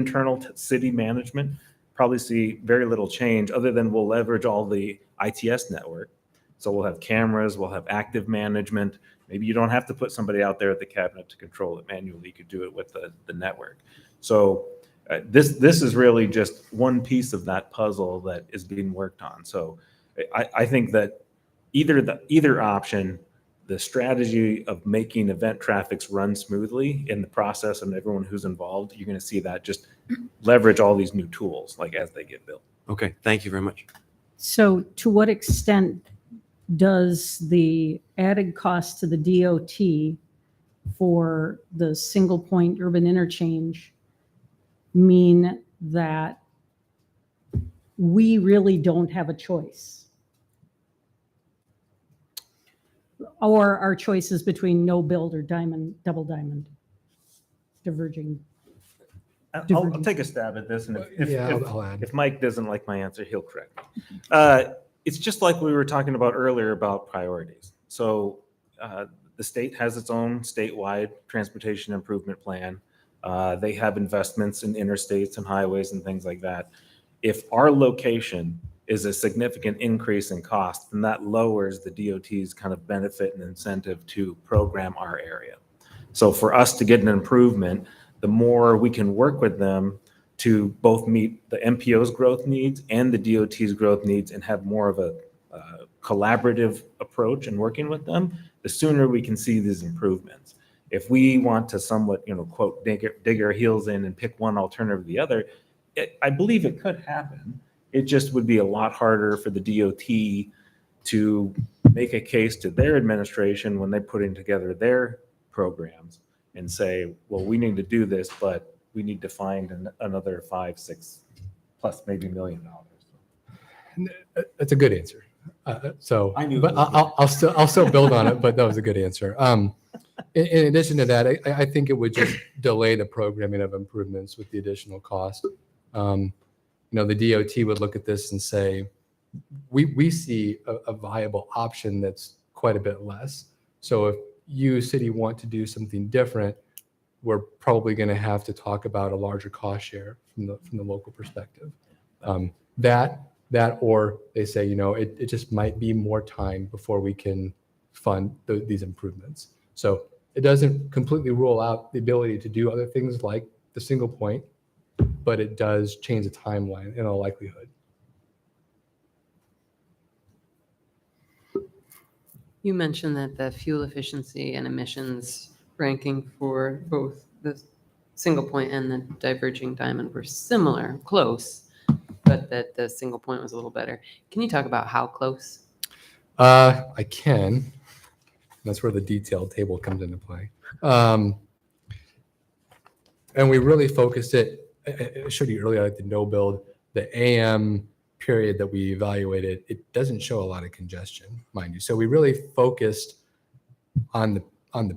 internal city management, probably see very little change other than we'll leverage all the ITS network. So we'll have cameras, we'll have active management. Maybe you don't have to put somebody out there at the cabinet to control it manually. You could do it with the network. So this is really just one piece of that puzzle that is being worked on. So I think that either option, the strategy of making event traffics run smoothly in the process and everyone who's involved, you're going to see that just leverage all these new tools like as they get built. Okay, thank you very much. So to what extent does the added cost to the DOT for the single point urban interchange mean that we really don't have a choice? Or our choices between no build or double diamond, diverging. I'll take a stab at this, and I'll add. if Mike doesn't like my answer, he'll correct me. It's just like we were talking about earlier about priorities. So the state has its own statewide transportation improvement plan. They have investments in interstates and highways and things like that. If our location is a significant increase in cost, then that lowers the DOT's kind of benefit and incentive to program our area. So for us to get an improvement, the more we can work with them to both meet the MPO's growth needs and the DOT's growth needs and have more of a collaborative approach in working with them, the sooner we can see these improvements. If we want to somewhat, quote, dig our heels in and pick one alternative or the other, I believe it could happen. It just would be a lot harder for the DOT to make a case to their administration when they're putting together their programs and say, well, we need to do this, but we need to find another $5, $6 plus maybe $1 million. That's a good answer. I knew but it was I'll still build on it, but that was a good answer. In addition to that, I think it would just delay the programming of improvements with the additional cost. The DOT would look at this and say, we see a viable option that's quite a bit less. So if you, city, want to do something different, we're probably going to have to talk about a larger cost share from the local perspective. That or they say, it just might be more time before we can fund these improvements. So it doesn't completely rule out the ability to do other things like the single point, but it does change the timeline in all likelihood. You mentioned that the fuel efficiency and emissions ranking for both the single point and the diverging diamond were similar, close, but that the single point was a little better. Can you talk about how close? I can. That's where the detailed table comes into play. And we really focused it. I showed you earlier, like the no build, the AM period that we evaluated, it doesn't show a lot of congestion, mind you. So we really focused on the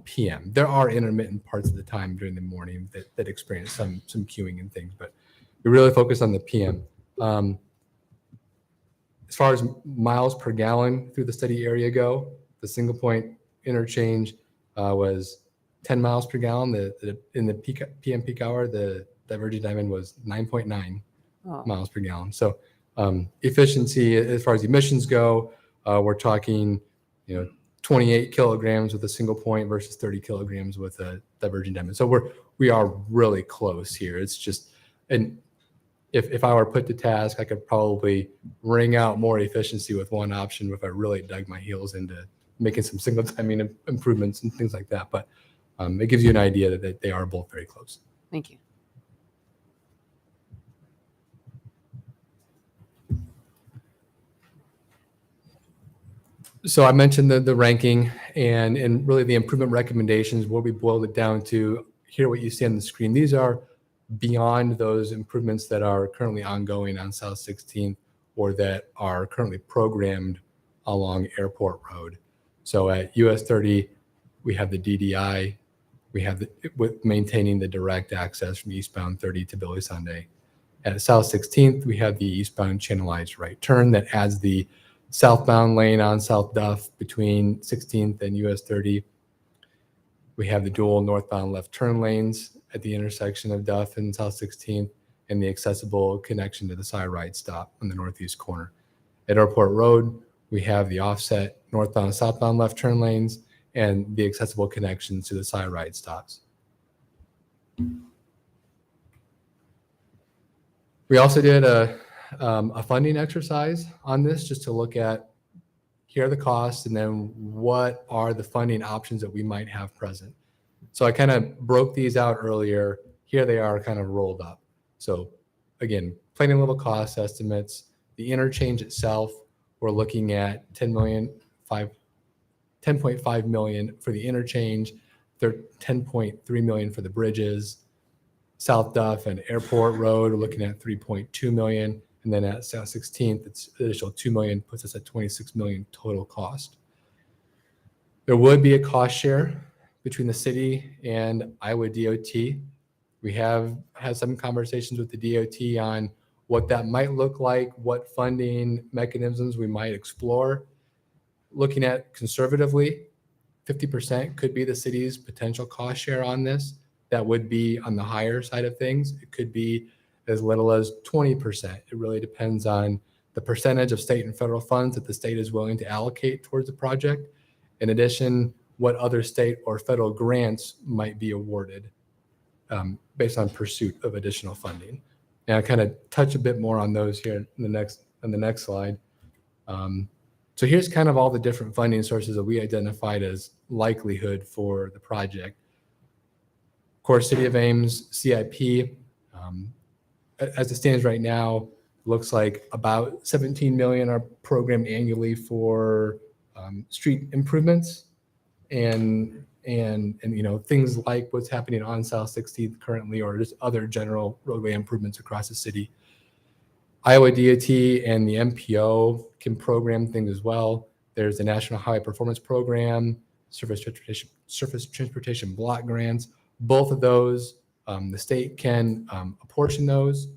PM. There are intermittent parts of the time during the morning that experience some queuing and things, but we really focused on the PM. As far as miles per gallon through the study area go, the single point interchange was 10 miles per gallon. In the PM peak hour, the diverging diamond was 9.9 miles per gallon. So efficiency, as far as emissions go, we're talking, 28 kilograms with a single point versus 30 kilograms with a diverging diamond. So we are really close here. It's just, and if I were put to task, I could probably wring out more efficiency with one option if I really dug my heels into making some single timing improvements and things like that. But it gives you an idea that they are both very close. Thank you. So I mentioned the ranking and really the improvement recommendations, where we boiled it down to here what you see on the screen. These are beyond those improvements that are currently ongoing on South 16th or that are currently programmed along Airport Road. So at US 30, we have the DDI, we have with maintaining the direct access from eastbound 30 to Billy Sunday. At South 16th, we have the eastbound channelized right turn that adds the southbound lane on South Duff between 16th and US 30. We have the dual northbound left turn lanes at the intersection of Duff and South 16th, and the accessible connection to the side right stop on the northeast corner. At Airport Road, we have the offset northbound, southbound left turn lanes and the accessible connections to the side right stops. We also did a funding exercise on this just to look at here are the costs and then what are the funding options that we might have present. So I kind of broke these out earlier. Here they are kind of rolled up. So again, planning level cost estimates, the interchange itself, we're looking at 10.5 million for the interchange, 10.3 million for the bridges. South Duff and Airport Road, we're looking at 3.2 million. And then at South 16th, it's additional 2 million, puts us at 26 million total cost. There would be a cost share between the city and Iowa DOT. We have had some conversations with the DOT on what that might look like, what funding mechanisms we might explore. Looking at conservatively, 50% could be the city's potential cost share on this. That would be on the higher side of things. It could be as little as 20%. It really depends on the percentage of state and federal funds that the state is willing to allocate towards the project. In addition, what other state or federal grants might be awarded based on pursuit of additional funding. And I kind of touch a bit more on those here in the next slide. So here's kind of all the different funding sources that we identified as likelihood for the project. Of course, City of Ames CIP, as it stands right now, looks like about 17 million are programmed annually for street improvements and things like what's happening on South 16th currently, or just other general roadway improvements across the city. Iowa DOT and the MPO can program things as well. There's the National Highway Performance Program, Surface Transportation Block Grants. Both of those, the state can apportion those.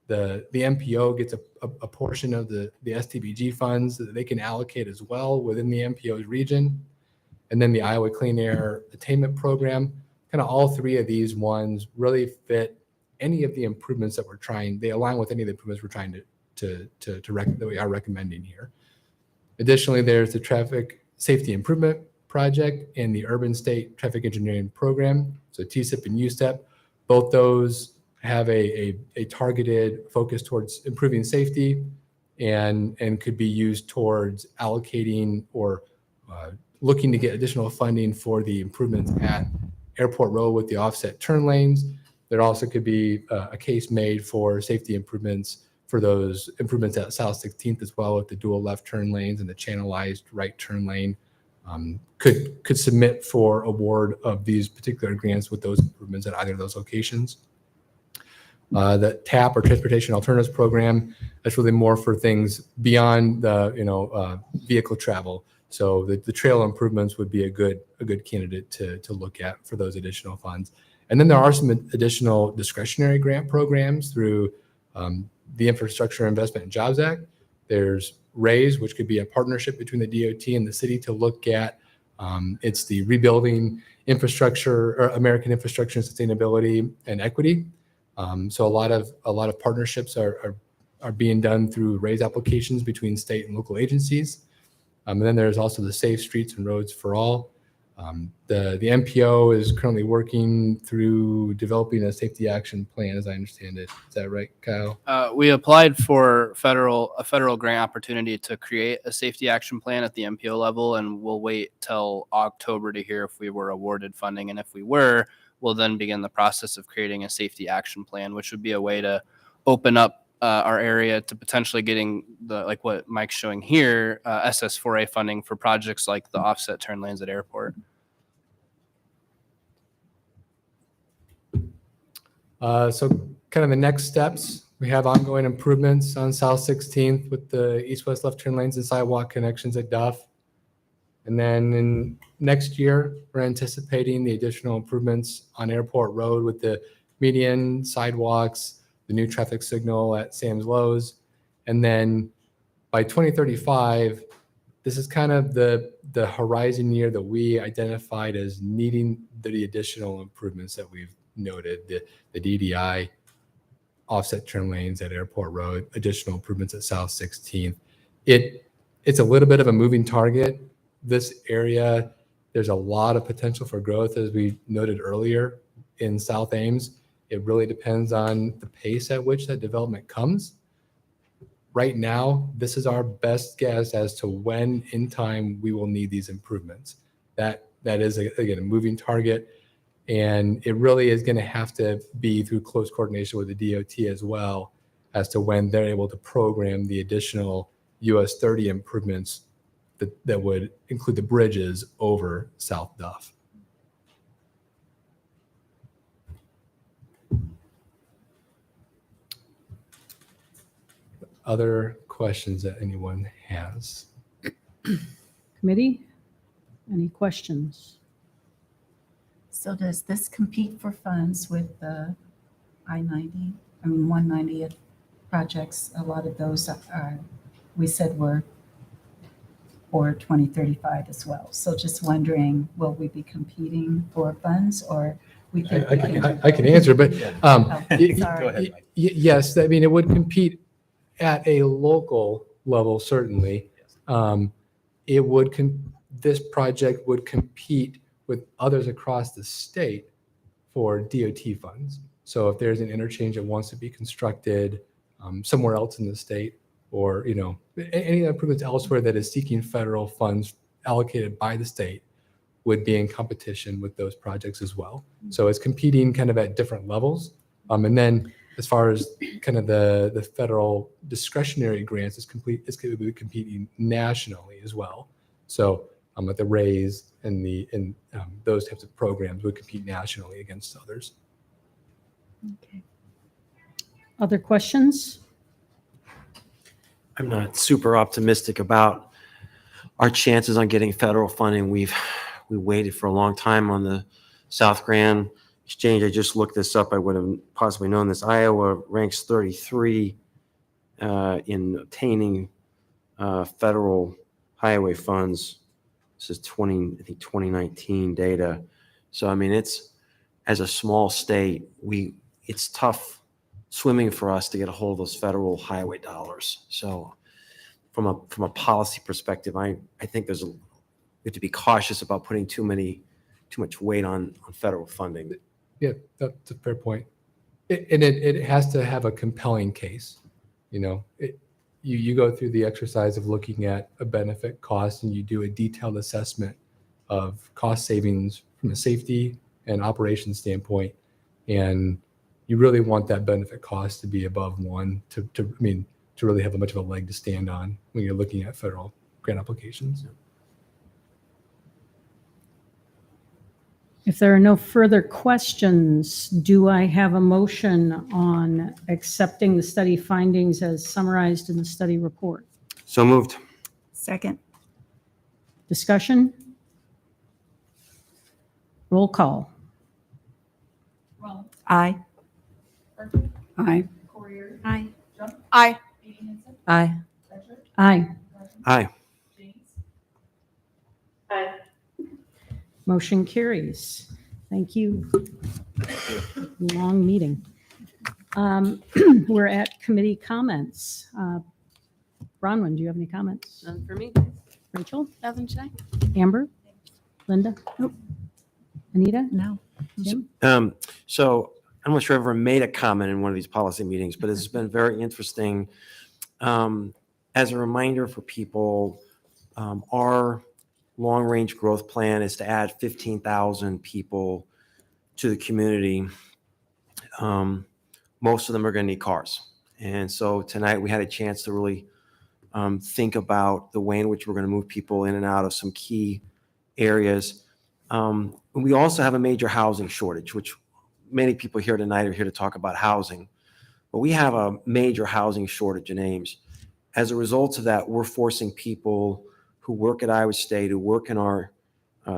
The MPO gets a portion of the STBG funds that they can allocate as well within the MPO's region. And then the Iowa Clean Air Attainment Program, kind of all three of these ones really fit any of the improvements that they align with any of the improvements we're trying that we are recommending here. Additionally, there's the Traffic Safety Improvement Project and the Urban State Traffic Engineering Program, so TSIP and USTEP. Both those have a targeted focus towards improving safety and could be used towards allocating or looking to get additional funding for the improvements at Airport Road with the offset turn lanes. There also could be a case made for safety improvements for those improvements at South 16th as well, with the dual left turn lanes and the channelized right turn lane. Could submit for award of these particular grants with those improvements at either of those locations. The TAP or Transportation Alternatives Program, that's really more for things beyond the vehicle travel. So the trail improvements would be a good candidate to look at for those additional funds. And then there are some additional discretionary grant programs through the Infrastructure Investment and Jobs Act. There's RAISE, which could be a partnership between the DOT and the city to look at it's the Rebuilding Infrastructure or American Infrastructure and Sustainability and Equity. So a lot of partnerships are being done through RAISE applications between state and local agencies. And then there's also the Safe Streets and Roads for All. The MPO is currently working through developing a safety action plan, as I understand it. Is that right, Kyle? We applied for a federal grant opportunity to create a safety action plan at the MPO level, and we'll wait till October to hear if we were awarded funding. And if we were, we'll then begin the process of creating a safety action plan, which would be a way to open up our area to potentially getting like what Mike's showing here, SS4A funding for projects like the offset turn lanes at Airport. So kind of the next steps, we have ongoing improvements on South 16th with the east-west left turn lanes and sidewalk connections at Duff. And then in next year, we're anticipating the additional improvements on Airport Road with the median sidewalks, the new traffic signal at Sam's Lowe's. And then by 2035, this is kind of the horizon year that we identified as needing the additional improvements that noted, the DDI offset turn lanes at Airport Road, additional improvements at South 16th. It's a little bit of a moving target. This area, there's a lot of potential for growth, as we noted earlier in South Ames. It really depends on the pace at which that development comes. Right now, this is our best guess as to when in time we will need these improvements. That is, again, a moving target. And it really is going to have to be through close coordination with the DOT as well as to when they're able to program the additional US 30 improvements that would include the bridges over South Duff. Other questions that anyone has? Committee, any questions? So does this compete for funds with the I-90? I mean, 190 projects, a lot of those are, we said were for 2035 as well. So just wondering, will we be competing for funds, or we think we can? I can answer, but Oh, y- sorry. Go ahead, Mike. yes, I mean, it would compete at a local level, certainly. This project would compete with others across the state for DOT funds. So if there's an interchange that wants to be constructed somewhere else in the state, or any improvements elsewhere that is seeking federal funds allocated by the state, would be in competition with those projects as well. So it's competing kind of at different levels. And then as far as kind of the federal discretionary grants, it's going to be competing nationally as well. So at the RAISE and those types of programs would compete nationally against others. Okay. Other questions? I'm not super optimistic about our chances on getting federal funding. We waited for a long time on the South Grand Exchange. I just looked this up. I would have possibly known this. Iowa ranks 33 in obtaining federal highway funds. This is 2019 data. So I mean, it's, as a small state, it's tough swimming for us to get a hold of those federal highway dollars. So from a policy perspective, I think we have to be cautious about putting too much weight on federal funding. Yeah, that's a fair point. It has to have a compelling case. You go through the exercise of looking at a benefit cost, and you do a detailed assessment of cost savings from a safety and operations standpoint. And you really want that benefit cost to be above one to really have much of a leg to stand on when you're looking at federal grant applications. If there are no further questions, do I have a motion on accepting the study findings as summarized in the study report? So moved. Second. Discussion? Roll call. Aye. Aye. Aye. Aye. Aye. Aye. Aye. Motion carries. Thank you. Long meeting. We're at committee comments. Bronwyn, do you have any comments? None for me. Rachel? Nothing today. Amber? Linda? Nope. Anita? No. Jim? So I'm not sure I've ever made a comment in one of these policy meetings, but it's been very interesting. As a reminder for people, our long-range growth plan is to add 15,000 people to the community. Most of them are going to need cars. And so tonight we had a chance to really think about the way in which we're going to move people in and out of some key areas. We also have a major housing shortage, which many people here tonight are here to talk about housing. But we have a major housing shortage in Ames. As a result of that, we're forcing people who work at Iowa State, who work in our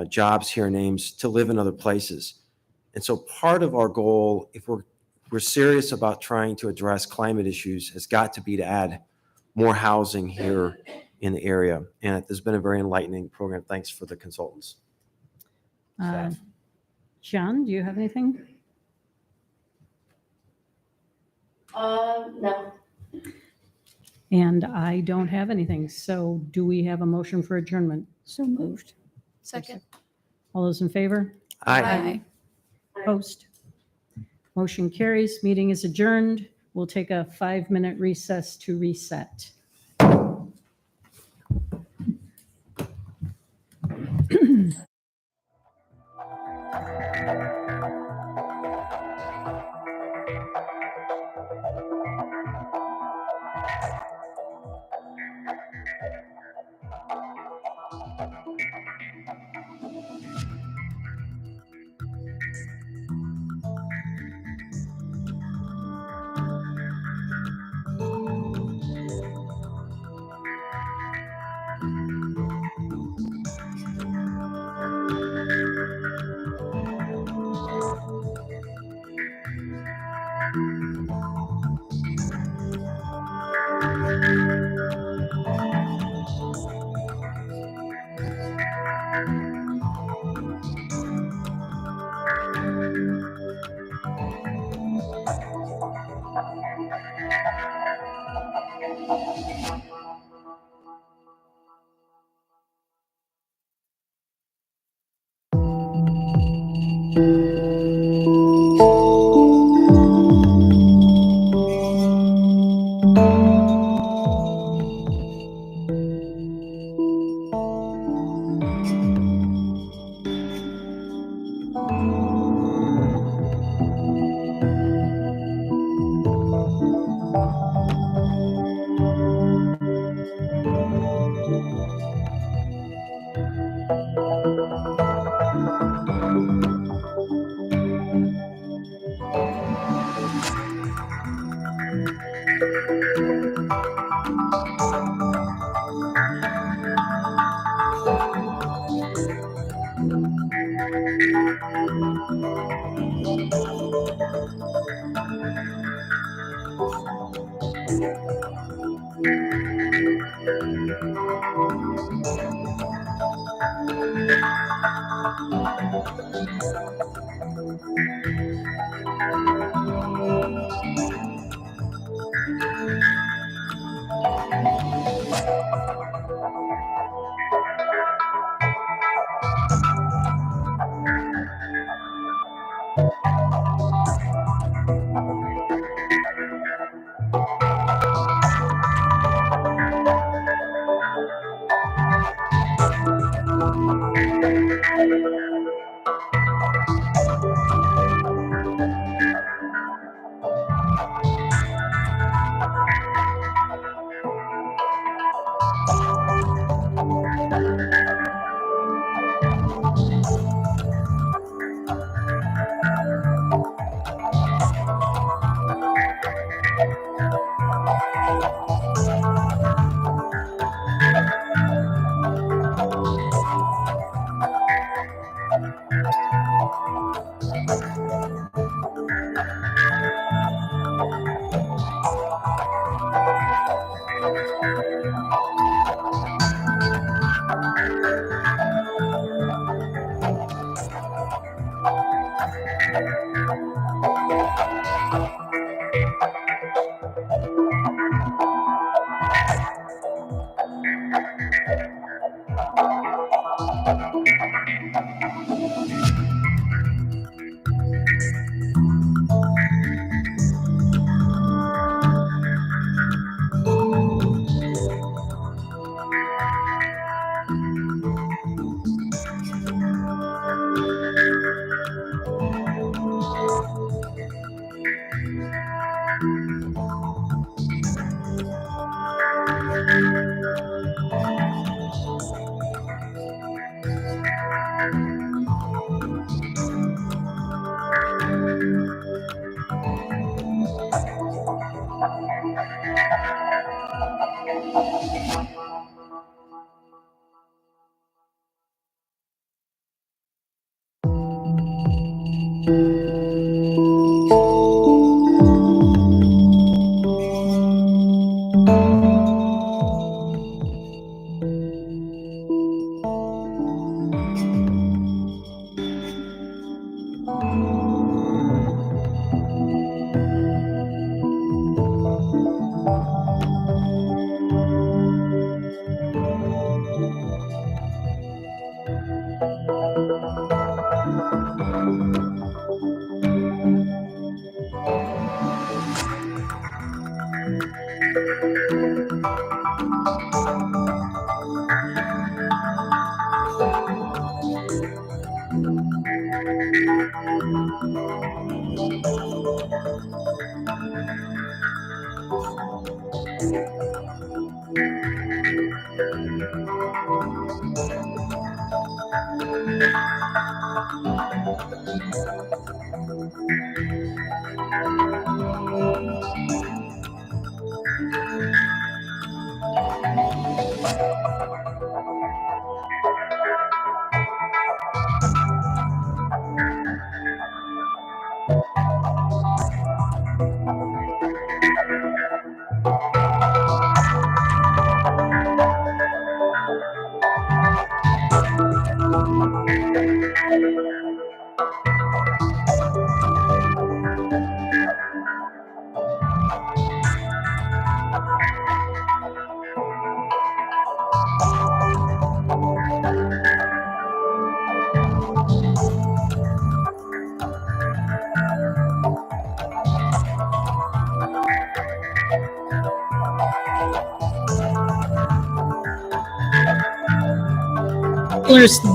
jobs here in Ames, to live in other places. And so part of our goal, if we're serious about trying to address climate issues, has got to be to add more housing here in the area. And there's been a very enlightening program. Thanks for the consultants. John, do you have anything? No. And I don't have anything. So do we have a motion for adjournment? So moved. Second. All those in favor? Aye. Opposed? Motion carries. Meeting is adjourned. We'll take a 5-minute recess to reset.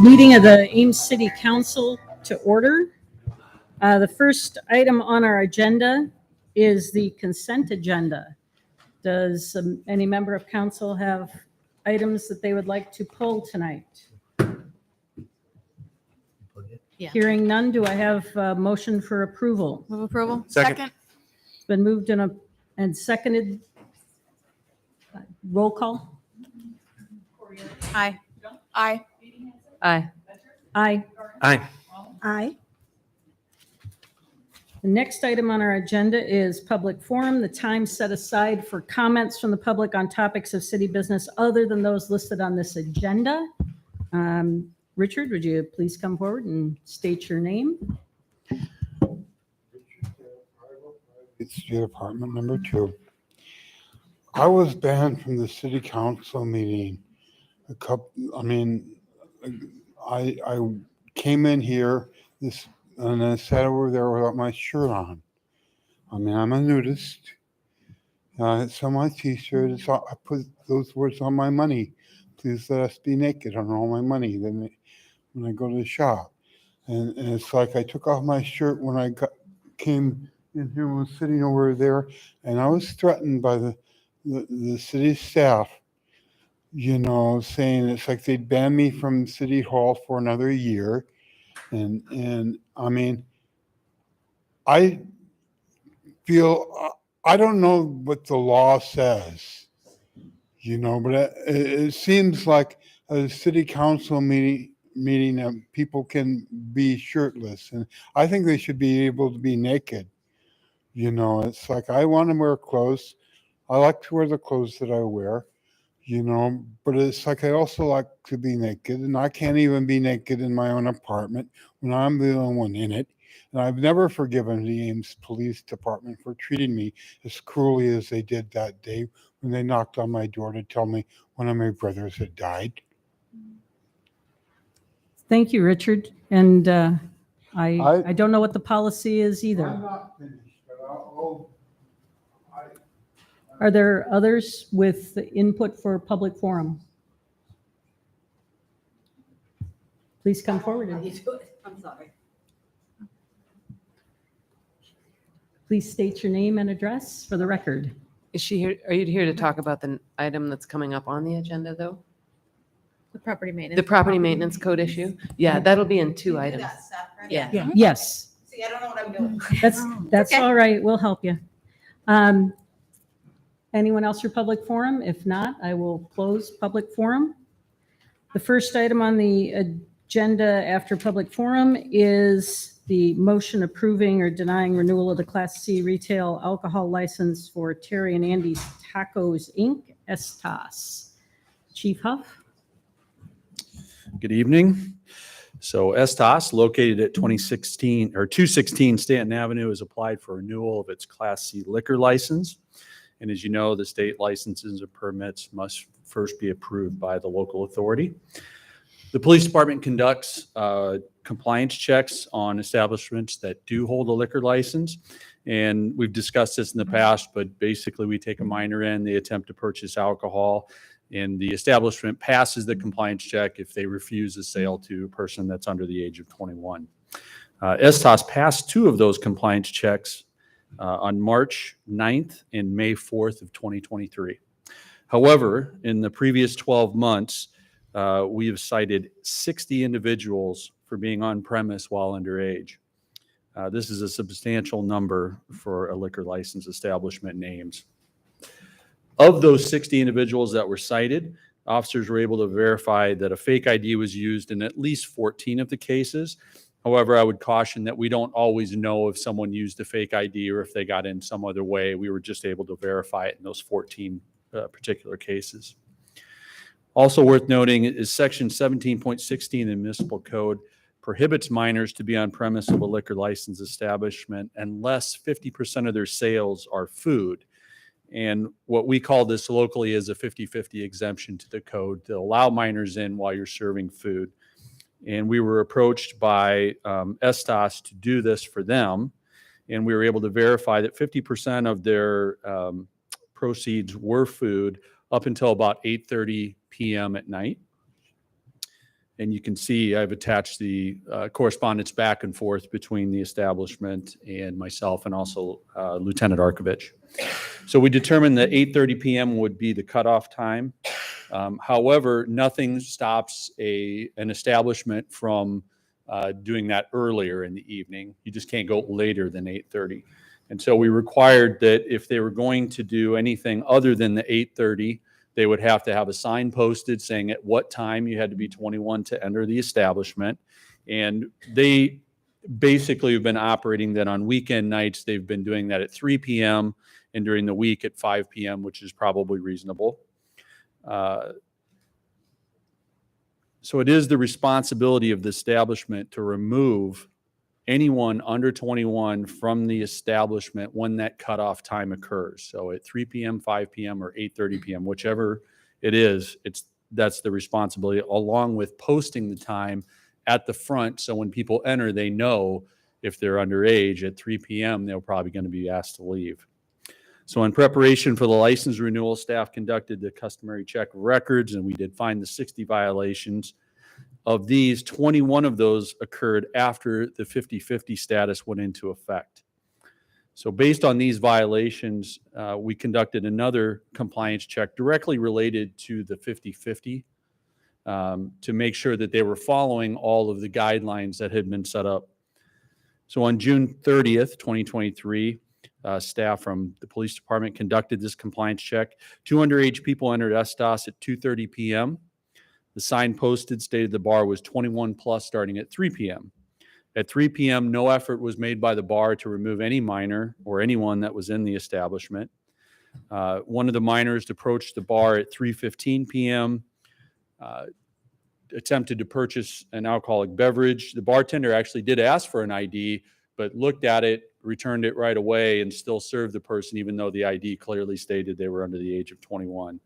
Meeting of the Ames City Council to order. The first item on our agenda is the consent agenda. Does any member of council have items that they would like to pull tonight? Yeah. Hearing none, do I have a motion for approval? Move approval. Second. It's been moved and seconded. Roll call? Aye. Aye. Aye. Aye. Aye. Aye. The next item on our agenda is public forum, the time set aside for comments from the public on topics of city business other than those listed on this agenda. Richard, would you please come forward and state your name? It's Street Apartment number 2. I was banned from the city council meeting. I came in here and I sat over there without my shirt on. I'm a nudist. It's on my t-shirt. I put those words on my money. Please let us be naked on all my money when I go to the shop. And it's like I took off my shirt when I came in here and was sitting over there, and I was threatened by the city staff, saying it's like they'd ban me from City Hall for another year. And I feel, I don't know what the law says, but it seems like a city council meeting people can be shirtless, and I think they should be able to be naked. It's like I want to wear clothes. I like to wear the clothes that I wear, but it's like I also like to be naked, and I can't even be naked in my own apartment when I'm the only one in it. And I've never forgiven the Ames Police Department for treating me as cruelly as they did that day when they knocked on my door to tell me one of my brothers had died. Thank you, Richard. And I don't know what the policy is I'm either. not finished, but Are there others with the input for public forum? Please come forward. I'm sorry. Please state your name and address for the record. Is she here? Are you here to talk about the item that's coming up on the agenda, though? The property maintenance. The property maintenance code issue? Yeah, that'll be in 2 items. Yeah. Yes, See, I don't know what I'm doing. that's Okay. all right. We'll help you. Anyone else for public forum? If not, I will close public forum. The first item on the agenda after public forum is the motion approving or denying renewal of the Class C retail alcohol license for Terry and Andy's Tacos, Inc., Estos. Chief Huff? Good evening. So Estos, located at 216 Stanton Avenue, has applied for renewal of its Class C liquor license. And as you know, the state licenses and permits must first be approved by the local authority. The police department conducts compliance checks on establishments that do hold a liquor license. And we've discussed this in the past, but basically we take a minor in, they attempt to purchase alcohol, and the establishment passes the compliance check if they refuse a sale to a person that's under the age of 21. STOS passed 2 of those compliance checks on March 9th and May 4th of 2023. However, in the previous 12 months, we have cited 60 individuals for being on premise while underage. This is a substantial number for a liquor license establishment in Ames. Of those 60 individuals that were cited, officers were able to verify that a fake ID was used in at least 14 of the cases. However, I would caution that we don't always know if someone used a fake ID or if they got in some other way. We were just able to verify it in those 14 particular cases. Also worth noting is Section 17.16 in the Municipal Code prohibits minors to be on premise of a liquor license establishment unless 50% of their sales are food. And what we call this locally is a 50-50 exemption to the code to allow minors in while you're serving food. And we were approached by STOS to do this for them. And we were able to verify that 50% of their proceeds were food up until about 8:30 p.m. at night. And you can see I've attached the correspondence back and forth between the establishment and myself, and also Lieutenant Arkovich. So we determined that 8:30 p.m. would be the cutoff time. However, nothing stops an establishment from doing that earlier in the evening. You just can't go later than 8:30. And so we required that if they were going to do anything other than the 8:30, they would have to have a sign posted saying at what time you had to be 21 to enter the establishment. And they basically have been operating that on weekend nights. They've been doing that at 3 p.m. and during the week at 5 p.m., which is probably reasonable. So it is the responsibility of the establishment to remove anyone under 21 from the establishment when that cutoff time occurs. So at 3 p.m., 5 p.m., or 8:30 p.m., whichever it is, that's the responsibility, along with posting the time at the front. So when people enter, they know if they're underage at 3 p.m., they're probably going to be asked to leave. So in preparation for the license renewal, staff conducted the customary check of records, and we did find the 60 violations. Of these, 21 of those occurred after the 50-50 status went into effect. So based on these violations, we conducted another compliance check directly related to the 50-50 to make sure that they were following all of the guidelines that had been set up. So on June 30th, 2023, staff from the police department conducted this compliance check. 2 underage people entered STOS at 2:30 p.m. The sign posted stated the bar was 21 plus starting at 3 p.m. At 3 p.m., no effort was made by the bar to remove any minor or anyone that was in the establishment. One of the minors approached the bar at 3:15 p.m., attempted to purchase an alcoholic beverage. The bartender actually did ask for an ID, but looked at it, returned it right away, and still served the person, even though the ID clearly stated they were under the age of 21.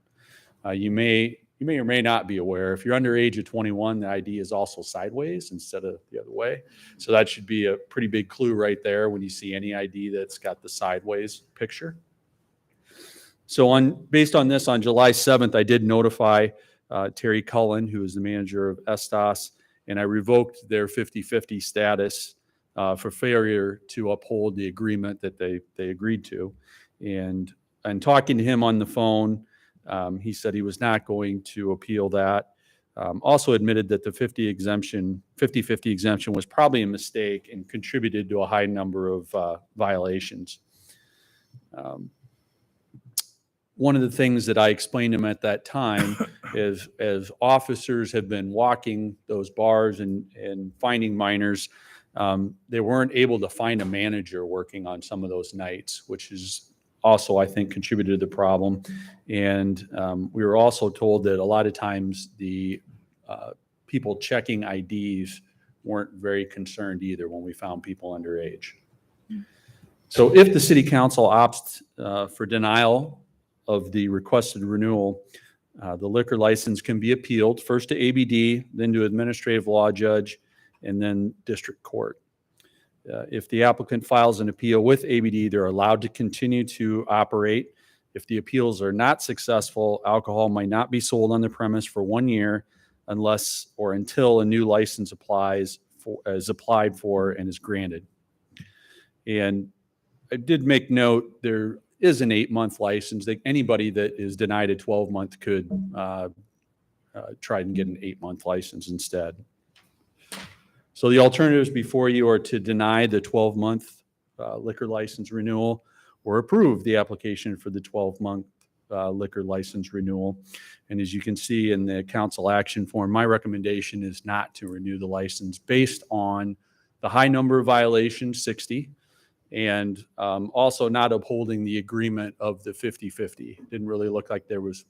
You may or may not be aware, if you're under age of 21, the ID is also sideways instead of the other way. So that should be a pretty big clue right there when you see any ID that's got the sideways picture. So based on this, on July 7th, I did notify Terry Cullen, who is the manager of STOS, and I revoked their 50-50 status for failure to uphold the agreement that they agreed to. And talking to him on the phone, he said he was not going to appeal that. Also admitted that the 50-50 exemption was probably a mistake and contributed to a high number of violations. One of the things that I explained to him at that time is, as officers have been walking those bars and finding minors, they weren't able to find a manager working on some of those nights, which is also, I think, contributed to the problem. And we were also told that a lot of times the people checking IDs weren't very concerned either when we found people underage. So if the city council opts for denial of the requested renewal, the liquor license can be appealed first to ABD, then to administrative law judge, and then district court. If the applicant files an appeal with ABD, they're allowed to continue to operate. If the appeals are not successful, alcohol might not be sold on the premise for 1 year unless or until a new license is applied for and is granted. And I did make note, there is an 8-month license. Anybody that is denied a 12-month could try and get an 8-month license instead. So the alternatives before you are to deny the 12-month liquor license renewal or approve the application for the 12-month liquor license renewal. And as you can see in the council action form, my recommendation is not to renew the license based on the high number of violations, 60, and also not upholding the agreement of the 50-50. Didn't really look like there was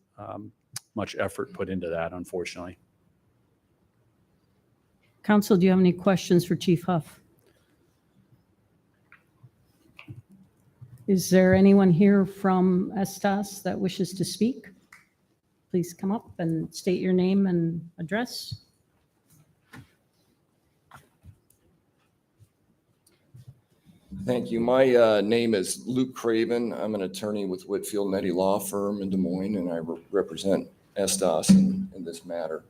much effort put into that, unfortunately. Council, do you have any questions for Chief Huff? Is there anyone here from Estes that wishes to speak? Please come up and state your name and address. Thank you. My name is Luke Craven. I'm an attorney with Whitfield and Eddy Law Firm in Des Moines, and I represent Estes in this matter.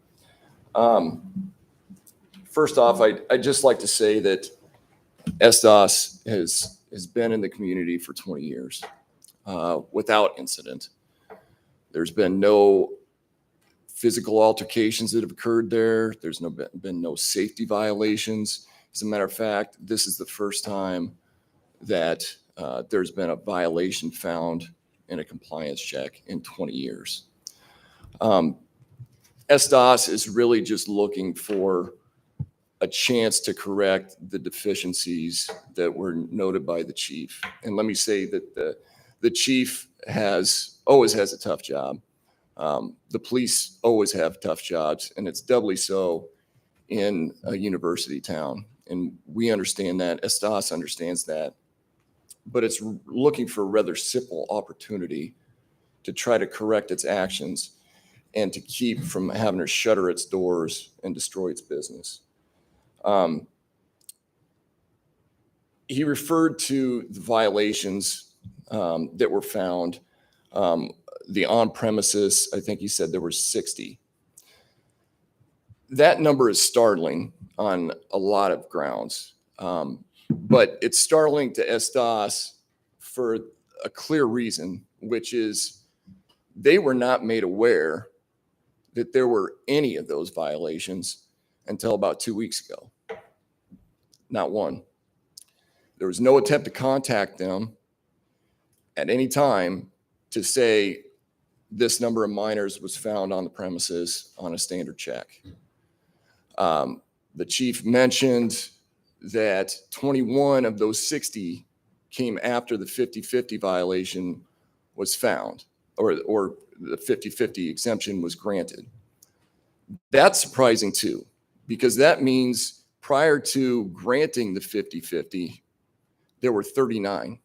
First off, I'd just like to say that Estes has been in the community for 20 years without incident. There's been no physical altercations that have occurred there. There's been no safety violations. As a matter of fact, this is the first time that there's been a violation found in a compliance check in 20 years. Estes is really just looking for a chance to correct the deficiencies that were noted by the chief. And let me say that the chief always has a tough job. The police always have tough jobs, and it's doubly so in a university town. And we understand that. Estes understands that. But it's looking for a rather simple opportunity to try to correct its actions and to keep from having to shutter its doors and destroy its business. He referred to the violations that were found. The on-premises, I think he said there were 60. That number is startling on a lot of grounds, but it's startling to Estes for a clear reason, which is they were not made aware that there were any of those violations until about 2 weeks ago. Not one. There was no attempt to contact them at any time to say this number of minors was found on the premises on a standard check. The chief mentioned that 21 of those 60 came after the 50-50 violation was found, or the 50-50 exemption was granted. That's surprising too, because that means prior to granting the 50-50, there were 39.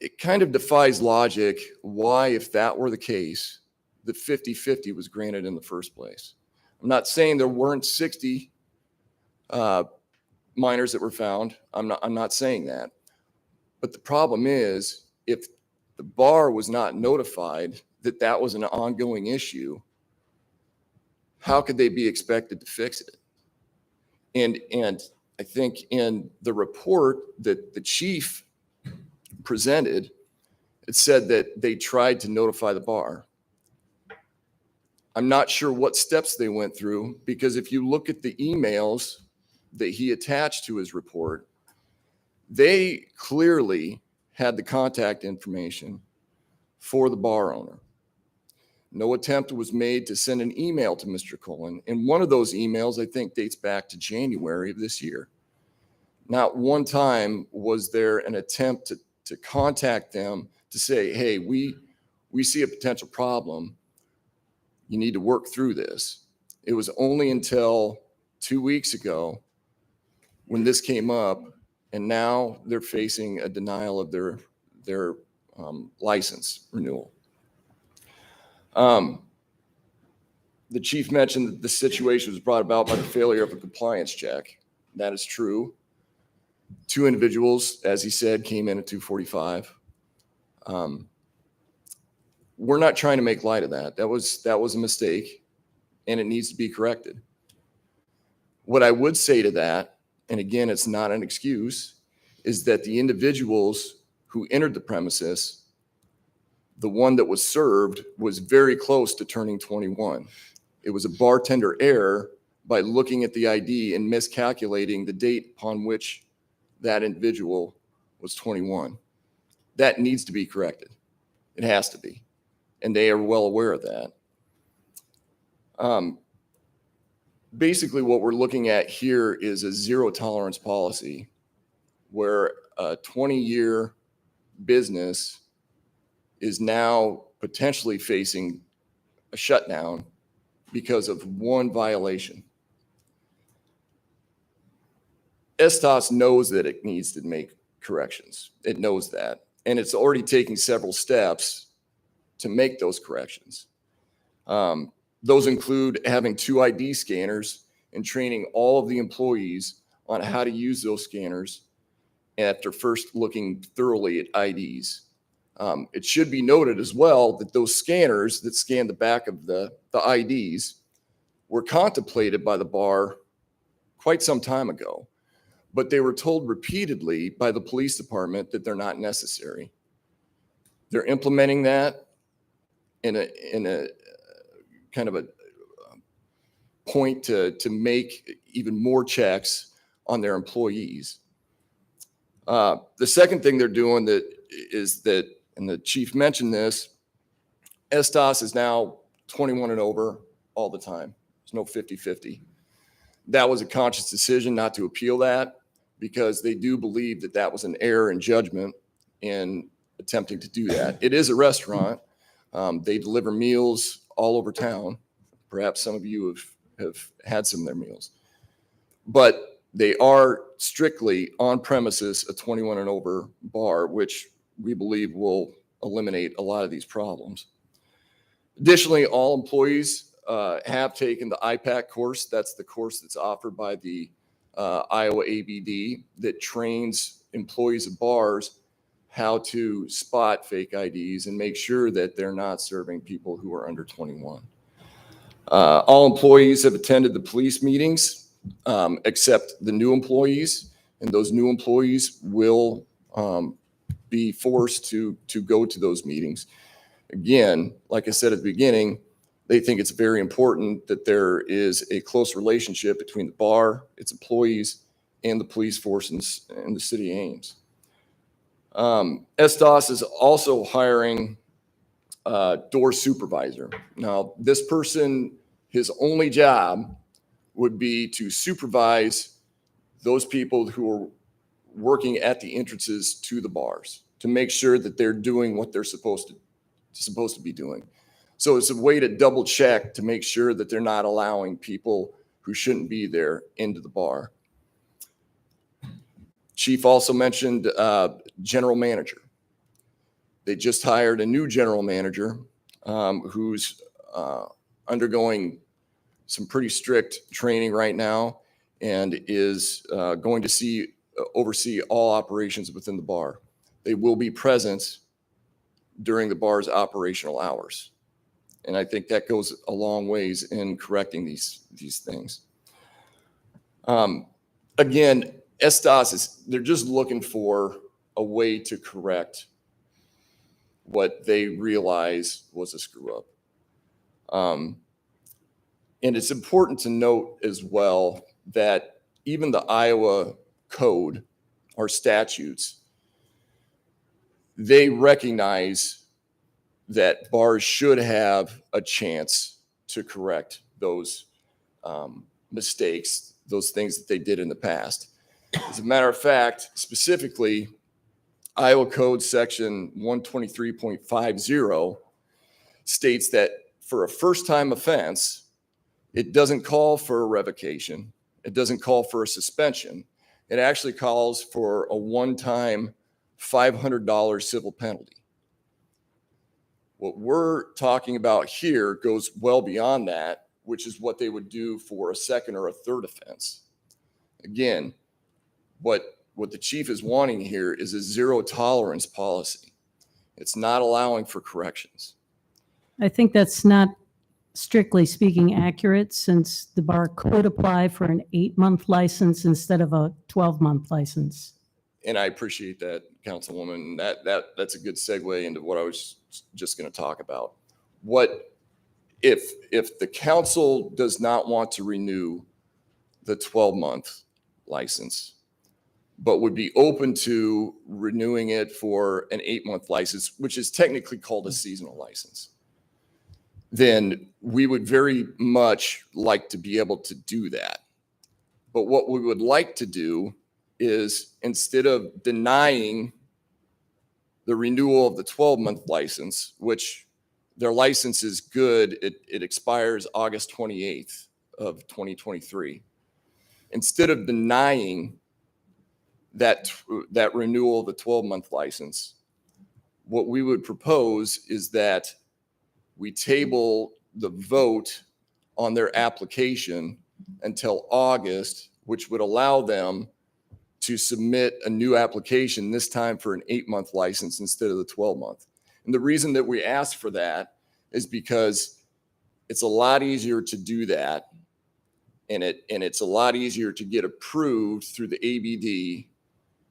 It kind of defies logic why, if that were the case, the 50-50 was granted in the first place. I'm not saying there weren't 60 minors that were found. I'm not saying that. But the problem is, if the bar was not notified that that was an ongoing issue, how could they be expected to fix it? And I think in the report that the chief presented, it said that they tried to notify the bar. I'm not sure what steps they went through, because if you look at the emails that he attached to his report, they clearly had the contact information for the bar owner. No attempt was made to send an email to Mr. Cullen. And one of those emails, I think, dates back to January of this year. Not one time was there an attempt to contact them to say, hey, we see a potential problem. You need to work through this. It was only until 2 weeks ago when this came up, and now they're facing a denial of their license renewal. The chief mentioned that the situation was brought about by the failure of a compliance check. That is true. 2 individuals, as he said, came in at 245. We're not trying to make light of that. That was a mistake, and it needs to be corrected. What I would say to that, and again, it's not an excuse, is that the individuals who entered the premises, the one that was served was very close to turning 21. It was a bartender error by looking at the ID and miscalculating the date upon which that individual was 21. That needs to be corrected. It has to be. And they are well aware of that. Basically, what we're looking at here is a zero tolerance policy where a 20-year business is now potentially facing a shutdown because of one violation. STOS knows that it needs to make corrections. It knows that. And it's already taking several steps to make those corrections. Those include having 2 ID scanners and training all of the employees on how to use those scanners after first looking thoroughly at IDs. It should be noted as well that those scanners that scan the back of the IDs were contemplated by the bar quite some time ago, but they were told repeatedly by the police department that they're not necessary. They're implementing that in a kind of a point to make even more checks on their employees. The second thing they're doing and the chief mentioned this, STOS is now 21 and over all the time. There's no 50-50. That was a conscious decision not to appeal that because they do believe that that was an error in judgment in attempting to do that. It is a restaurant. They deliver meals all over town. Perhaps some of you have had some of their meals. But they are strictly on premises a 21 and over bar, which we believe will eliminate a lot of these problems. Additionally, all employees have taken the IPAC course. That's the course that's offered by the Iowa ABD that trains employees of bars how to spot fake IDs and make sure that they're not serving people who are under 21. All employees have attended the police meetings except the new employees, and those new employees will be forced to go to those meetings. Again, like I said at the beginning, they think it's very important that there is a close relationship between the bar, its employees, and the police force in the city of Ames. STOS is also hiring a door supervisor. Now, this person, his only job would be to supervise those people who are working at the entrances to the bars to make sure that they're doing what they're supposed to be doing. So it's a way to double check to make sure that they're not allowing people who shouldn't be there into the bar. Chief also mentioned general manager. They just hired a new general manager who's undergoing some pretty strict training right now and is going to oversee all operations within the bar. They will be present during the bar's operational hours. And I think that goes a long ways in correcting these things. Again, STOS they're just looking for a way to correct what they realize was a screw up. And it's important to note as well that even the Iowa code or statutes, they recognize that bars should have a chance to correct those mistakes, those things that they did in the past. As a matter of fact, specifically, Iowa Code Section 123.50 states that for a first-time offense, it doesn't call for a revocation. It doesn't call for a suspension. It actually calls for a one-time $500 civil penalty. What we're talking about here goes well beyond that, which is what they would do for a second or a third offense. Again, what the chief is wanting here is a zero tolerance policy. It's not allowing for corrections. I think that's not strictly speaking accurate, since the bar could apply for an 8-month license instead of a 12-month license. And I appreciate that, Councilwoman. That's a good segue into what I was just going to talk about. What if the council does not want to renew the 12-month license, but would be open to renewing it for an 8-month license, which is technically called a seasonal license, then we would very much like to be able to do that. But what we would like to do is, instead of denying the renewal of the 12-month license, which their license is good, it expires August 28th of 2023. Instead of denying that renewal of the 12-month license, what we would propose is that we table the vote on their application until August, which would allow them to submit a new application, this time for an 8-month license instead of the 12-month. And the reason that we asked for that is because it's a lot easier to do that, and it's a lot easier to get approved through the ABD,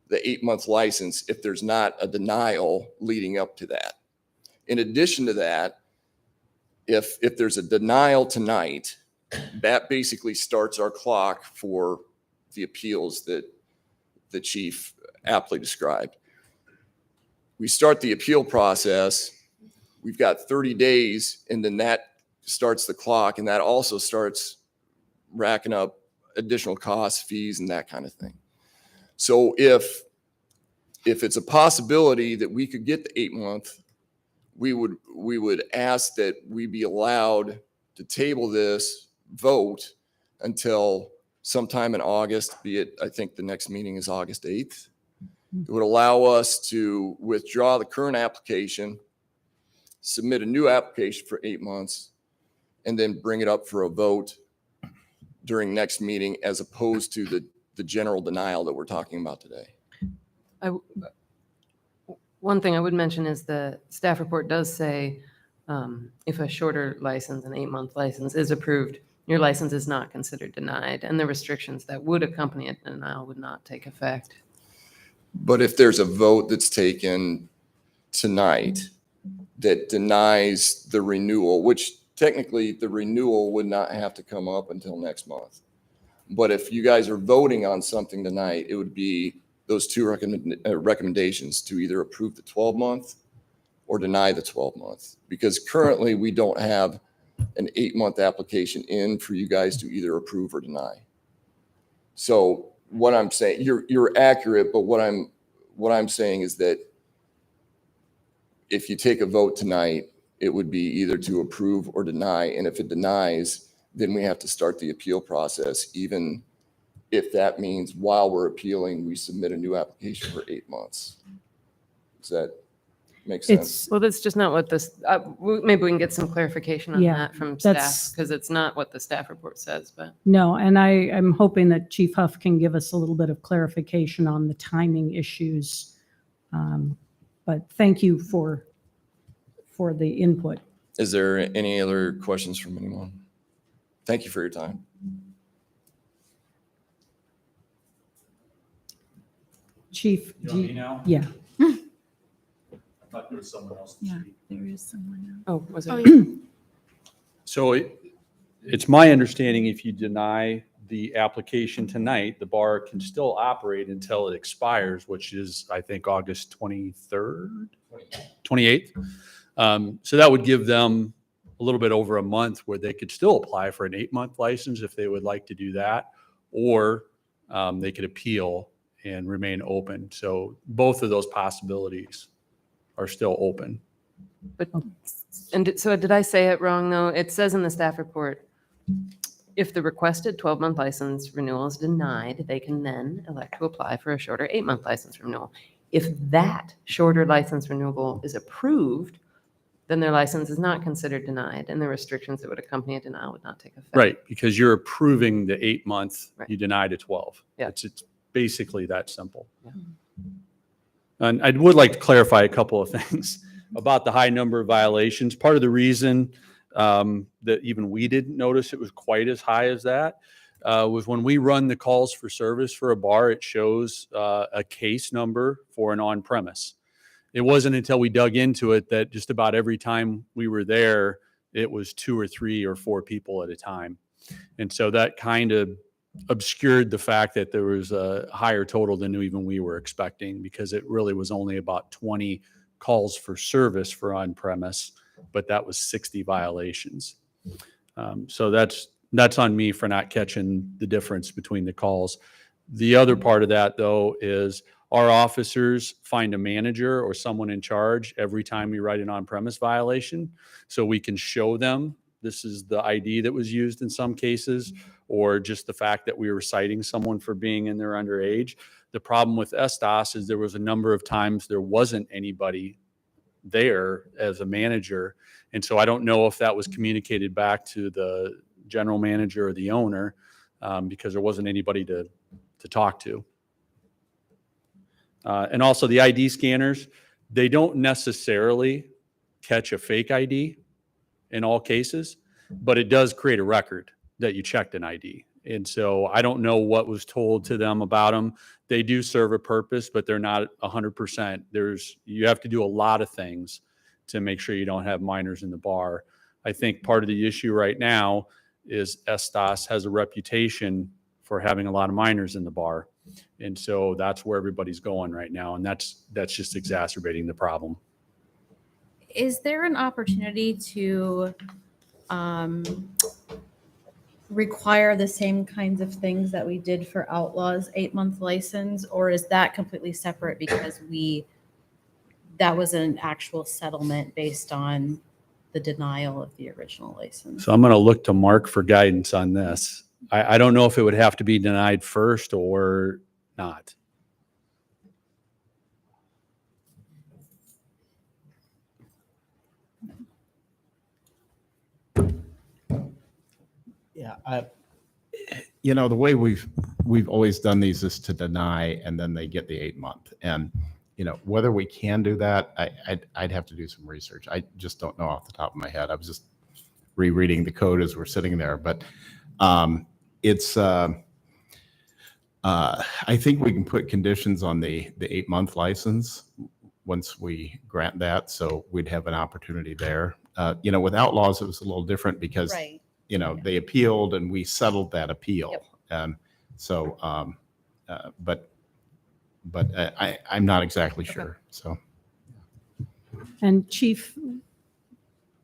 the 8-month license, if there's not a denial leading up to that. In addition to that, if there's a denial tonight, that basically starts our clock for the appeals that the chief aptly described. We start the appeal process, we've got 30 days, and then that starts the clock, and that also starts racking up additional costs, fees, and that kind of thing. So if it's a possibility that we could get the 8-month, we would ask that we be allowed to table this vote until sometime in August, be it, I think the next meeting is August 8th. It would allow us to withdraw the current application, submit a new application for 8 months, and then bring it up for a vote during next meeting, as opposed to the general denial that we're talking about today. One thing I would mention is the staff report does say if a shorter license, an 8-month license, is approved, your license is not considered denied, and the restrictions that would accompany a denial would not take effect. But if there's a vote that's taken tonight that denies the renewal, which technically the renewal would not have to come up until next month. But if you guys are voting on something tonight, it would be those two recommendations to either approve the 12-month or deny the 12-month. Because currently we don't have an 8-month application in for you guys to either approve or deny. So what I'm saying, you're accurate, but what I'm saying is that if you take a vote tonight, it would be either to approve or deny. And if it denies, then we have to start the appeal process, even if that means while we're appealing, we submit a new application for 8 months. Does that make sense? Well, that's just not what this, maybe we can get some clarification on Yeah, that from staff, that's- because it's not what the staff report says, but. No, and I'm hoping that Chief Huff can give us a little bit of clarification on the timing issues. But thank you for the input. Is there any other questions from anyone? Thank you for your time. Chief, You want me now? yeah. I thought there was someone else. to Yeah, speak. there is someone else. Oh, was it? So it's my understanding, if you deny the application tonight, the bar can still operate until it expires, which is, I think, August 23rd, 28th. So that would give them a little bit over a month where they could still apply for an 8-month license if they would like to do that, or they could appeal and remain open. So both of those possibilities are still open. But, so did I say it wrong, though? It says in the staff report, if the requested 12-month license renewal is denied, they can then elect to apply for a shorter 8-month license renewal. If that shorter license renewal is approved, then their license is not considered denied, and the restrictions that would accompany a denial would not take effect. Right, because you're approving the 8-month, Right. you denied a 12. Yeah. It's basically that simple. Yeah. And I would like to clarify a couple of things about the high number of violations. Part of the reason that even we didn't notice it was quite as high as that was when we run the calls for service for a bar, it shows a case number for an on-premise. It wasn't until we dug into it that just about every time we were there, it was 2 or 3 or 4 people at a time. And so that kind of obscured the fact that there was a higher total than even we were expecting, because it really was only about 20 calls for service for on-premise, but that was 60 violations. So that's on me for not catching the difference between the calls. The other part of that, though, is our officers find a manager or someone in charge every time we write an on-premise violation, so we can show them this is the ID that was used in some cases, or just the fact that we were citing someone for being in there underage. The problem with ESTAS is there was a number of times there wasn't anybody there as a manager. And so I don't know if that was communicated back to the general manager or the owner, because there wasn't anybody to talk to. And also the ID scanners, they don't necessarily catch a fake ID in all cases, but it does create a record that you checked an ID. And so I don't know what was told to them about them. They do serve a purpose, but they're not 100%. You have to do a lot of things to make sure you don't have minors in the bar. I think part of the issue right now is ESTAS has a reputation for having a lot of minors in the bar. And so that's where everybody's going right now. And that's just exacerbating the problem. Is there an opportunity to require the same kinds of things that we did for Outlaws 8-month license, or is that completely separate because that was an actual settlement based on the denial of the original license? So I'm going to look to Mark for guidance on this. I don't know if it would have to be denied first or not. Yeah, the way we've always done these is to deny, and then they get the 8-month. And whether we can do that, I'd have to do some research. I just don't know off the top of my head. I was just rereading the code as we're sitting there, but it's. I think we can put conditions on the 8-month license once we grant that, so we'd have an opportunity there. With Outlaws, it was a little different because. Right. They appealed and we settled that appeal. Yep. But I'm not exactly sure. So. And Chief,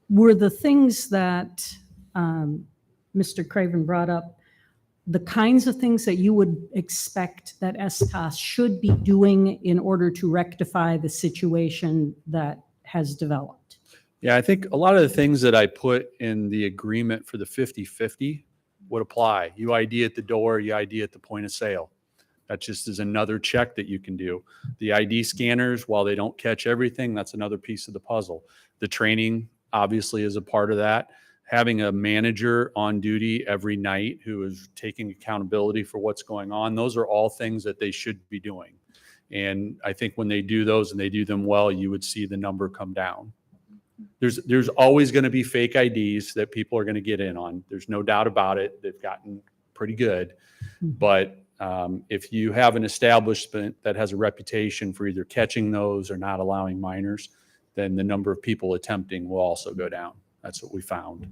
were the things that Mr. Craven brought up the kinds of things that you would expect that ESTAS should be doing in order to rectify the situation that has developed? Yeah, I think a lot of the things that I put in the agreement for the 50/50 would apply. You ID at the door, you ID at the point of sale. That just is another check that you can do. The ID scanners, while they don't catch everything, that's another piece of the puzzle. The training obviously is a part of that. Having a manager on duty every night who is taking accountability for what's going on, those are all things that they should be doing. And I think when they do those and they do them well, you would see the number come down. There's always going to be fake IDs that people are going to get in on. There's no doubt about it. They've gotten pretty good. But if you have an establishment that has a reputation for either catching those or not allowing minors, then the number of people attempting will also go down. That's what we found.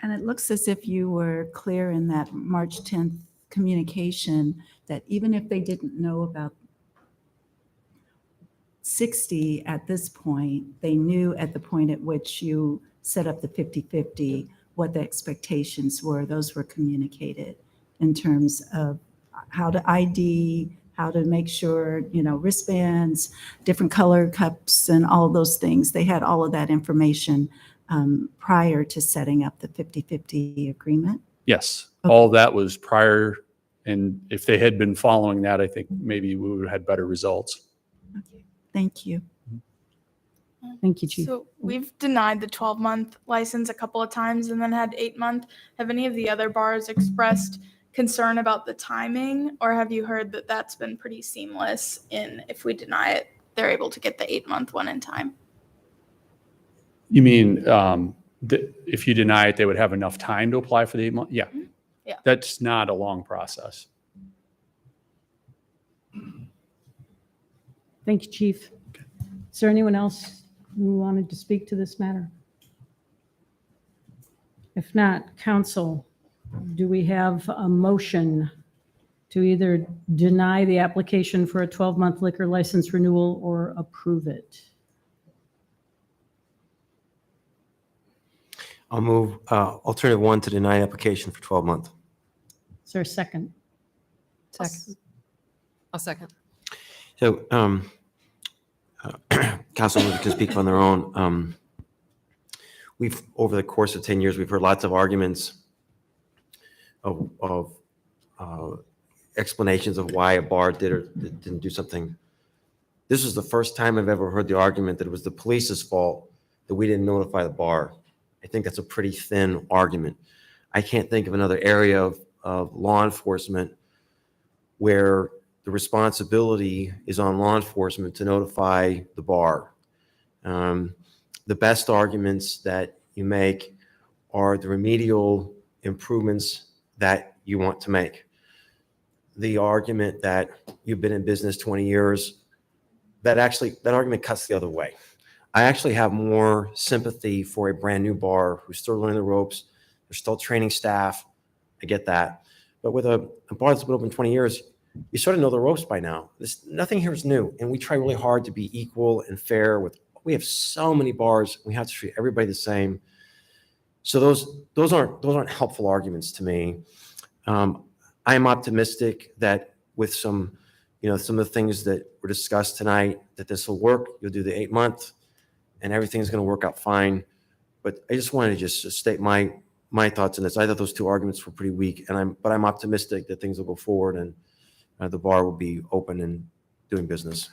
And it looks as if you were clear in that March 10th communication that even if they didn't know about 60 at this point, they knew at the point at which you set up the 50/50 what the expectations were. Those were communicated in terms of how to ID, how to make sure, wristbands, different color cups and all those things. They had all of that information prior to setting up the 50/50 agreement. Yes, Okay. all that was prior. And if they had been following that, I think maybe we would have had better results. Okay, thank you. Thank you, Chief. So we've denied the 12-month license a couple of times and then had 8-month. Have any of the other bars expressed concern about the timing, or have you heard that that's been pretty seamless in if we deny it, they're able to get the 8-month one in time? You mean if you deny it, they would have enough time to apply for the 8 month? Yeah. Yeah. That's not a long process. Thank you, Chief. Is there anyone else who wanted to speak to this matter? If not, council, do we have a motion to either deny the application for a 12-month liquor license renewal or approve it? I'll move alternative 1 to deny application for 12 month. Is there a second? Second. I'll second. So council members can speak on their own. We've, over the course of 10 years, we've heard lots of arguments of explanations of why a bar did or didn't do something. This is the first time I've ever heard the argument that it was the police's fault that we didn't notify the bar. I think that's a pretty thin argument. I can't think of another area of law enforcement where the responsibility is on law enforcement to notify the bar. The best arguments that you make are the remedial improvements that you want to make. The argument that you've been in business 20 years, that argument cuts the other way. I actually have more sympathy for a brand new bar who's still learning the ropes. They're still training staff. I get that. But with a bar that's been open 20 years, you sort of know the ropes by now. Nothing here is new. And we try really hard to be equal and fair we have so many bars. We have to treat everybody the same. So those aren't helpful arguments to me. I am optimistic that with some of the things that were discussed tonight, that this will work. You'll do the 8-month and everything's going to work out fine. But I just wanted to just state my thoughts on this. I thought those two arguments were pretty weak, but I'm optimistic that things will go forward and the bar will be open and doing business.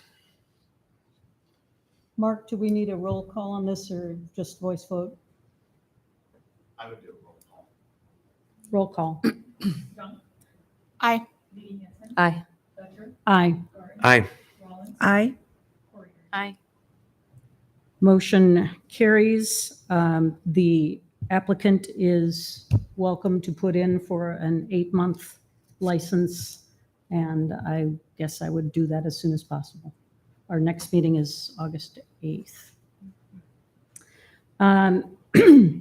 Mark, do we need a roll call on this or just voice vote? I would do a roll call. Roll call. Aye. Aye. Aye. Aye. Aye. Aye. Motion carries. The applicant is welcome to put in for an 8-month license, and I guess I would do that as soon as possible. Our next meeting is August 8th.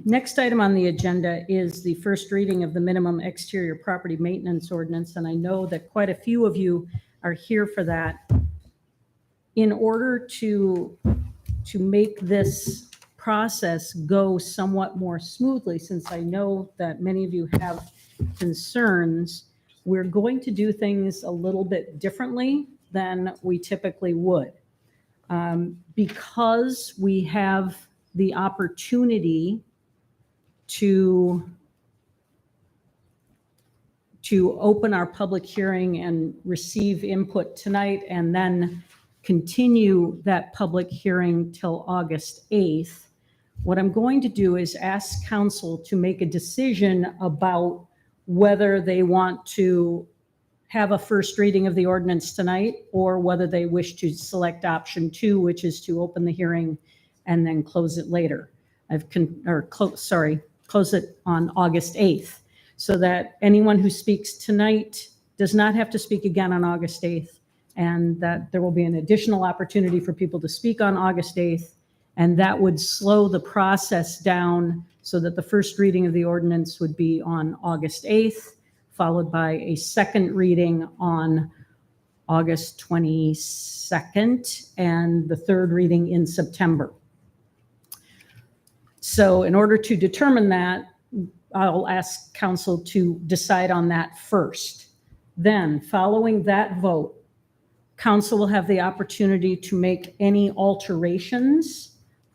Next item on the agenda is the first reading of the minimum exterior property maintenance ordinance, and I know that quite a few of you are here for that. In order to make this process go somewhat more smoothly, since I know that many of you have concerns, we're going to do things a little bit differently than we typically would. Because we have the opportunity to open our public hearing and receive input tonight and then continue that public hearing till August 8th, what I'm going to do is ask council to make a decision about whether they want to have a first reading of the ordinance tonight or whether they wish to select option 2, which is to open the hearing and then close it later. Close it on August 8th, so that anyone who speaks tonight does not have to speak again on August 8th, and that there will be an additional opportunity for people to speak on August 8th, and that would slow the process down so that the first reading of the ordinance would be on August 8th, followed by a second reading on August 22nd, and the third reading in September. So in order to determine that, I'll ask council to decide on that first. Then, following that vote, council will have the opportunity to make any alterations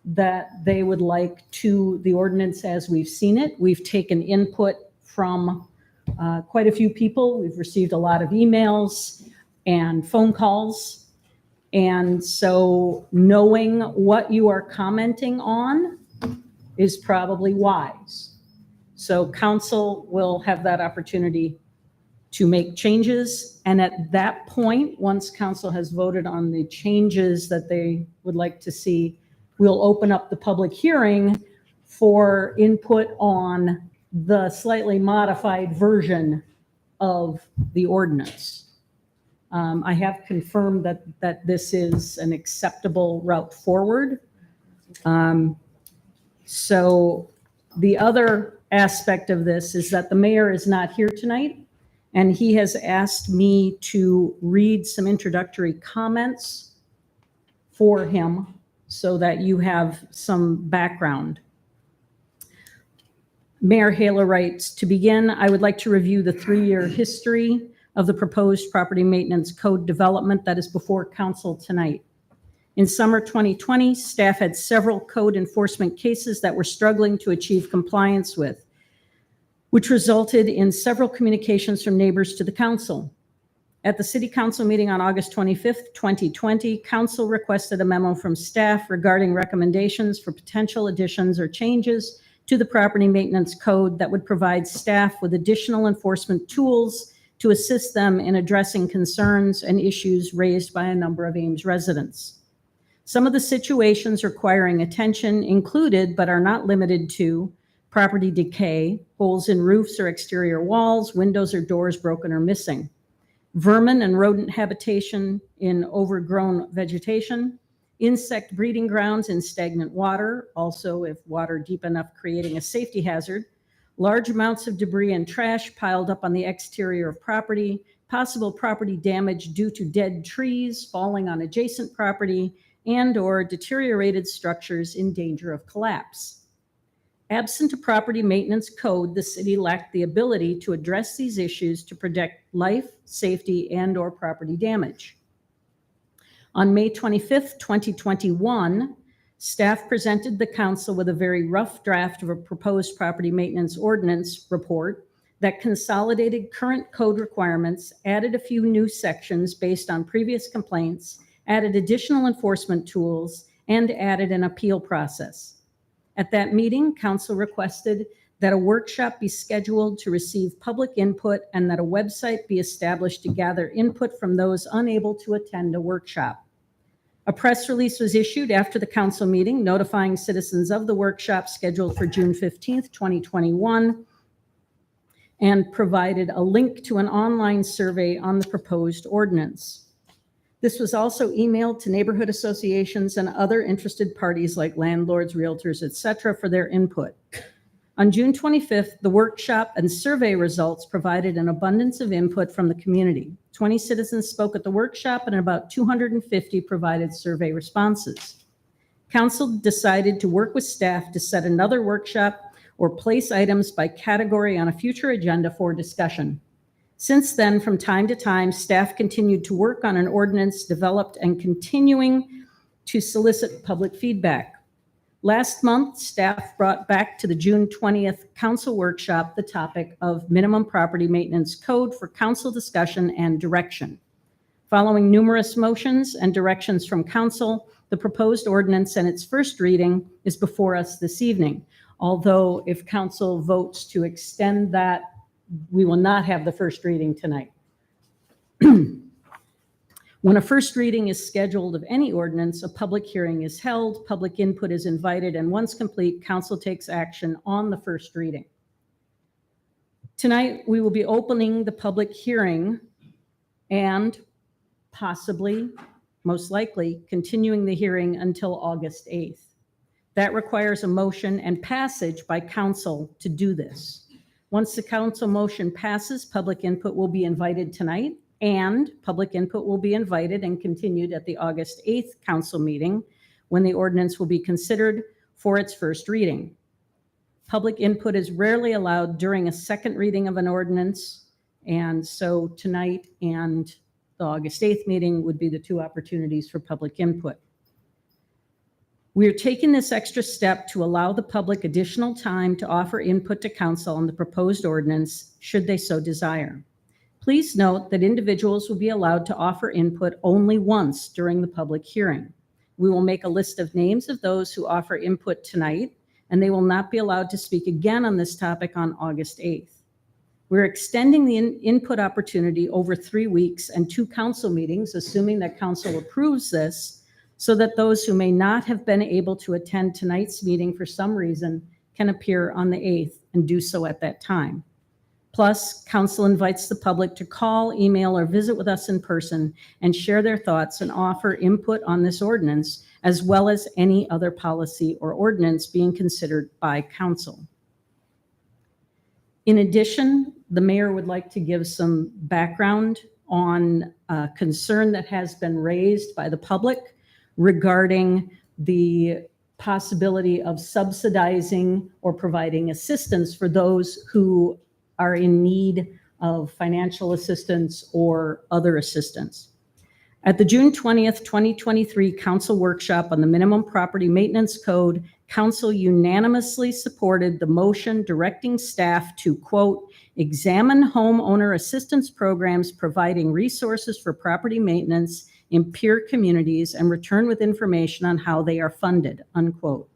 that they would like to the ordinance as we've seen it. We've taken input from quite a few people. We've received a lot of emails and phone calls. And so knowing what you are commenting on is probably wise. So council will have that opportunity to make changes. And at that point, once council has voted on the changes that they would like to see, we'll open up the public hearing for input on the slightly modified version of the ordinance. I have confirmed that this is an acceptable route forward. So the other aspect of this is that the mayor is not here tonight, and he has asked me to read some introductory comments for him so that you have some background. Mayor Haler writes, to begin, I would like to review the 3-year history of the proposed property maintenance code development that is before council tonight. In summer 2020, staff had several code enforcement cases that we're struggling to achieve compliance with, which resulted in several communications from neighbors to the council. At the city council meeting on August 25th, 2020, council requested a memo from staff regarding recommendations for potential additions or changes to the property maintenance code that would provide staff with additional enforcement tools to assist them in addressing concerns and issues raised by a number of Ames residents. Some of the situations requiring attention included, but are not limited to, property decay, holes in roofs or exterior walls, windows or doors broken or missing, vermin and rodent habitation in overgrown vegetation, insect breeding grounds in stagnant water, also if water deep enough creating a safety hazard, large amounts of debris and trash piled up on the exterior of property, possible property damage due to dead trees falling on adjacent property, and/or deteriorated structures in danger of collapse. Absent a property maintenance code, the city lacked the ability to address these issues to protect life, safety, and/or property damage. On May 25th, 2021, staff presented the council with a very rough draft of a proposed property maintenance ordinance report that consolidated current code requirements, added a few new sections based on previous complaints, added additional enforcement tools, and added an appeal process. At that meeting, council requested that a workshop be scheduled to receive public input and that a website be established to gather input from those unable to attend a workshop. A press release was issued after the council meeting notifying citizens of the workshop scheduled for June 15th, 2021, and provided a link to an online survey on the proposed ordinance. This was also emailed to neighborhood associations and other interested parties like landlords, realtors, etc., for their input. On June 25th, the workshop and survey results provided an abundance of input from the community. 20 citizens spoke at the workshop and about 250 provided survey responses. Council decided to work with staff to set another workshop or place items by category on a future agenda for discussion. Since then, from time to time, staff continued to work on an ordinance developed and continuing to solicit public feedback. Last month, staff brought back to the June 20th council workshop the topic of minimum property maintenance code for council discussion and direction. Following numerous motions and directions from council, the proposed ordinance and its first reading is before us this evening. Although if council votes to extend that, we will not have the first reading tonight. When a first reading is scheduled of any ordinance, a public hearing is held, public input is invited, and once complete, council takes action on the first reading. Tonight, we will be opening the public hearing and possibly, most likely, continuing the hearing until August 8th. That requires a motion and passage by council to do this. Once the council motion passes, public input will be invited tonight, and public input will be invited and continued at the August 8th council meeting when the ordinance will be considered for its first reading. Public input is rarely allowed during a second reading of an ordinance, and so tonight and the August 8th meeting would be the two opportunities for public input. We are taking this extra step to allow the public additional time to offer input to council on the proposed ordinance should they so desire. Please note that individuals will be allowed to offer input only once during the public hearing. We will make a list of names of those who offer input tonight, and they will not be allowed to speak again on this topic on August 8th. We're extending the input opportunity over 3 weeks and 2 council meetings, assuming that council approves this, so that those who may not have been able to attend tonight's meeting for some reason can appear on the 8th and do so at that time. Plus, council invites the public to call, email, or visit with us in person and share their thoughts and offer input on this ordinance, as well as any other policy or ordinance being considered by council. In addition, the mayor would like to give some background on a concern that has been raised by the public regarding the possibility of subsidizing or providing assistance for those who are in need of financial assistance or other assistance. At the June 20th, 2023 council workshop on the minimum property maintenance code, council unanimously supported the motion directing staff to, quote, examine homeowner assistance programs providing resources for property maintenance in peer communities and return with information on how they are funded, unquote.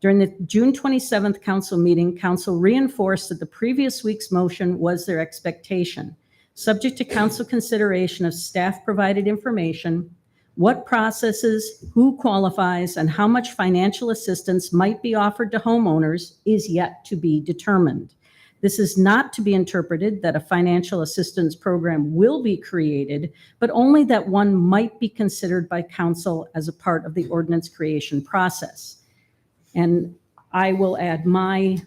During the June 27th council meeting, council reinforced that the previous week's motion was their expectation, subject to council consideration of staff-provided information, what processes, who qualifies, and how much financial assistance might be offered to homeowners is yet to be determined. This is not to be interpreted that a financial assistance program will be created, but only that one might be considered by council as a part of the ordinance creation process. And I will add my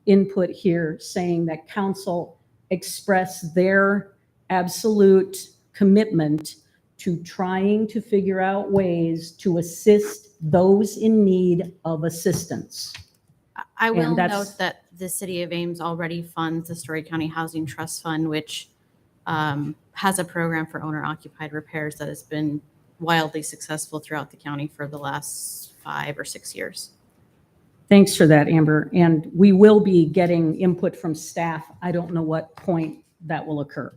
input here saying that council express their absolute commitment to trying to figure out ways to assist those in need of assistance. I will And that's- note that the city of Ames already funds the Story County Housing Trust Fund, which has a program for owner-occupied repairs that has been wildly successful throughout the county for the last 5 or 6 years. Thanks for that, Amber. And we will be getting input from staff. I don't know what point that will occur.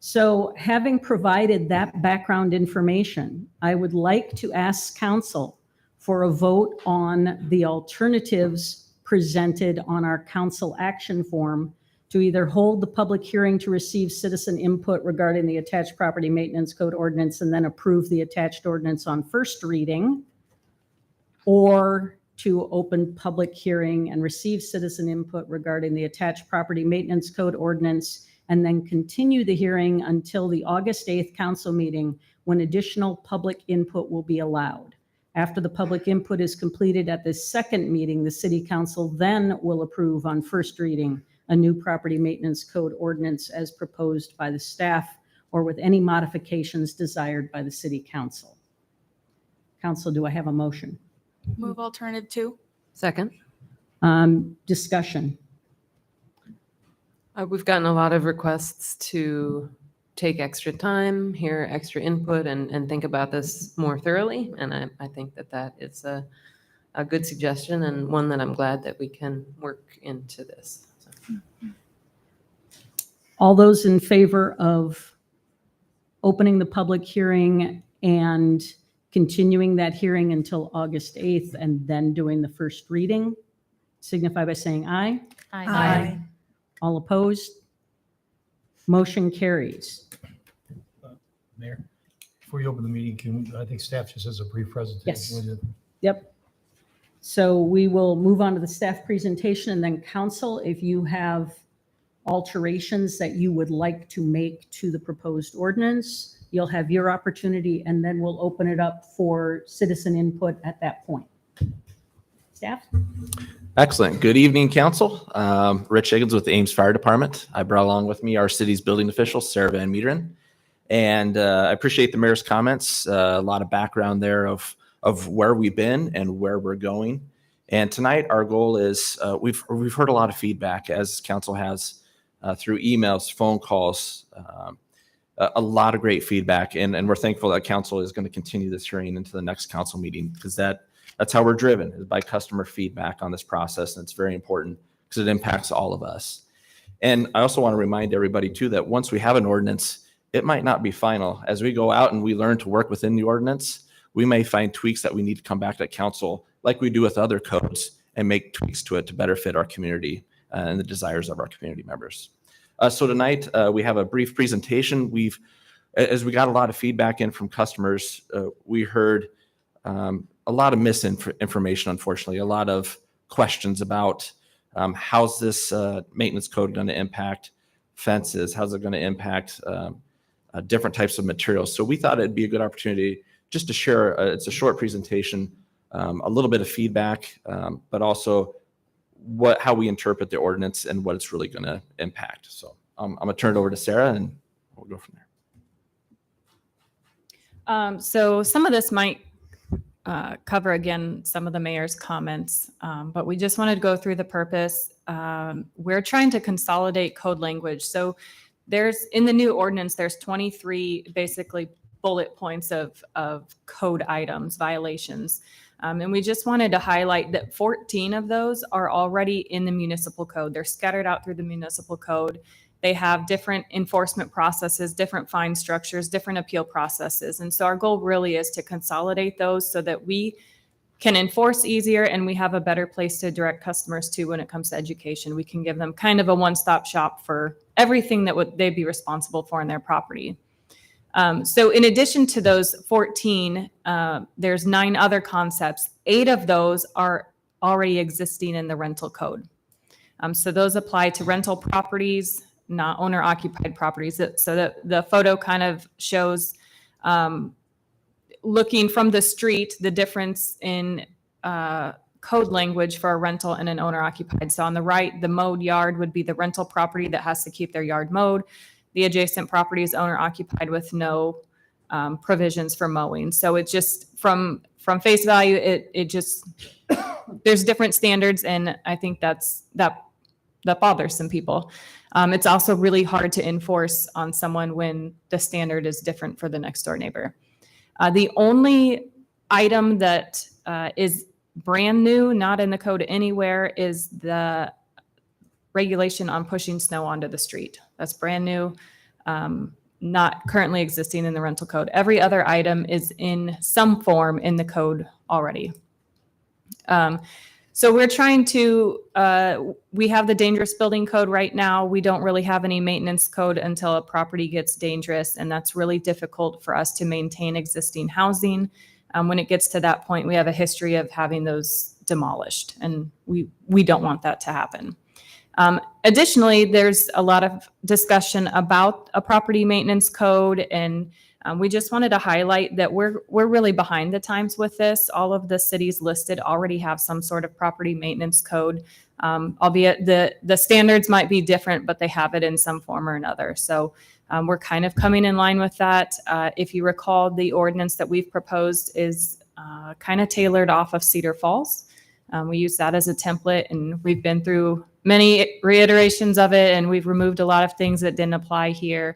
So having provided that background information, I would like to ask council for a vote on the alternatives presented on our council action form to either hold the public hearing to receive citizen input regarding the attached property maintenance code ordinance and then approve the attached ordinance on first reading, or to open public hearing and receive citizen input regarding the attached property maintenance code ordinance, and then continue the hearing until the August 8th council meeting when additional public input will be allowed. After the public input is completed at this second meeting, the city council then will approve on first reading a new property maintenance code ordinance as proposed by the staff or with any modifications desired by the city council. Council, do I have a motion? Move alternative 2. Second. Discussion. We've gotten a lot of requests to take extra time, hear extra input, and think about this more thoroughly. And I think that that is a good suggestion and one that I'm glad that we can work into this. So. All those in favor of opening the public hearing and continuing that hearing until August 8th and then doing the first reading, signify by saying aye. Aye. All opposed? Motion carries. Mayor, before you open the meeting, I think staff just has a brief presentation. Yes. Yep. So we will move on to the staff presentation, and then council, if you have alterations that you would like to make to the proposed ordinance, you'll have your opportunity, and then we'll open it up for citizen input at that point. Staff? Excellent. Good evening, council. Rich Higgins with the Ames Fire Department. I brought along with me our city's building official, Sarah Van Meeteren. And I appreciate the mayor's comments, a lot of background there of where we've been and where we're going. And tonight our goal is, we've heard a lot of feedback, as council has, through emails, phone calls, a lot of great feedback. And we're thankful that council is going to continue this hearing into the next council meeting, because that's how we're driven, is by customer feedback on this process. And it's very important because it impacts all of us. And I also want to remind everybody too that once we have an ordinance, it might not be final. As we go out and we learn to work within the ordinance, we may find tweaks that we need to come back to council like we do with other codes and make tweaks to it to better fit our community and the desires of our community members. So tonight we have a brief presentation. As we got a lot of feedback in from customers, we heard a lot of misinformation, unfortunately, a lot of questions about how's this maintenance code going to impact fences? How's it going to impact different types of materials? So we thought it'd be a good opportunity just to share, it's a short presentation, a little bit of feedback, but also how we interpret the ordinance and what it's really going to impact. So I'm going to turn it over to Sarah and we'll go from there. So some of this might cover again some of the mayor's comments, but we just wanted to go through the purpose. We're trying to consolidate code language. So in the new ordinance, there's 23 basically bullet points of code items, violations. And we just wanted to highlight that 14 of those are already in the municipal code. They're scattered out through the municipal code. They have different enforcement processes, different fine structures, different appeal processes. And so our goal really is to consolidate those so that we can enforce easier and we have a better place to direct customers to when it comes to education. We can give them kind of a one-stop shop for everything that they'd be responsible for in their property. So in addition to those 14, there's 9 other concepts. 8 of those are already existing in the rental code. So those apply to rental properties, not owner-occupied properties. So the photo kind of shows, looking from the street, the difference in code language for a rental and an owner-occupied. So on the right, the mowed yard would be the rental property that has to keep their yard mowed. The adjacent property is owner-occupied with no provisions for mowing. So it just, from face value, it just, there's different standards, and I think that bothers some people. It's also really hard to enforce on someone when the standard is different for the next door neighbor. The only item that is brand new, not in the code anywhere, is the regulation on pushing snow onto the street. That's brand new, not currently existing in the rental code. Every other item is in some form in the code already. So we're trying to, we have the dangerous building code right now. We don't really have any maintenance code until a property gets dangerous, and that's really difficult for us to maintain existing housing. When it gets to that point, we have a history of having those demolished, and we don't want that to happen. Additionally, there's a lot of discussion about a property maintenance code, and we just wanted to highlight that we're really behind the times with this. All of the cities listed already have some sort of property maintenance code, albeit the standards might be different, but they have it in some form or another. So we're kind of coming in line with that. If you recall, the ordinance that we've proposed is kind of tailored off of Cedar Falls. We use that as a template, and we've been through many reiterations of it, and we've removed a lot of things that didn't apply here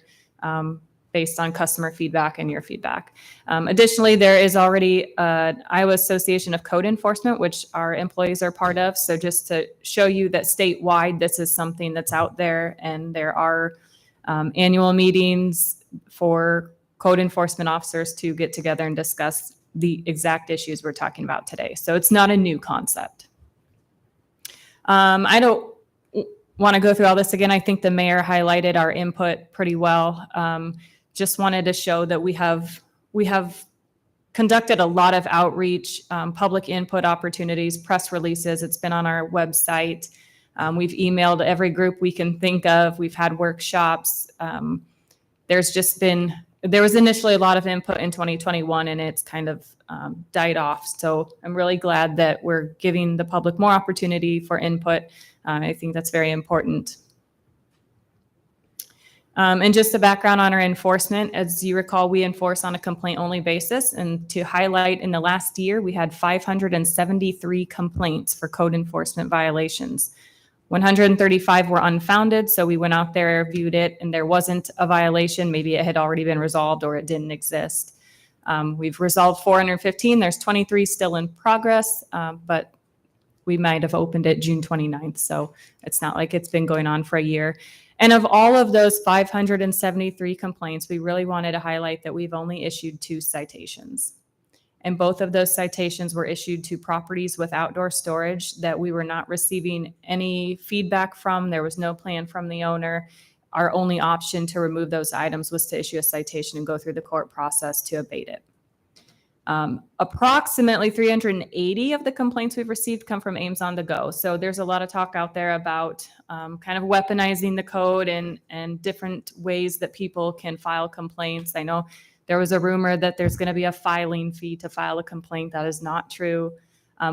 based on customer feedback and your feedback. Additionally, there is already an Iowa Association of Code Enforcement, which our employees are part of. So just to show you that statewide, this is something that's out there, and there are annual meetings for code enforcement officers to get together and discuss the exact issues we're talking about today. So it's not a new concept. I don't want to go through all this again. I think the mayor highlighted our input pretty well. Just wanted to show that we have conducted a lot of outreach, public input opportunities, press releases. It's been on our website. We've emailed every group we can think of. We've had workshops. There was initially a lot of input in 2021, and it's kind of died off. So I'm really glad that we're giving the public more opportunity for input. I think that's very important. And just a background on our enforcement, as you recall, we enforce on a complaint-only basis. And to highlight, in the last year, we had 573 complaints for code enforcement violations. 135 were unfounded, so we went out there, viewed it, and there wasn't a violation. Maybe it had already been resolved or it didn't exist. We've resolved 415. There's 23 still in progress, but we might have opened it June 29th. So it's not like it's been going on for a year. And of all of those 573 complaints, we really wanted to highlight that we've only issued 2 citations. And both of those citations were issued to properties with outdoor storage that we were not receiving any feedback from. There was no plan from the owner. Our only option to remove those items was to issue a citation and go through the court process to abate it. Approximately 380 of the complaints we've received come from Ames on the Go. So there's a lot of talk out there about kind of weaponizing the code and different ways that people can file complaints. I know there was a rumor that there's going to be a filing fee to file a complaint. That is not true.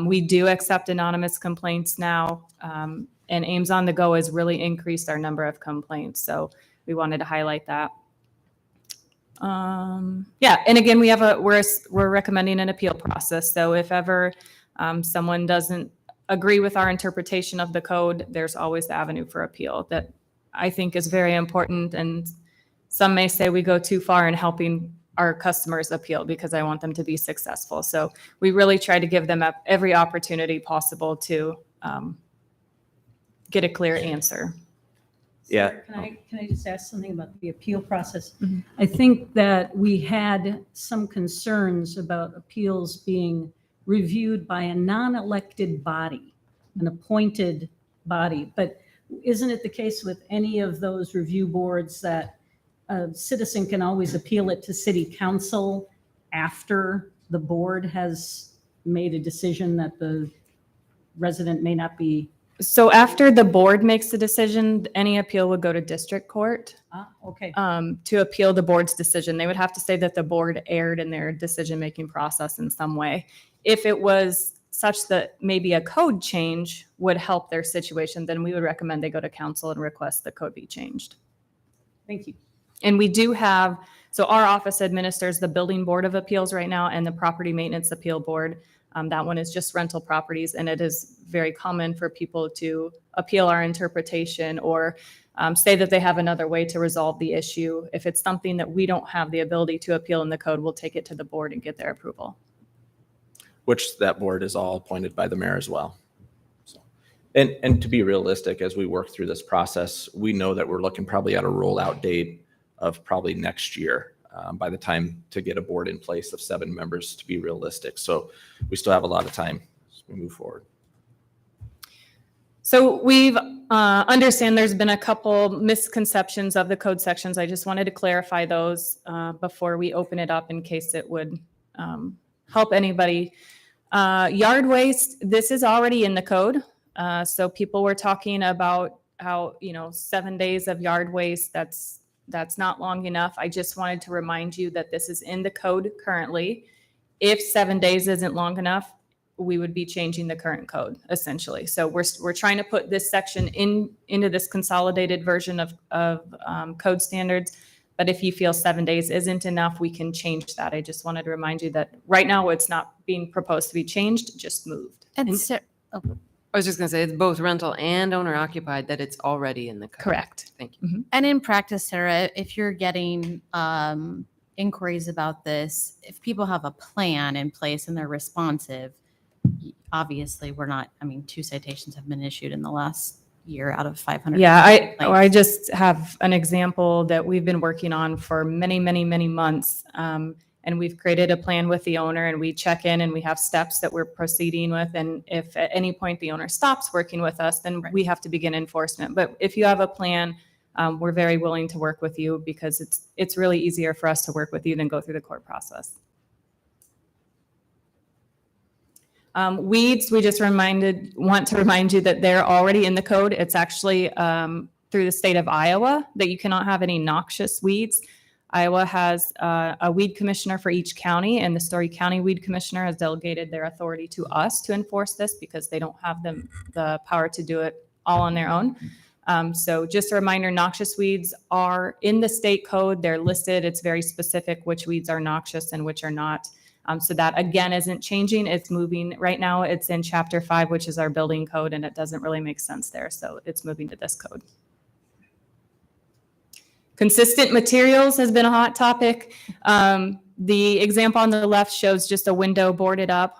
We do accept anonymous complaints now, and Ames on the Go has really increased our number of complaints. So we wanted to highlight that. Yeah, and again, we're recommending an appeal process. So if ever someone doesn't agree with our interpretation of the code, there's always the avenue for appeal that I think is very important. And some may say we go too far in helping our customers appeal because I want them to be successful. So we really try to give them every opportunity possible to get a clear answer. Yeah. Can I just ask something about the appeal process? I think that we had some concerns about appeals being reviewed by a non-elected body, an appointed body. But isn't it the case with any of those review boards that a citizen can always appeal it to city council after the board has made a decision that the resident may not be? So after the board makes the decision, any appeal would go to district court Okay. to appeal the board's decision. They would have to say that the board erred in their decision-making process in some way. If it was such that maybe a code change would help their situation, then we would recommend they go to council and request the code be changed. Thank you. And we do have, so our office administers the Building Board of Appeals right now and the Property Maintenance Appeal Board. That one is just rental properties, and it is very common for people to appeal our interpretation or say that they have another way to resolve the issue. If it's something that we don't have the ability to appeal in the code, we'll take it to the board and get their approval. Which that board is all appointed by the mayor as well. So, and to be realistic, as we work through this process, we know that we're looking probably at a rollout date of probably next year. By the time to get a board in place of 7 members, to be realistic. So we still have a lot of time as we move forward. So we've understand there's been a couple misconceptions of the code sections. I just wanted to clarify those before we open it up in case it would help anybody. Yard waste, this is already in the code. So people were talking about how, 7 days of yard waste, that's not long enough. I just wanted to remind you that this is in the code currently. If 7 days isn't long enough, we would be changing the current code essentially. So we're trying to put this section into this consolidated version of code standards. But if you feel 7 days isn't enough, we can change that. I just wanted to remind you that right now it's not being proposed to be changed, just moved. And so, I was just going to say, it's both rental and owner occupied, that it's already in the code. Correct. Thank you. And in practice, Sarah, if you're getting inquiries about this, if people have a plan in place and they're responsive, obviously we're not, 2 citations have been issued in the last year out of 500. Yeah, I just have an example that we've been working on for many, many, many months. And we've created a plan with the owner and we check in and we have steps that we're proceeding with. And if at any point the owner stops working with us, then we have to begin enforcement. But if you have a plan, we're very willing to work with you because it's really easier for us to work with you than go through the court process. Weeds, we just want to remind you that they're already in the code. It's actually through the state of Iowa that you cannot have any noxious weeds. Iowa has a weed commissioner for each county, and the Story County Weed Commissioner has delegated their authority to us to enforce this because they don't have the power to do it all on their own. So just a reminder, noxious weeds are in the state code. They're listed. It's very specific which weeds are noxious and which are not. So that, again, isn't changing. It's moving. Right now, it's in Chapter 5, which is our building code, and it doesn't really make sense there. So it's moving to this code. Consistent materials has been a hot topic. The example on the left shows just a window boarded up.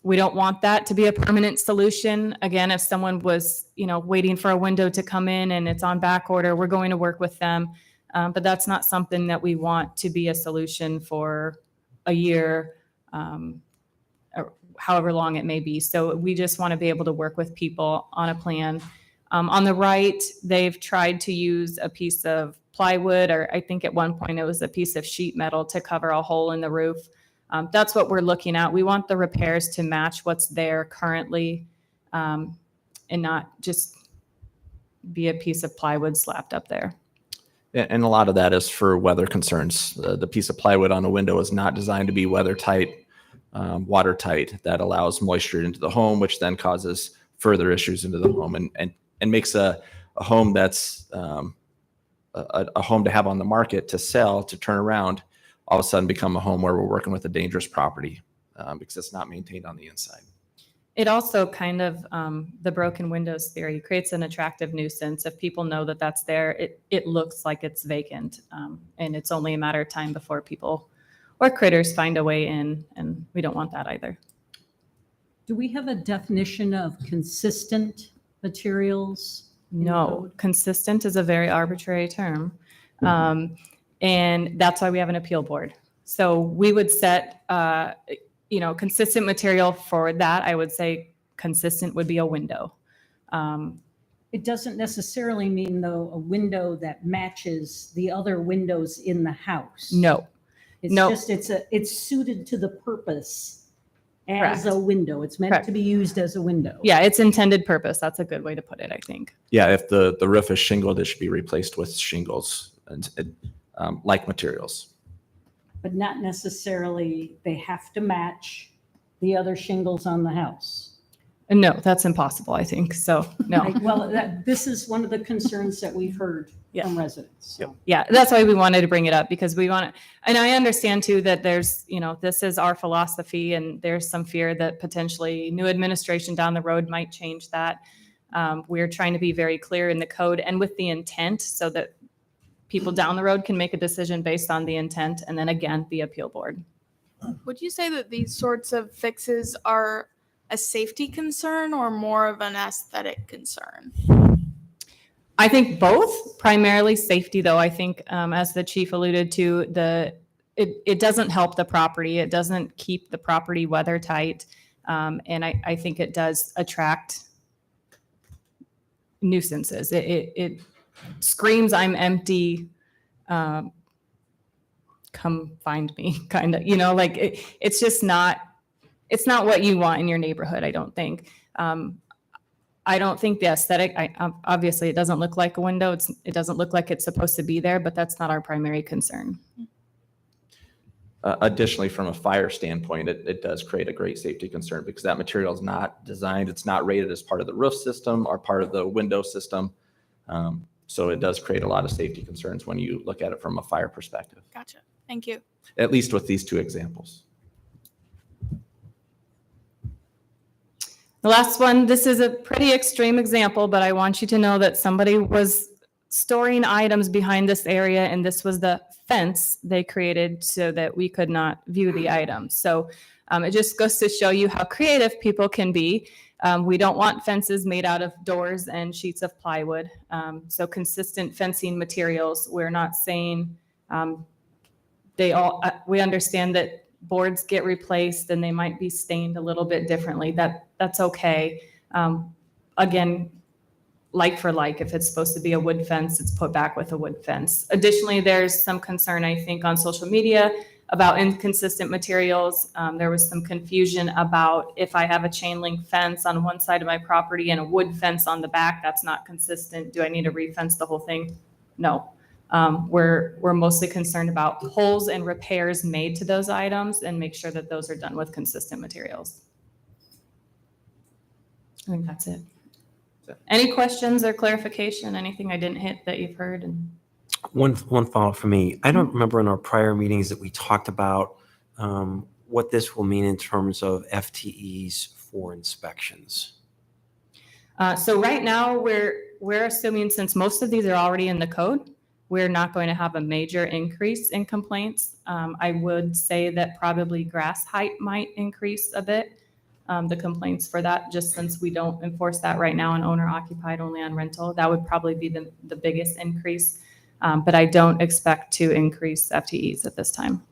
We don't want that to be a permanent solution. Again, if someone was, waiting for a window to come in and it's on back order, we're going to work with them. But that's not something that we want to be a solution for a year, or however long it may be. So we just want to be able to work with people on a plan. On the right, they've tried to use a piece of plywood, or I think at one point it was a piece of sheet metal to cover a hole in the roof. That's what we're looking at. We want the repairs to match what's there currently, and not just be a piece of plywood slapped up there. And a lot of that is for weather concerns. The piece of plywood on a window is not designed to be weather tight, watertight. That allows moisture into the home, which then causes further issues into the home and makes a home that's a home to have on the market to sell, to turn around, all of a sudden become a home where we're working with a dangerous property because it's not maintained on the inside. It also kind of, the broken windows theory creates an attractive nuisance. If people know that that's there, it looks like it's vacant. And it's only a matter of time before people or critters find a way in, and we don't want that either. Do we have a definition of consistent materials? in No, code? consistent is a very arbitrary term. And that's why we have an appeal board. So we would set, consistent material for that. I would say consistent would be a window. It doesn't necessarily mean, though, a window that matches the other windows in the house. No. It's No. just, it's suited to the purpose as Correct. a window. It's meant Correct. to be used as a window. Yeah, its intended purpose. That's a good way to put it, I think. Yeah, if the roof is shingled, it should be replaced with shingles and like materials. But not necessarily they have to match the other shingles on the house. No, that's impossible, I think. So, no. Well, this is one of the concerns that we've heard from residents. So. Yeah, that's why we wanted to bring it up, because we want to, and I understand too that there's, this is our philosophy, and there's some fear that potentially new administration down the road might change that. We're trying to be very clear in the code and with the intent so that people down the road can make a decision based on the intent, and then again, the appeal board. Would you say that these sorts of fixes are a safety concern or more of an aesthetic concern? I think both, primarily safety though. I think as the chief alluded to, it doesn't help the property. It doesn't keep the property weather tight. And I think it does attract nuisances. It screams, I'm empty. Come find me, kind of, it's just not, it's not what you want in your neighborhood, I don't think. I don't think the aesthetic, obviously it doesn't look like a window. It doesn't look like it's supposed to be there, but that's not our primary concern. Additionally, from a fire standpoint, it does create a great safety concern because that material is not designed, it's not rated as part of the roof system or part of the window system. So it does create a lot of safety concerns when you look at it from a fire perspective. Gotcha. Thank you. At least with these two examples. The last one, this is a pretty extreme example, but I want you to know that somebody was storing items behind this area, and this was the fence they created so that we could not view the items. So it just goes to show you how creative people can be. We don't want fences made out of doors and sheets of plywood. So consistent fencing materials, we're not saying we understand that boards get replaced and they might be stained a little bit differently. That's okay. Again, like for like, if it's supposed to be a wood fence, it's put back with a wood fence. Additionally, there's some concern, I think, on social media about inconsistent materials. There was some confusion about if I have a chain link fence on one side of my property and a wood fence on the back, that's not consistent. Do I need to re-fence the whole thing? No. We're mostly concerned about holes and repairs made to those items and make sure that those are done with consistent materials. I think that's it. Any questions or clarification? Anything I didn't hit that you've heard? One follow-up for me. I don't remember in our prior meetings that we talked about what this will mean in terms of FTEs for inspections. So right now we're assuming, since most of these are already in the code, we're not going to have a major increase in complaints. I would say that probably grass height might increase a bit. the complaints for that, just since we don't enforce that right now on owner occupied, only on rental. That would probably be the biggest increase. But I don't expect to increase FTEs at this time.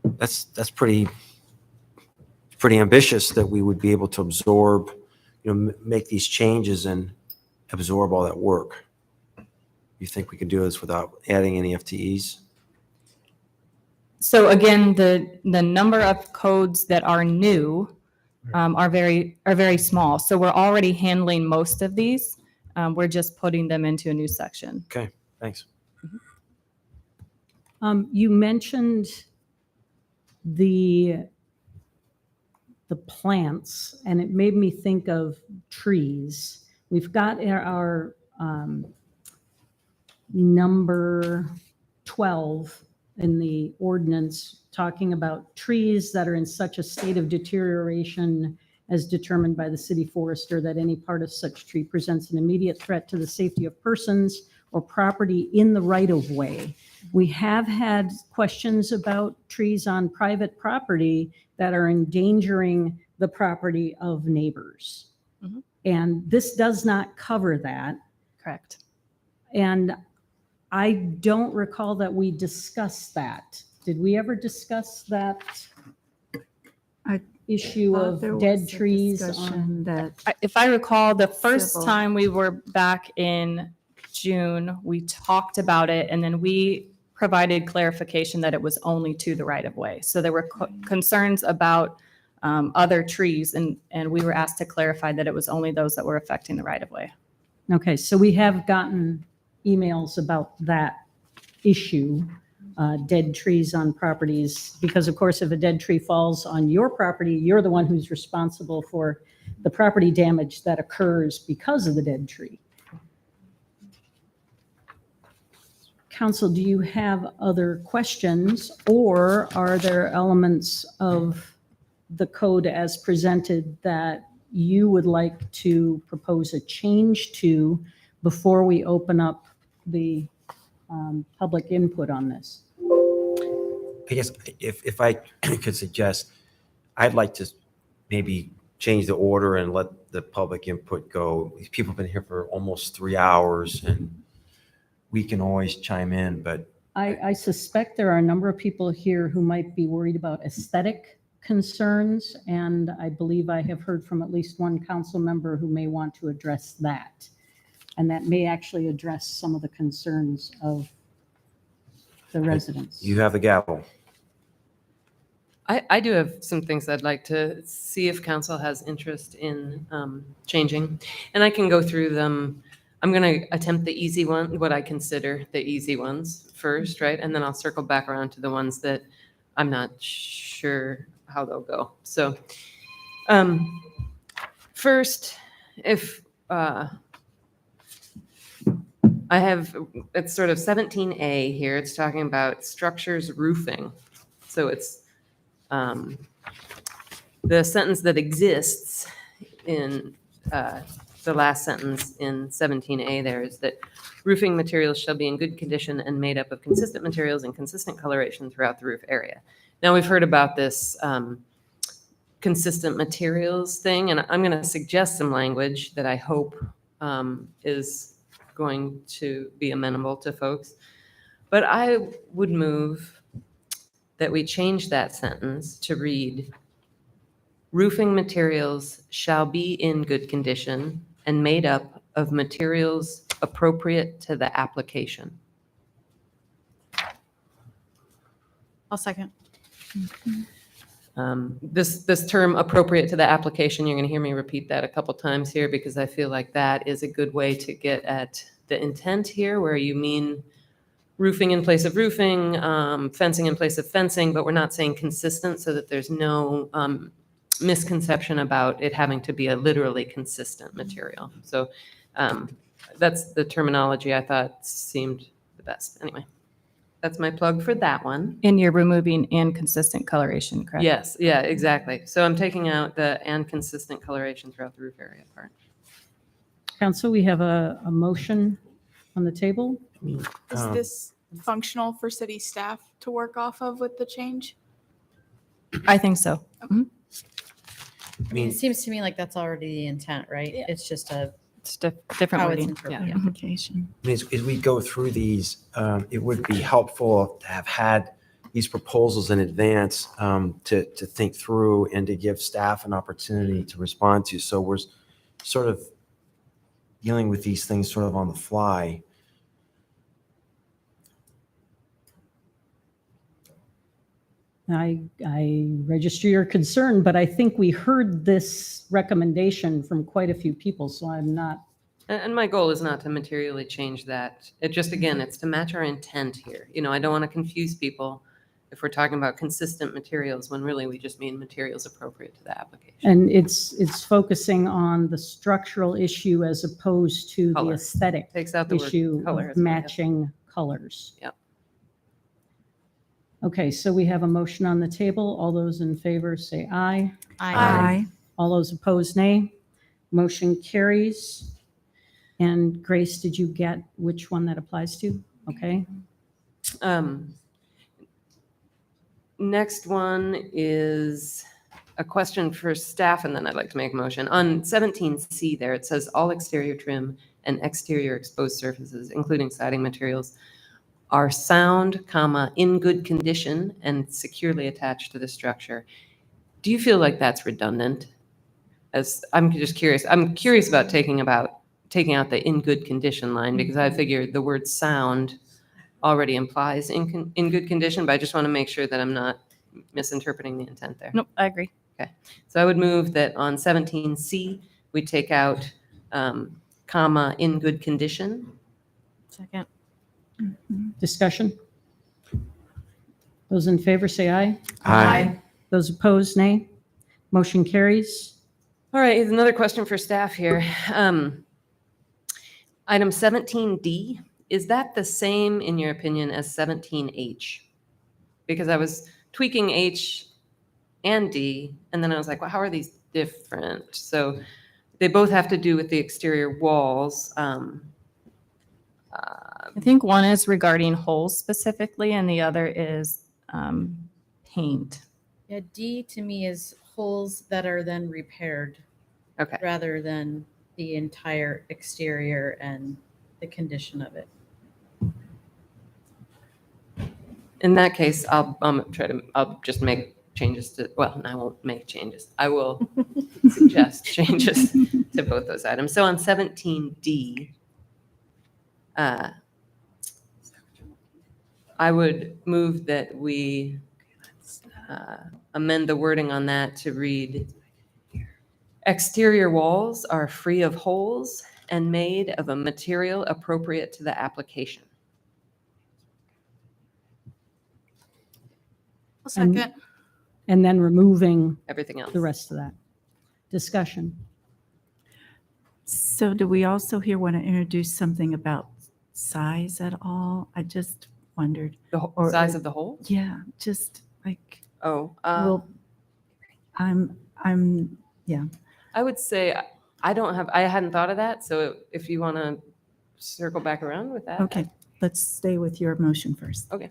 That's pretty ambitious that we would be able to absorb, make these changes and absorb all that work. You think we could do this without adding any FTEs? So again, the number of codes that are new are very small. So we're already handling most of these. We're just putting them into a new section. Okay, thanks. You mentioned the plants, and it made me think of trees. We've got our number 12 in the ordinance talking about trees that are in such a state of deterioration as determined by the city forester that any part of such tree presents an immediate threat to the safety of persons or property in the right of way. We have had questions about trees on private property that are endangering the property of neighbors. Mhm. And this does not cover that. Correct. And I don't recall that we discussed that. Did we ever discuss that I issue thought there of was dead a trees discussion that If I recall, the first Civil. time we were back in June, we talked about it, and then we provided clarification that it was only to the right of way. So there were concerns about other trees, and we were asked to clarify that it was only those that were affecting the right of way. Okay, so we have gotten emails about that issue, dead trees on properties, because of course, if a dead tree falls on your property, you're the one who's responsible for the property damage that occurs because of the dead tree. Council, do you have other questions, or are there elements of the code as presented that you would like to propose a change to before we open up the public input on this? I guess if I could suggest, I'd like to maybe change the order and let the public input go. These people have been here for almost 3 hours, and we can always chime in, but I suspect there are a number of people here who might be worried about aesthetic concerns, and I believe I have heard from at least one council member who may want to address that. And that may actually address some of the concerns of the residents. you have the gavel. I do have some things I'd like to see if council has interest in changing. And I can go through them. I'm going to attempt the easy one, what I consider the easy ones first, right? And then I'll circle back around to the ones that I'm not sure how they'll go. So first, if I have, it's sort of 17A here. It's talking about structures roofing. So it's the sentence that exists in the last sentence in 17A there is that roofing materials shall be in good condition and made up of consistent materials and consistent coloration throughout the roof area. Now we've heard about this consistent materials thing, and I'm going to suggest some language that I hope is going to be amenable to folks. But I would move that we change that sentence to read, roofing materials shall be in good condition and made up of materials appropriate to the application. I'll second. This term appropriate to the application, you're going to hear me repeat that a couple times here because I feel like that is a good way to get at the intent here, where you mean roofing in place of roofing, fencing in place of fencing, but we're not saying consistent so that there's no misconception about it having to be a literally consistent material. So that's the terminology I thought seemed the best. Anyway, that's my plug for that one. And you're removing and consistent coloration, correct? Yes, yeah, exactly. So I'm taking out the and consistent coloration throughout the roof area part. Council, we have a motion on the table. Is this functional for city staff to work off of with the change? I think so. Mhm. I mean, it seems to me like that's already the intent, right? It's just It's different how it's wording. interpreted. Application. I mean, as we go through these, it would be helpful to have had these proposals in advance to think through and to give staff an opportunity to respond to. So we're sort of dealing with these things sort of on the fly. I register your concern, but I think we heard this recommendation from quite a few people, so I'm not, And my goal is not to materially change that. It just, again, it's to match our intent here. You know, I don't want to confuse people if we're talking about consistent materials when really we just mean materials appropriate to the application. and it's focusing on the structural issue as opposed to the Color. aesthetic Takes out the word issue color. of matching colors. Yep. Okay, so we have a motion on the table. All those in favor say aye. Aye. All those opposed, nay. Motion carries. And Grace, did you get which one that applies to? Okay. Next one is a question for staff, and then I'd like to make a motion. On 17C there, it says all exterior trim and exterior exposed surfaces, including siding materials, are sound, in good condition and securely attached to the structure. Do you feel like that's redundant? As I'm just curious, I'm curious about taking out the in good condition line, because I figure the word sound already implies in good condition, but I just want to make sure that I'm not misinterpreting the intent there. Nope, I agree. Okay, so I would move that on 17C, we take out in good condition. Second. Discussion? Those in favor say aye. Aye. Those opposed, nay. Motion carries. All right, here's another question for staff here. Item 17D, is that the same, in your opinion, as 17H? Because I was tweaking H and D, and then I was like, well, how are these different? So they both have to do with the exterior walls. I think one is regarding holes specifically, and the other is paint. Yeah, D to me is holes that are then repaired Okay. rather than the entire exterior and the condition of it. In that case, I'll just make changes to, well, I won't make changes. I will suggest changes to both those items. So on 17D, I would move that we amend the wording on that to read, exterior walls are free of holes and made of a material appropriate to the application. I'll second. And then removing Everything else. the rest of that. Discussion. So do we also here want to introduce something about size at all? I just wondered. The Or- size of the hole? Yeah, just like, Oh, well, yeah. I would say I hadn't thought of that. So if you want to circle back around with that. Okay, let's stay with your motion first. Okay.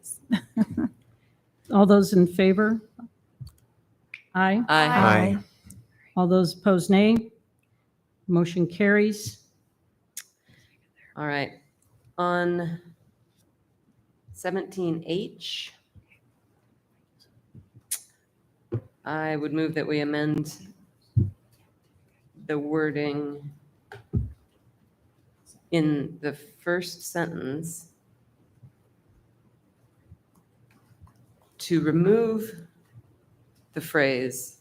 All those in favor? Aye. Aye. All those opposed, nay. Motion carries. All right. On 17H, I would move that we amend the wording in the first sentence to remove the phrase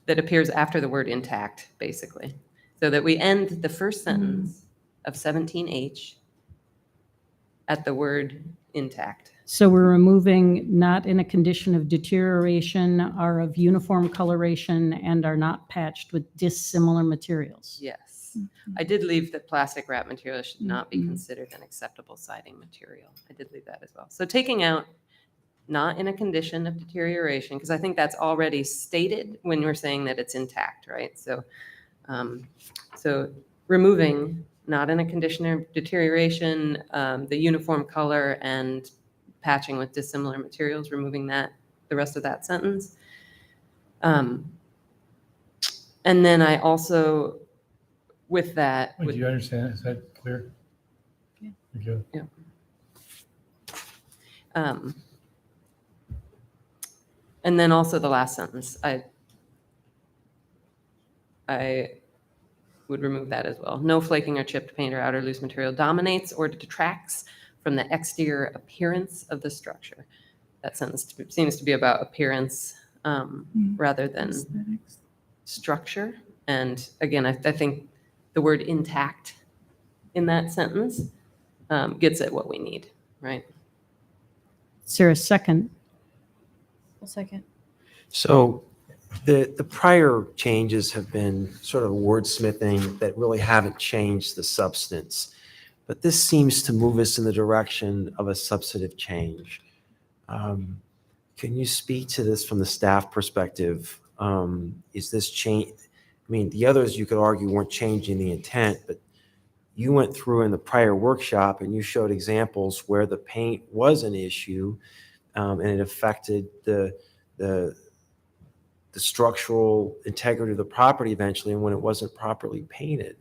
that appears after the word intact, basically. So that we end the first sentence of 17H at the word intact. So we're removing not in a condition of deterioration, are of uniform coloration, and are not patched with dissimilar materials. Yes. I did leave that plastic wrap material should not be considered an acceptable siding material. I did leave that as well. So taking out not in a condition of deterioration, because I think that's already stated when we're saying that it's intact, right? So, so removing not in a condition of deterioration, the uniform color and patching with dissimilar materials, removing that, the rest of that sentence. And then I also, with that, Wait, do you understand? Is that clear? Yeah. Okay. um, and then also the last sentence, I would remove that as well. No flaking or chipped paint or outer loose material dominates or detracts from the exterior appearance of the structure. That sentence seems to be about appearance rather than Aesthetics. structure. And again, I think the word intact in that sentence gets at what we need, right? Is there a second? A second. So the prior changes have been sort of wordsmithing that really haven't changed the substance. But this seems to move us in the direction of a substantive change. Can you speak to this from the staff perspective? Is this change? I mean, the others you could argue weren't changing the intent, but you went through in the prior workshop and you showed examples where the paint was an issue and it affected the structural integrity of the property eventually, and when it wasn't properly painted.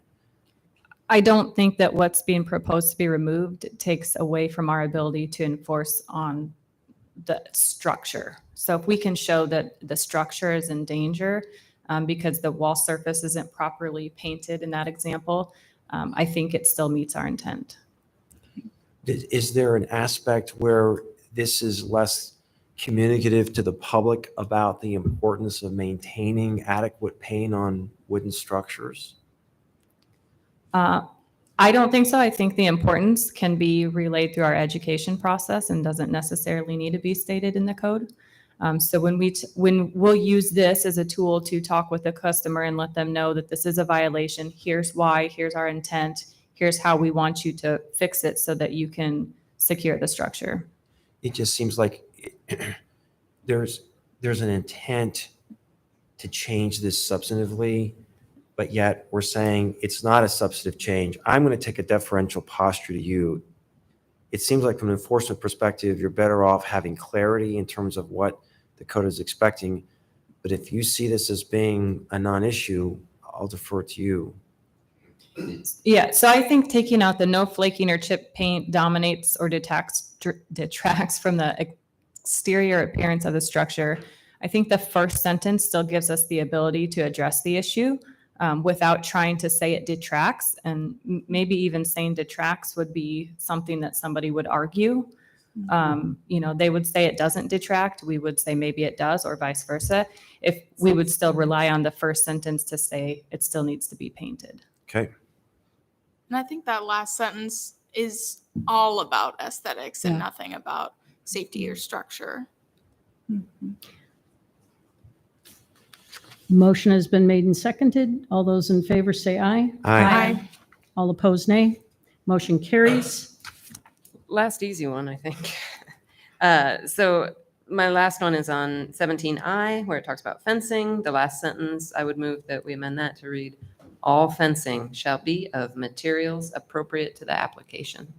I don't think that what's being proposed to be removed takes away from our ability to enforce on the structure. So if we can show that the structure is in danger because the wall surface isn't properly painted in that example, I think it still meets our intent. Is there an aspect where this is less communicative to the public about the importance of maintaining adequate paint on wooden structures? I don't think so. I think the importance can be relayed through our education process and doesn't necessarily need to be stated in the code. So when we'll use this as a tool to talk with the customer and let them know that this is a violation, here's why, here's our intent, here's how we want you to fix it so that you can secure the structure. It just seems like there's an intent to change this substantively, but yet we're saying it's not a substantive change. I'm going to take a deferential posture to you. It seems like from an enforcement perspective, you're better off having clarity in terms of what the code is expecting. But if you see this as being a non-issue, I'll defer to you. Yeah, so I think taking out the no flaking or chip paint dominates or detracts from the exterior appearance of the structure. I think the first sentence still gives us the ability to address the issue without trying to say it detracts. And maybe even saying detracts would be something that somebody would argue. They would say it doesn't detract. We would say maybe it does, or vice versa. If we would still rely on the first sentence to say it still needs to be painted. Okay. And I think that last sentence is all about aesthetics and Yeah. nothing about safety or structure. Motion has been made and seconded. All those in favor say aye. Aye. All opposed, nay. Motion carries. Last easy one, I think. So my last one is on 17I, where it talks about fencing. The last sentence, I would move that we amend that to read, all fencing shall be of materials appropriate to the application.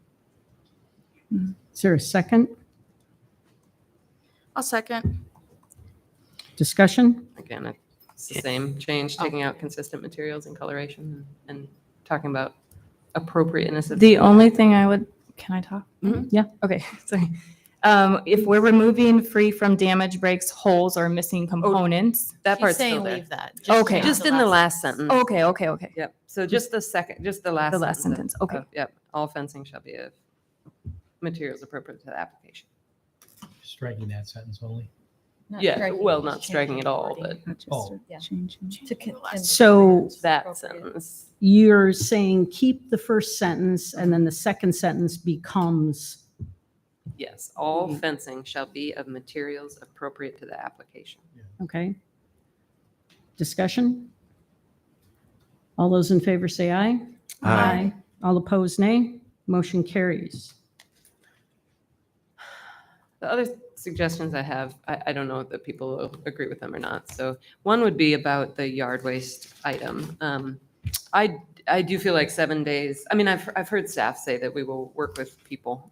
Is there a second? I'll second. Discussion? Again, it's the same change, taking out consistent materials and coloration and talking about appropriateness of. The only thing can I talk? Mhm. Yeah. Okay, sorry. If we're removing free from damage, breaks, holes, or missing components. That She's part's saying still there. leave that. Okay. Just in the last sentence. Okay, okay, okay. Yep. So just the last. The last sentence, okay. Yep. All fencing shall be of materials appropriate to the application. Striking that sentence only. Not Yeah, striking, well, just not striking changing at all, wording. but Oh. Yeah. Changing. To con- So that appropriate. sentence. you're saying keep the first sentence and then the second sentence becomes, Yes, all fencing shall be of materials appropriate to the application. okay? Discussion? All those in favor say aye. Aye. All opposed, nay. Motion carries. The other suggestions I have, I don't know if people will agree with them or not. So one would be about the yard waste item. I do feel like 7 days, I mean, I've heard staff say that we will work with people,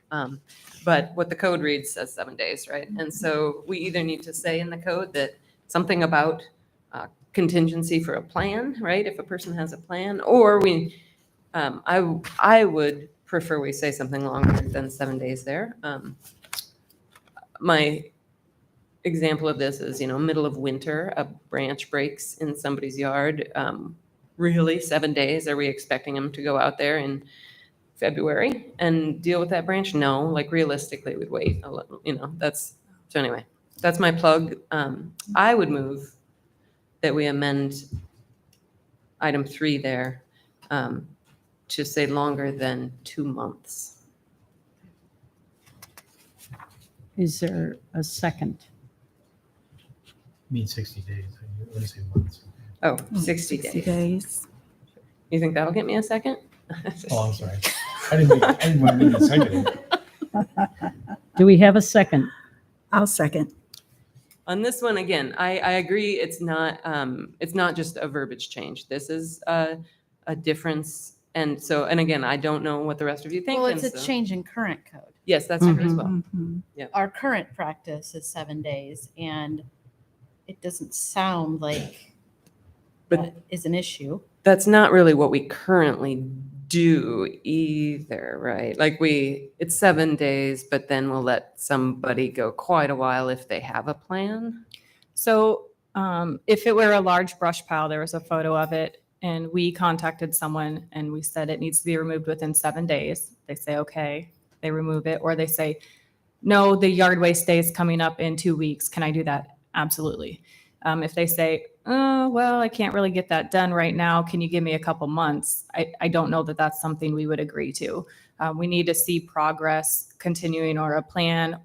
but what the code reads says 7 days, right? And so we either need to say in the code that something about contingency for a plan, right? If a person has a plan, or I would prefer we say something longer than 7 days there. My example of this is, middle of winter, a branch breaks in somebody's yard. Really, 7 days? Are we expecting them to go out there in February and deal with that branch? No, like realistically, we'd wait a little, so anyway, that's my plug. I would move that we amend item 3 there to say longer than 2 months. Is there a second? Mean 60 days. When you say months. Oh, 60 days. You think that'll get me a second? Oh, I'm sorry. I didn't want to make a second. Do we have a second? I'll second. On this one, again, I agree. It's not just a verbiage change. This is a difference. And again, I don't know what the rest of you think. Well, it's and a so- change in current code. Yes, that's true as well. Mhm. Our current practice is 7 days, and it doesn't sound like But- that is an issue. That's not really what we currently do either, right? Like it's 7 days, but then we'll let somebody go quite a while if they have a plan. So if it were a large brush pile, there was a photo of it, and we contacted someone and we said it needs to be removed within 7 days. They say, okay, they remove it, or they say, no, the yard waste day is coming up in 2 weeks. Can I do that? Absolutely. If they say, oh, well, I can't really get that done right now. Can you give me a couple months? I don't know that that's something we would agree to. We need to see progress continuing or a plan.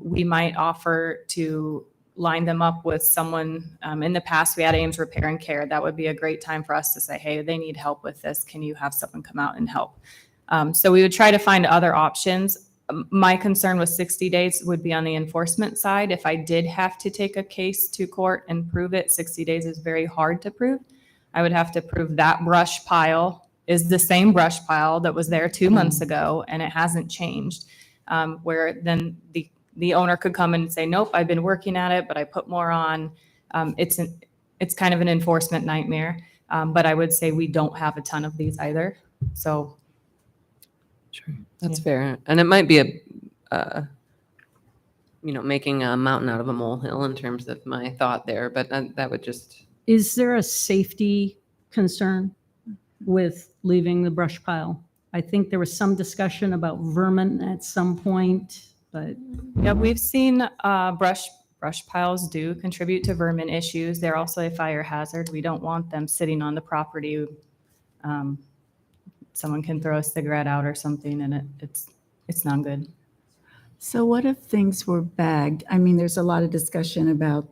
We might offer to line them up with someone. In the past, we had Ames Repair and Care. That would be a great time for us to say, hey, they need help with this. Can you have someone come out and help? So we would try to find other options. My concern with 60 days would be on the enforcement side. If I did have to take a case to court and prove it, 60 days is very hard to prove. I would have to prove that brush pile is the same brush pile that was there 2 months ago and it hasn't changed. Where then the owner could come and say, nope, I've been working at it, but I put more on. It's kind of an enforcement nightmare. But I would say we don't have a ton of these either. So. Sure. That's fair. And it might be making a mountain out of a molehill in terms of my thought there, but that would just. Is there a safety concern with leaving the brush pile? I think there was some discussion about vermin at some point, but. Yeah, we've seen brush piles do contribute to vermin issues. They're also a fire hazard. We don't want them sitting on the property. Someone can throw a cigarette out or something and it's not good. So what if things were bagged? I mean, there's a lot of discussion about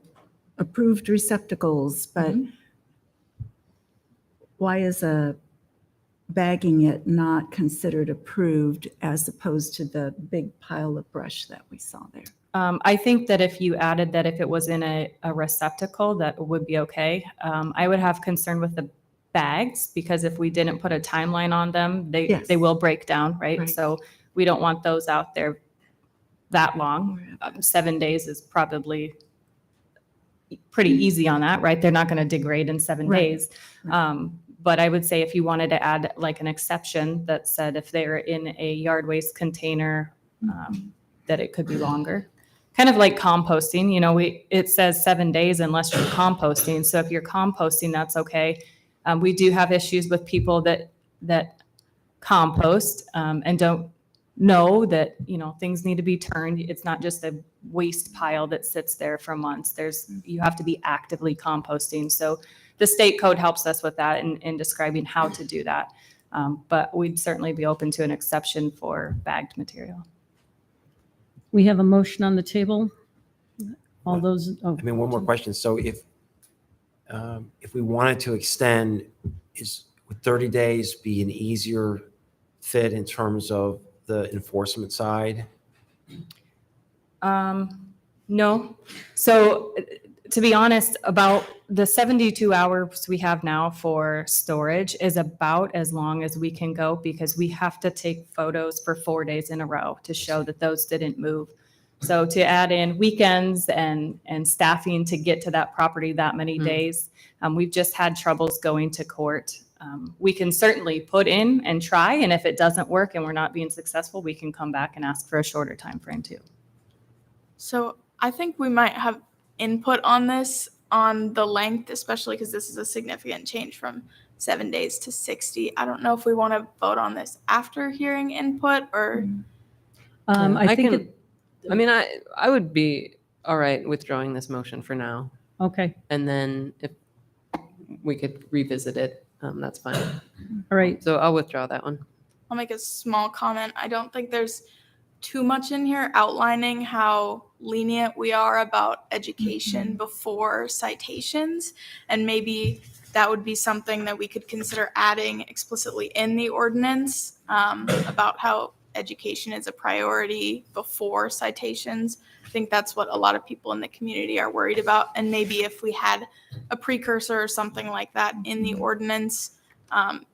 approved receptacles, but why is bagging it not considered approved as opposed to the big pile of brush that we saw there? I think that if you added that if it was in a receptacle, that would be okay. I would have concern with the bags because if we didn't put a timeline on them, they will break down, right? So we don't want those out there that long. 7 days is probably pretty easy on that, right? They're not going to degrade in 7 days. But I would say if you wanted to add like an exception that said if they're in a yard waste container, that it could be longer. Kind of like composting, it says 7 days unless you're composting. So if you're composting, that's okay. We do have issues with people that compost and don't know that, things need to be turned. It's not just a waste pile that sits there for months. You have to be actively composting. So the state code helps us with that in describing how to do that. But we'd certainly be open to an exception for bagged material. We have a motion on the table. All those. Oh, I mean, one more question. So if we wanted to extend, would 30 days be an easier fit in terms of the enforcement side? No. So to be honest, about the 72 hours we have now for storage is about as long as we can go because we have to take photos for 4 days in a row to show that those didn't move. So to add in weekends and staffing to get to that property that many days, we've just had troubles going to court. We can certainly put in and try, and if it doesn't work and we're not being successful, we can come back and ask for a shorter time frame too. So I think we might have input on this, on the length, especially because this is a significant change from 7 days to 60. I don't know if we want to vote on this after hearing input or. I think I mean, I would be all right withdrawing this motion for now. okay, And then if we could revisit it, that's fine. all right. So I'll withdraw that one. I'll make a small comment. I don't think there's too much in here outlining how lenient we are about education before citations. And maybe that would be something that we could consider adding explicitly in the ordinance about how education is a priority before citations. I think that's what a lot of people in the community are worried about. And maybe if we had a precursor or something like that in the ordinance,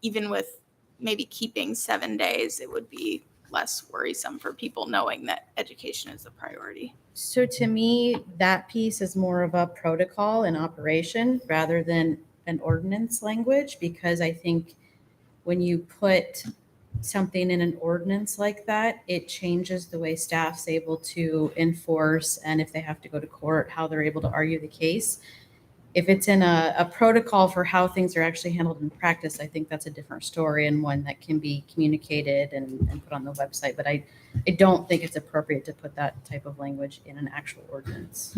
even with maybe keeping 7 days, it would be less worrisome for people knowing that education is a priority. So to me, that piece is more of a protocol and operation rather than an ordinance language, because I think when you put something in an ordinance like that, it changes the way staff's able to enforce, and if they have to go to court, how they're able to argue the case. If it's in a protocol for how things are actually handled in practice, I think that's a different story and one that can be communicated and put on the website. But I don't think it's appropriate to put that type of language in an actual ordinance.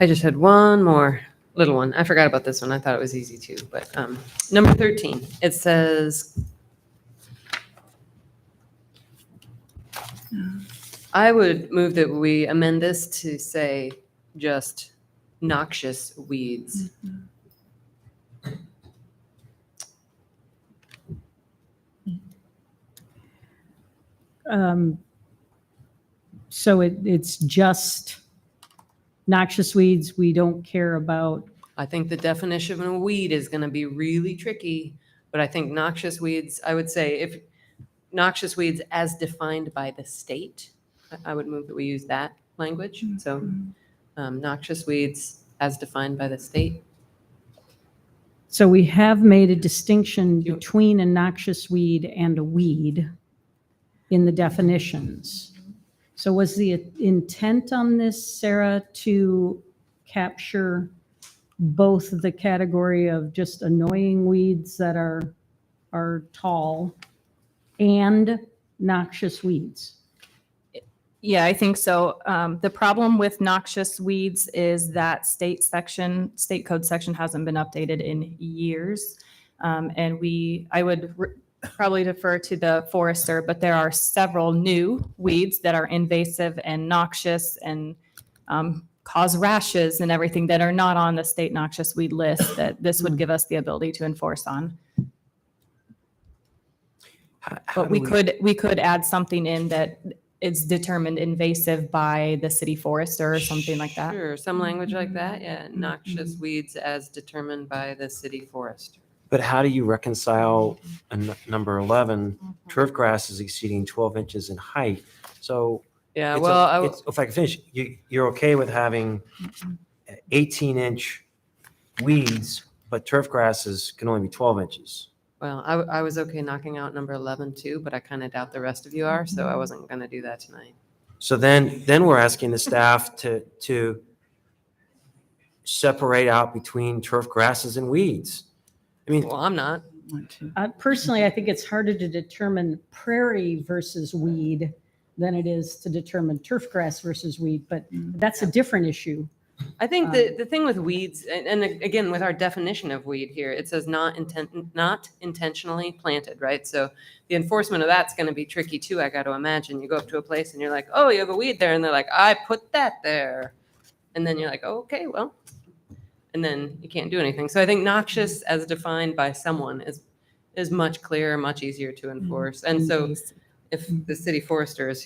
I just had one more little one. I forgot about this one. I thought it was easy too. But number 13, it says, I would move that we amend this to say just noxious weeds. So it's just noxious weeds. We don't care about. I think the definition of a weed is going to be really tricky, but I think noxious weeds, I would say if noxious weeds as defined by the state, I would move that we use that language. So noxious weeds as defined by the state. So we have made a distinction between a noxious weed and a weed in the definitions. So was the intent on this, Sarah, to capture both the category of just annoying weeds that are tall and noxious weeds? Yeah, I think so. The problem with noxious weeds is that state code section hasn't been updated in years. And I would probably defer to the forester, but there are several new weeds that are invasive and noxious and cause rashes and everything that are not on the state noxious weed list that this would give us the ability to enforce on. But we could add something in that it's determined invasive by the city forester or something like that. Sure, some language like that, yeah. Noxious weeds as determined by the city forester. But how do you reconcile number 11, turf grass is exceeding 12 inches in height? So Yeah, it's well, if I can finish, you're okay with having 18-inch weeds, but turf grasses can only be 12 inches. well, I was okay knocking out number 11 too, but I kind of doubt the rest of you are, so I wasn't going to do that tonight. So then we're asking the staff to separate out between turf grasses and weeds. I mean, Well, I'm not. Personally, I think it's harder to determine prairie versus weed than it is to determine turf grass versus weed, but that's a different issue. I think the thing with weeds, and again, with our definition of weed here, it says not intentionally planted, right? So the enforcement of that's going to be tricky too, I got to imagine. You go up to a place and you're like, oh, you have a weed there. And they're like, I put that there. And then you're like, oh, okay, well, and then you can't do anything. So I think noxious as defined by someone is much clearer, much easier to enforce. And so if the city forester is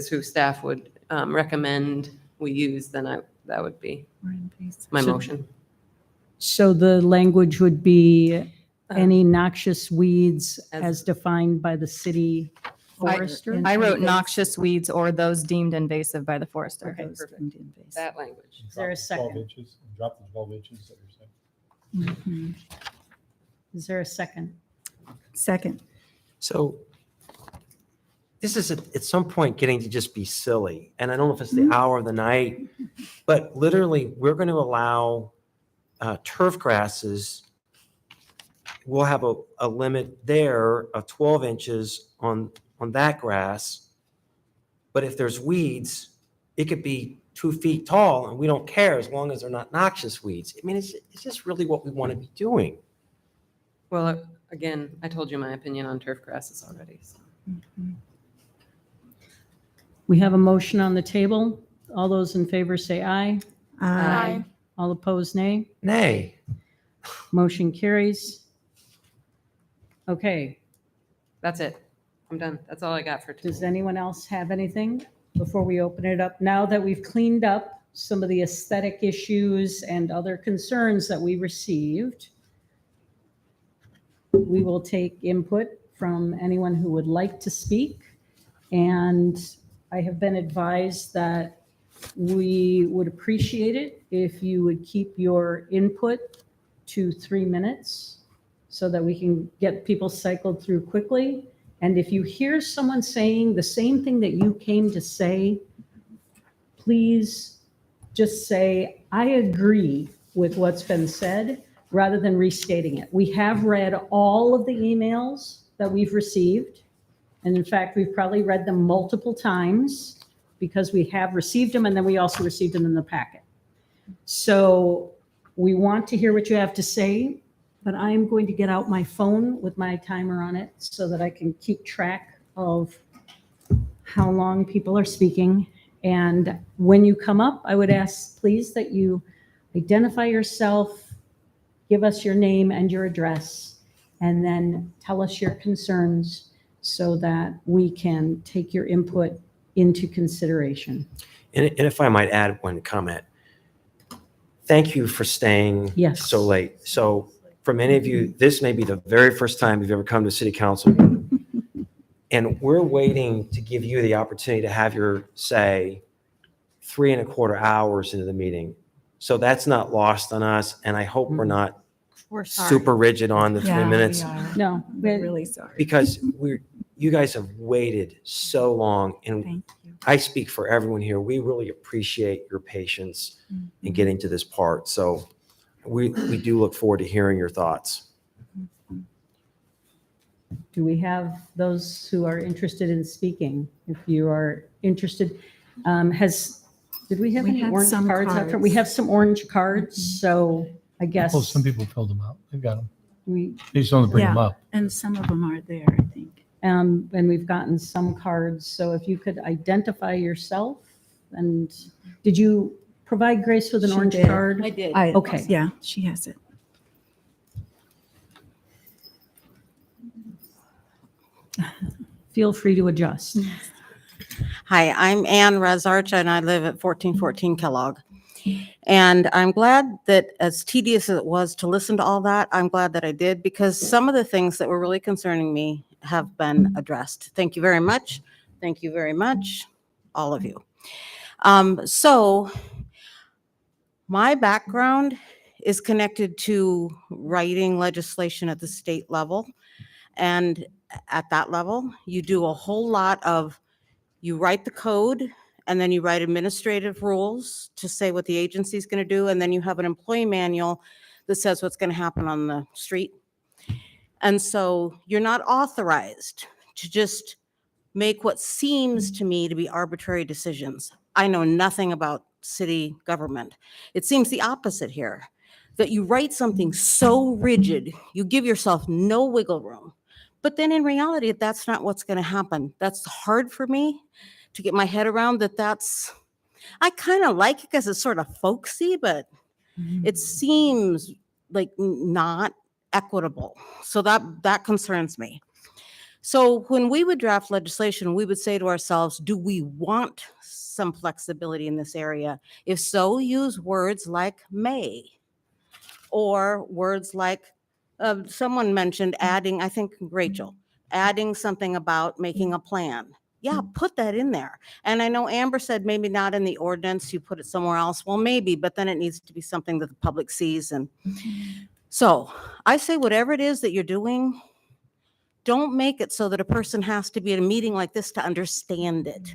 who staff would recommend we use, then that would be my motion. So the language would be any noxious weeds as defined by the city forester? I wrote noxious weeds or those deemed invasive by the forester. Okay, Those perfect. deemed invasive. That language. Is there a 12 second? inches, drop the 12 inches that you're saying. Mhm. Is there a second? Second. So this is at some point getting to just be silly. And I don't know if it's the hour of the night, but literally we're going to allow turf grasses. We'll have a limit there of 12 inches on that grass. But if there's weeds, it could be 2 feet tall and we don't care as long as they're not noxious weeds. I mean, it's just really what we want to be doing. Well, again, I told you my opinion on turf grasses already. So. We have a motion on the table. All those in favor say aye. Aye. All opposed, nay. Nay. Motion carries. Okay, That's it. I'm done. That's all I got for today. does anyone else have anything before we open it up? Now that we've cleaned up some of the aesthetic issues and other concerns that we received, we will take input from anyone who would like to speak. And I have been advised that we would appreciate it if you would keep your input to 3 minutes so that we can get people cycled through quickly. And if you hear someone saying the same thing that you came to say, please just say, I agree with what's been said, rather than restating it. We have read all of the emails that we've received. And in fact, we've probably read them multiple times because we have received them and then we also received them in the packet. So we want to hear what you have to say, but I'm going to get out my phone with my timer on it so that I can keep track of how long people are speaking. And when you come up, I would ask, please, that you identify yourself, give us your name and your address, and then tell us your concerns so that we can take your input into consideration. And if I might add one comment, thank you for staying Yes. so late. So for many of you, this may be the very first time you've ever come to a city council meeting. And we're waiting to give you the opportunity to have your say 3¼ hours into the meeting. So that's not lost on us. And I hope we're not We're sorry. super rigid on the 3 Yeah, we minutes are. No, We're really sorry. because you guys have waited so long. And Thank you. I speak for everyone here. We really appreciate your patience in getting to this part. So we do look forward to hearing your thoughts. Do we have those who are interested in speaking? If you are interested, did we have We any had orange some cards out front? We cards. have some orange cards, so I guess Oh, some people filled them out. They've got them. we, They just don't bring them Yeah. up. And some of them are there, I think. and we've gotten some cards. So if you could identify yourself, and did you provide Grace with an She orange did. card? I did. Okay. Yeah, she has it. Feel free to adjust. Hi, I'm Ann Resarch, and I live at 1414 Kellogg. And I'm glad that, as tedious as it was to listen to all that, I'm glad that I did, because some of the things that were really concerning me have been addressed. Thank you very much. Thank you very much, all of you. So my background is connected to writing legislation at the state level. And at that level, you do a whole lot of, you write the code, and then you write administrative rules to say what the agency's going to do, and then you have an employee manual that says what's going to happen on the street. And so you're not authorized to just make what seems to me to be arbitrary decisions. I know nothing about city government. It seems the opposite here, that you write something so rigid, you give yourself no wiggle room. But then in reality, that's not what's going to happen. That's hard for me to get my head around that. I kind of like it because it's sort of folksy, but it seems like not equitable. So that concerns me. So when we would draft legislation, we would say to ourselves, do we want some flexibility in this area? If so, use words like may, or words like someone mentioned adding, I think Rachel, adding something about making a plan. Yeah, put that in there. And I know Amber said maybe not in the ordinance, you put it somewhere else. Well, maybe, but then it needs to be something that the public sees. And so I say whatever it is that you're doing, don't make it so that a person has to be at a meeting like this to understand it.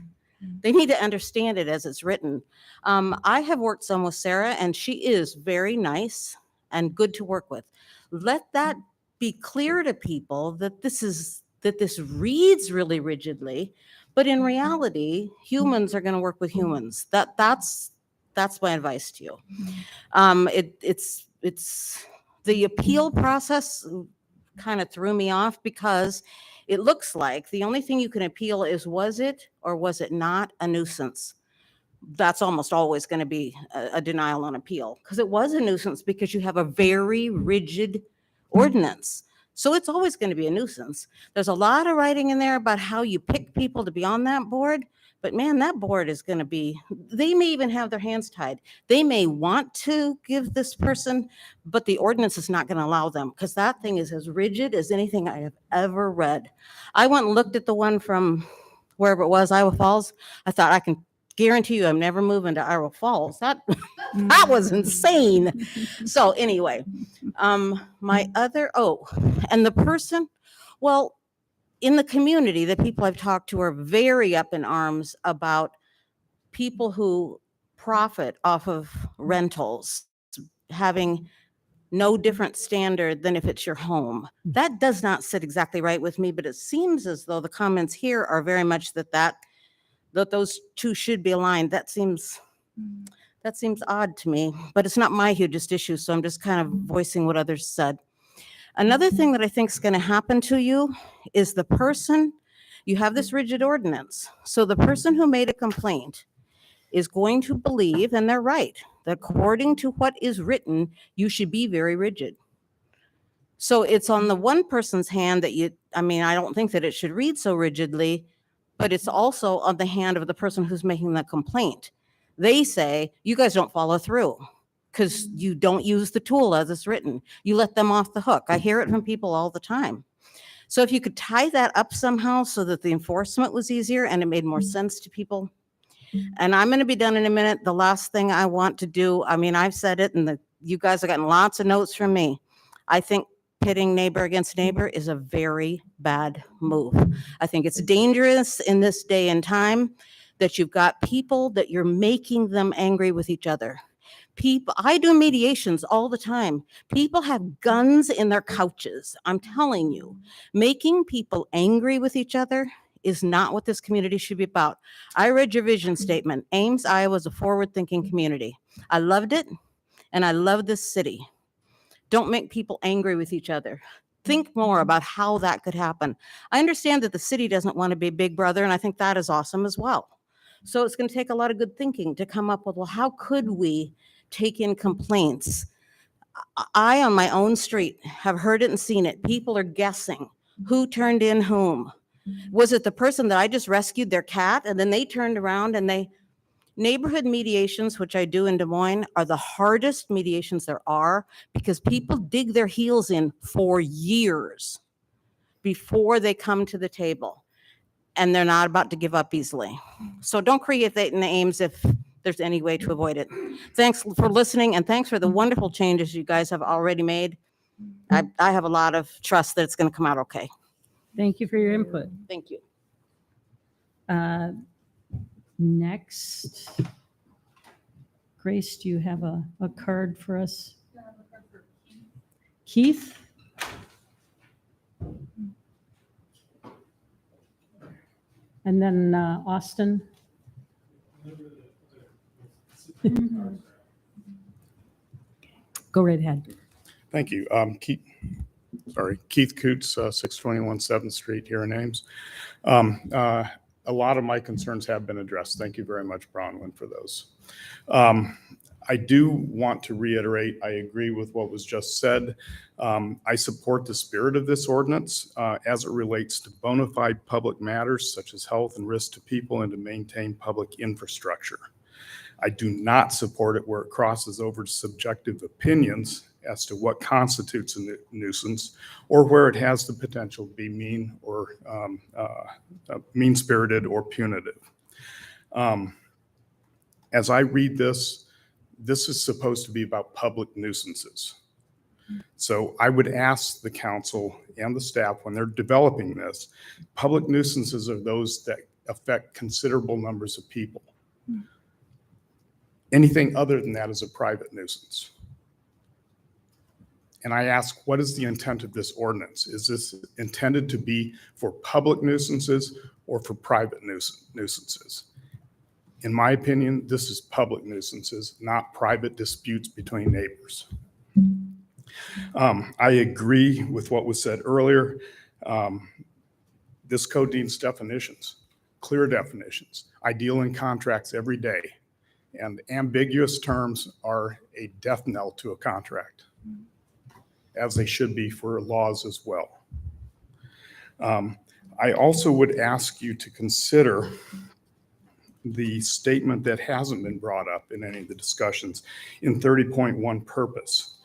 They need to understand it as it's written. I have worked some with Sarah, and she is very nice and good to work with. Let that be clear to people that this reads really rigidly, but in reality, humans are going to work with humans. That's my advice to you. It's the appeal process kind of threw me off because it looks like the only thing you can appeal is was it or was it not a nuisance? That's almost always going to be a denial on appeal because it was a nuisance because you have a very rigid ordinance. So it's always going to be a nuisance. There's a lot of writing in there about how you pick people to be on that board, but man, that board is going to be, they may even have their hands tied. They may want to give this person, but the ordinance is not going to allow them because that thing is as rigid as anything I have ever read. I went and looked at the one from wherever it was, Iowa Falls. I thought I can guarantee you I'm never moving to Iowa Falls. That was insane. So anyway, my other, and the person, well, in the community, the people I've talked to are very up in arms about people who profit off of rentals having no different standard than if it's your home. That does not sit exactly right with me, but it seems as though the comments here are very much that those two should be aligned. That seems odd to me, but it's not my hugest issue, so I'm just kind of voicing what others said. Another thing that I think is going to happen to you is the person, you have this rigid ordinance. So the person who made a complaint is going to believe, and they're right, that according to what is written, you should be very rigid. So it's on the one person's hand that I don't think that it should read so rigidly, but it's also on the hand of the person who's making the complaint. They say, you guys don't follow through because you don't use the tool as it's written. You let them off the hook. I hear it from people all the time. So if you could tie that up somehow so that the enforcement was easier and it made more sense to people. And I'm going to be done in a minute. The last thing I want to do, I've said it and you guys have gotten lots of notes from me. I think pitting neighbor against neighbor is a very bad move. I think it's dangerous in this day and time that you've got people that you're making them angry with each other. I do mediations all the time. People have guns in their couches. I'm telling you, making people angry with each other is not what this community should be about. I read your vision statement. Ames, Iowa is a forward-thinking community. I loved it, and I love this city. Don't make people angry with each other. Think more about how that could happen. I understand that the city doesn't want to be Big Brother, and I think that is awesome as well. So it's going to take a lot of good thinking to come up with, well, how could we take in complaints? I, on my own street, have heard it and seen it. People are guessing who turned in whom. Was it the person that I just rescued their cat and then they turned around and neighborhood mediations, which I do in Des Moines, are the hardest mediations there are because people dig their heels in for years before they come to the table. And they're not about to give up easily. So don't create that in the Ames if there's any way to avoid it. Thanks for listening and thanks for the wonderful changes you guys have already made. I have a lot of trust that it's going to come out okay. Thank you for your input. Thank you. Next, Grace, do you have a card for us? Keith? And then Austin? Go right ahead. Thank you. Keith Coots, 621 7th Street here in Ames. A lot of my concerns have been addressed. Thank you very much, Bronwyn, for those. I do want to reiterate, I agree with what was just said. I support the spirit of this ordinance as it relates to bona fide public matters such as health and risk to people and to maintain public infrastructure. I do not support it where it crosses over to subjective opinions as to what constitutes a nuisance, or where it has the potential to be mean or mean-spirited or punitive. As I read this, this is supposed to be about public nuisances. So I would ask the council and the staff, when they're developing this, public nuisances are those that affect considerable numbers of people. Anything other than that is a private nuisance. And I ask, what is the intent of this ordinance? Is this intended to be for public nuisances or for private nuisances? In my opinion, this is public nuisances, not private disputes between neighbors. I agree with what was said earlier. This code needs definitions, clear definitions. I deal in contracts every day, and ambiguous terms are a death knell to a contract, as they should be for laws as well. I also would ask you to consider the statement that hasn't been brought up in any of the discussions in 30.1 purpose.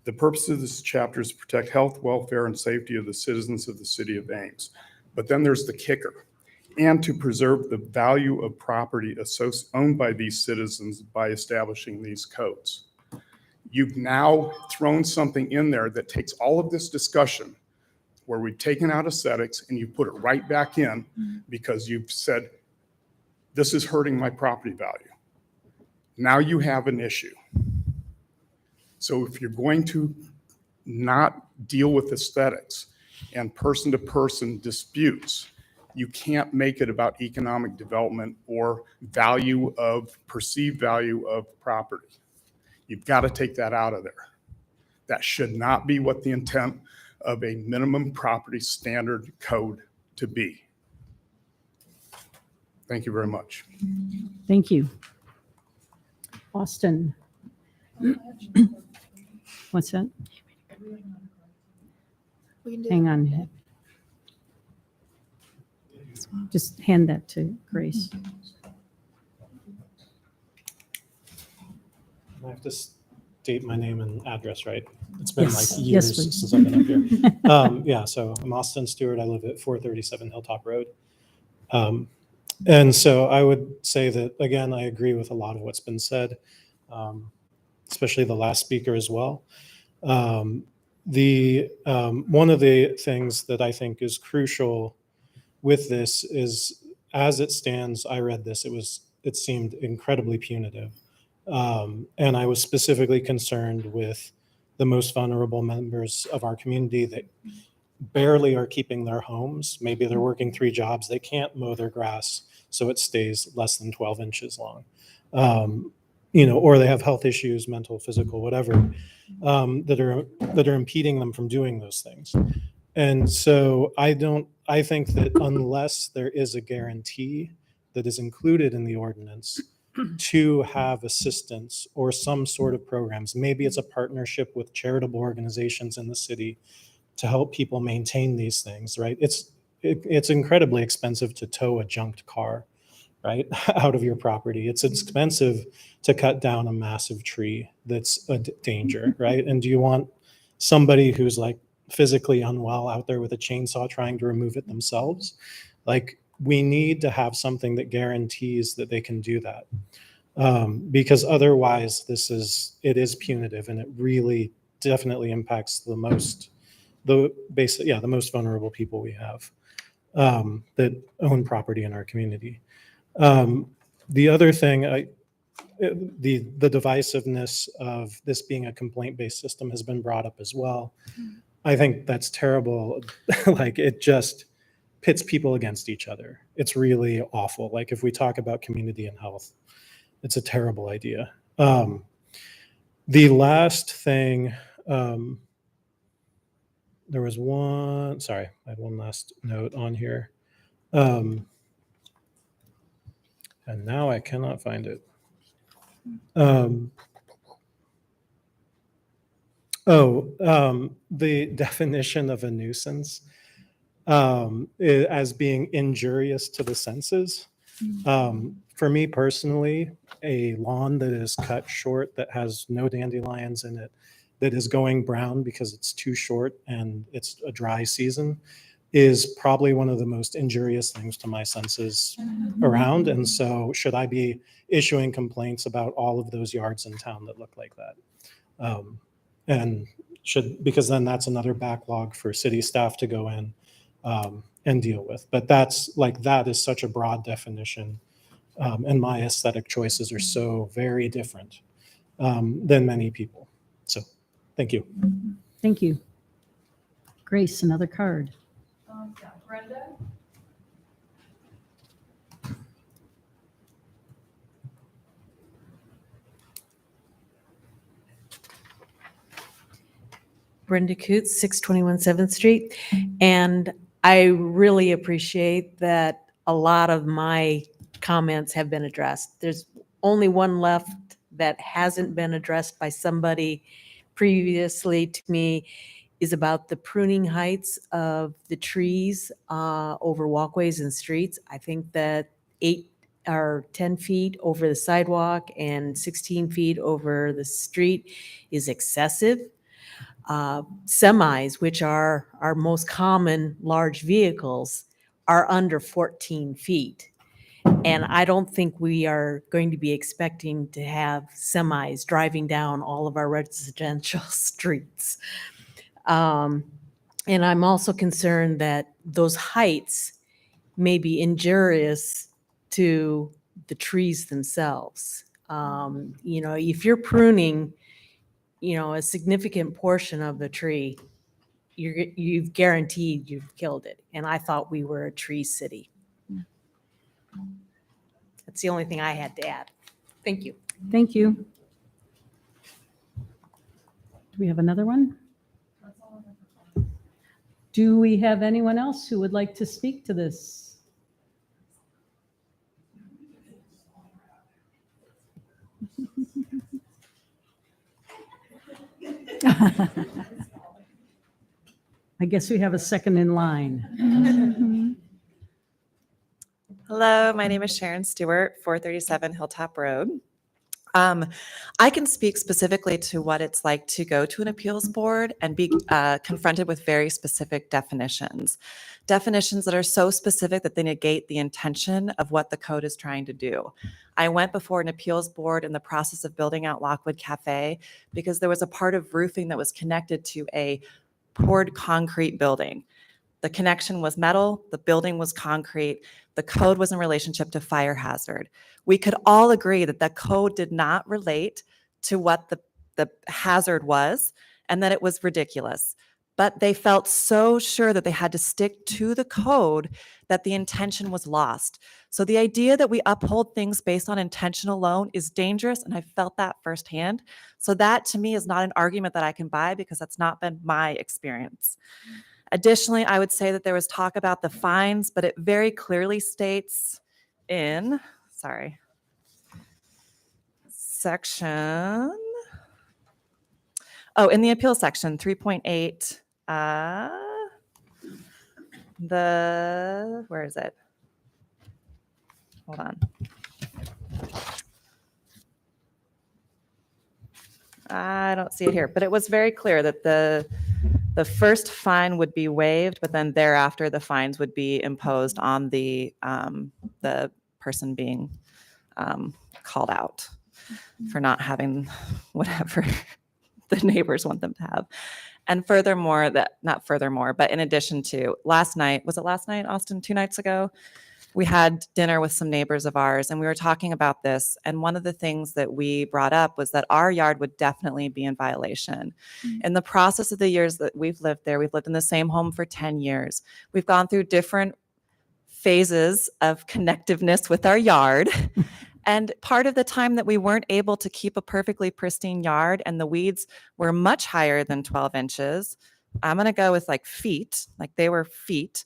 The purpose of this chapter is to protect health, welfare, and safety of the citizens of the city of Ames. But then there's the kicker, and to preserve the value of property owned by these citizens by establishing these codes. You've now thrown something in there that takes all of this discussion where we've taken out aesthetics and you put it right back in because you've said, this is hurting my property value. Now you have an issue. So if you're going to not deal with aesthetics and person-to-person disputes, you can't make it about economic development or perceived value of property. You've got to take that out of there. That should not be what the intent of a minimum property standard code to be. Thank you very much. Thank you. Austin. What's that? We can do Hang that. on. Just hand that to Grace. I have to state my name and address, right? It's been Yes. like Yes, years please. since I've been up here. Yeah, so I'm Austin Stewart. I live at 437 Hilltop Road. And so I would say that, again, I agree with a lot of what's been said, especially the last speaker as well. One of the things that I think is crucial with this is, as it stands, I read this, it seemed incredibly punitive. And I was specifically concerned with the most vulnerable members of our community that barely are keeping their homes. Maybe they're working 3 jobs. They can't mow their grass, so it stays less than 12 inches long. Or they have health issues, mental, physical, whatever, that are impeding them from doing those things. And so I think that unless there is a guarantee that is included in the ordinance to have assistance or some sort of programs, maybe it's a partnership with charitable organizations in the city to help people maintain these things, right? It's incredibly expensive to tow a junked car, right, out of your property. It's expensive to cut down a massive tree that's a danger, right? And do you want somebody who's like physically unwell out there with a chainsaw trying to remove it themselves? Like, we need to have something that guarantees that they can do that, because otherwise it is punitive, and it really definitely impacts the most vulnerable people we have, that own property in our community. The other thing, the divisiveness of this being a complaint-based system has been brought up as well. I think that's terrible. Like, it just pits people against each other. It's really awful. Like, if we talk about community and health, it's a terrible idea. The last thing, I had one last note on here. And now I cannot find it. The definition of a nuisance as being injurious to the senses. For me personally, a lawn that is cut short, that has no dandelions in it, that is going brown because it's too short and it's a dry season is probably one of the most injurious things to my senses around. And so should I be issuing complaints about all of those yards in town that look like that? And because then that's another backlog for city staff to go in and deal with. But that is such a broad definition. And my aesthetic choices are so very different than many people. So thank you. Thank you. Grace, another card. Brenda? Brenda Coots, 621 7th Street. And I really appreciate that a lot of my comments have been addressed. There's only one left that hasn't been addressed by somebody previously to me, is about the pruning heights of the trees over walkways and streets. I think that 8 or 10 feet over the sidewalk and 16 feet over the street is excessive. Semis, which are our most common large vehicles, are under 14 feet. And I don't think we are going to be expecting to have semis driving down all of our residential streets. And I'm also concerned that those heights may be injurious to the trees themselves. If you're pruning, a significant portion of the tree, you've guaranteed you've killed it. And I thought we were a tree city. That's the only thing I had to add. Thank you. Thank you. Do we have another one? Do we have anyone else who would like to speak to this? I guess we have a second in line. Hello, my name is Sharon Stewart, 437 Hilltop Road. I can speak specifically to what it's like to go to an appeals board and be confronted with very specific definitions. Definitions that are so specific that they negate the intention of what the code is trying to do. I went before an appeals board in the process of building out Lockwood Cafe because there was a part of roofing that was connected to a poured concrete building. The connection was metal, the building was concrete, the code was in relationship to fire hazard. We could all agree that the code did not relate to what the hazard was and that it was ridiculous. But they felt so sure that they had to stick to the code that the intention was lost. So the idea that we uphold things based on intention alone is dangerous, and I felt that firsthand. So that to me is not an argument that I can buy because that's not been my experience. Additionally, I would say that there was talk about the fines, but it very clearly states in, section, in the appeal section, 3.8, where is it? Hold on. I don't see it here, but it was very clear that the first fine would be waived, but then thereafter the fines would be imposed on the person being called out for not having whatever the neighbors want them to have. And furthermore, but in addition to last night, was it last night, Austin, 2 nights ago? We had dinner with some neighbors of ours and we were talking about this. And one of the things that we brought up was that our yard would definitely be in violation. In the process of the years that we've lived there, we've lived in the same home for 10 years. We've gone through different phases of connectiveness with our yard. And part of the time that we weren't able to keep a perfectly pristine yard and the weeds were much higher than 12 inches, I'm going to go with feet, they were feet.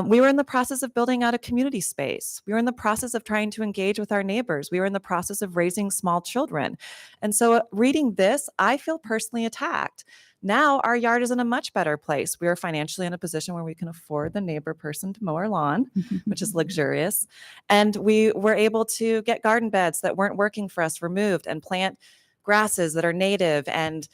We were in the process of building out a community space. We were in the process of trying to engage with our neighbors. We were in the process of raising small children. And so reading this, I feel personally attacked. Now our yard is in a much better place. We are financially in a position where we can afford the neighbor person to mow our lawn, which is luxurious. And we were able to get garden beds that weren't working for us removed and plant grasses that are native and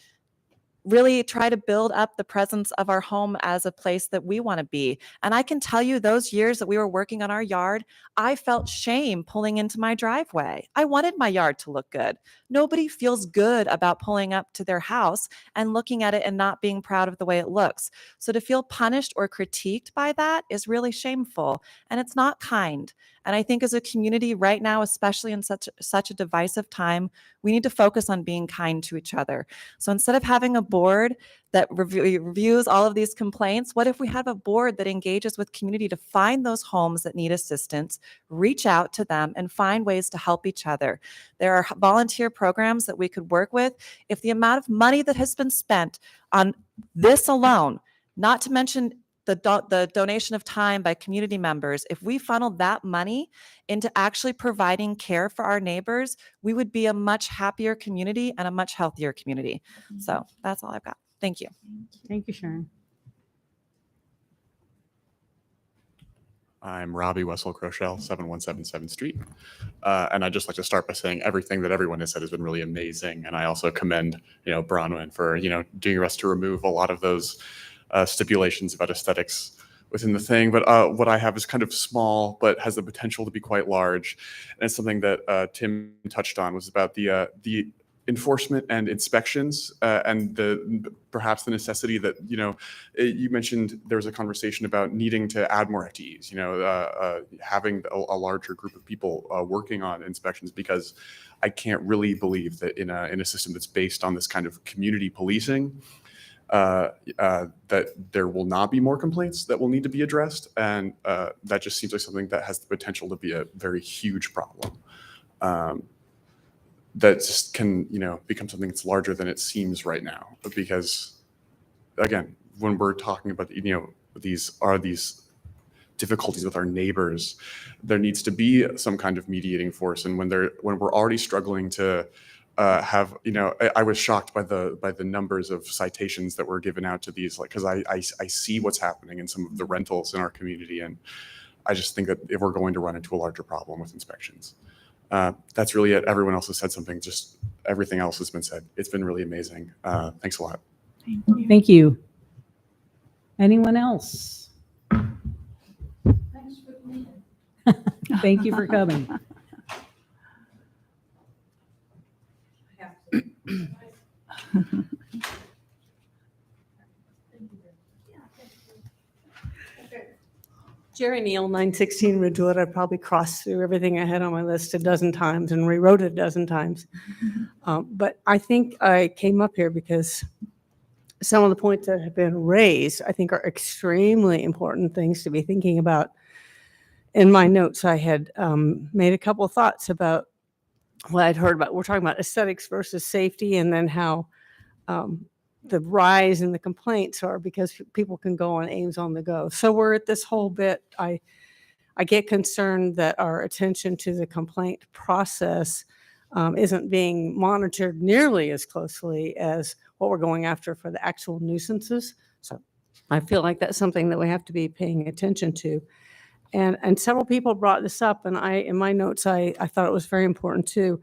really try to build up the presence of our home as a place that we want to be. And I can tell you, those years that we were working on our yard, I felt shame pulling into my driveway. I wanted my yard to look good. Nobody feels good about pulling up to their house and looking at it and not being proud of the way it looks. So to feel punished or critiqued by that is really shameful, and it's not kind. And I think as a community right now, especially in such a divisive time, we need to focus on being kind to each other. So instead of having a board that reviews all of these complaints, what if we have a board that engages with community to find those homes that need assistance, reach out to them, and find ways to help each other? There are volunteer programs that we could work with. If the amount of money that has been spent on this alone, not to mention the donation of time by community members, if we funneled that money into actually providing care for our neighbors, we would be a much happier community and a much healthier community. So that's all I've got. Thank you. Thank you, Sharon. I'm Robbie Wessel Crochelle, 7177 Street. And I'd just like to start by saying everything that everyone has said has been really amazing. And I also commend, Bronwyn for, doing your best to remove a lot of those stipulations about aesthetics within the thing. But what I have is kind of small, but has the potential to be quite large. And it's something that Tim touched on, was about the enforcement and inspections and perhaps the necessity that, you mentioned there was a conversation about needing to add more FTEs, having a larger group of people working on inspections, because I can't really believe that in a system that's based on this kind of community policing, that there will not be more complaints that will need to be addressed. And that just seems like something that has the potential to be a very huge problem. That just can, become something that's larger than it seems right now. Because again, when we're talking about, these difficulties with our neighbors, there needs to be some kind of mediating force. And when we're already struggling to have, I was shocked by the numbers of citations that were given out to these, because I see what's happening in some of the rentals in our community. And I just think that if we're going to run into a larger problem with inspections, that's really it. Everyone else has said something, just everything else has been said. It's been really amazing. Thanks a lot. Thank you. Anyone else? Thank you for coming. Jerry Neal, 916 Ridgewood. I probably crossed through everything I had on my list a dozen times and rewrote it a dozen times. But I think I came up here because some of the points that have been raised, I think, are extremely important things to be thinking about. In my notes, I had made a couple of thoughts about what I'd heard about. We're talking about aesthetics versus safety, and then how the rise in the complaints are because people can go on Ames on the go. So we're at this whole bit. I get concerned that our attention to the complaint process isn't being monitored nearly as closely as what we're going after for the actual nuisances. So I feel like that's something that we have to be paying attention to. And several people brought this up, and in my notes, I thought it was very important too.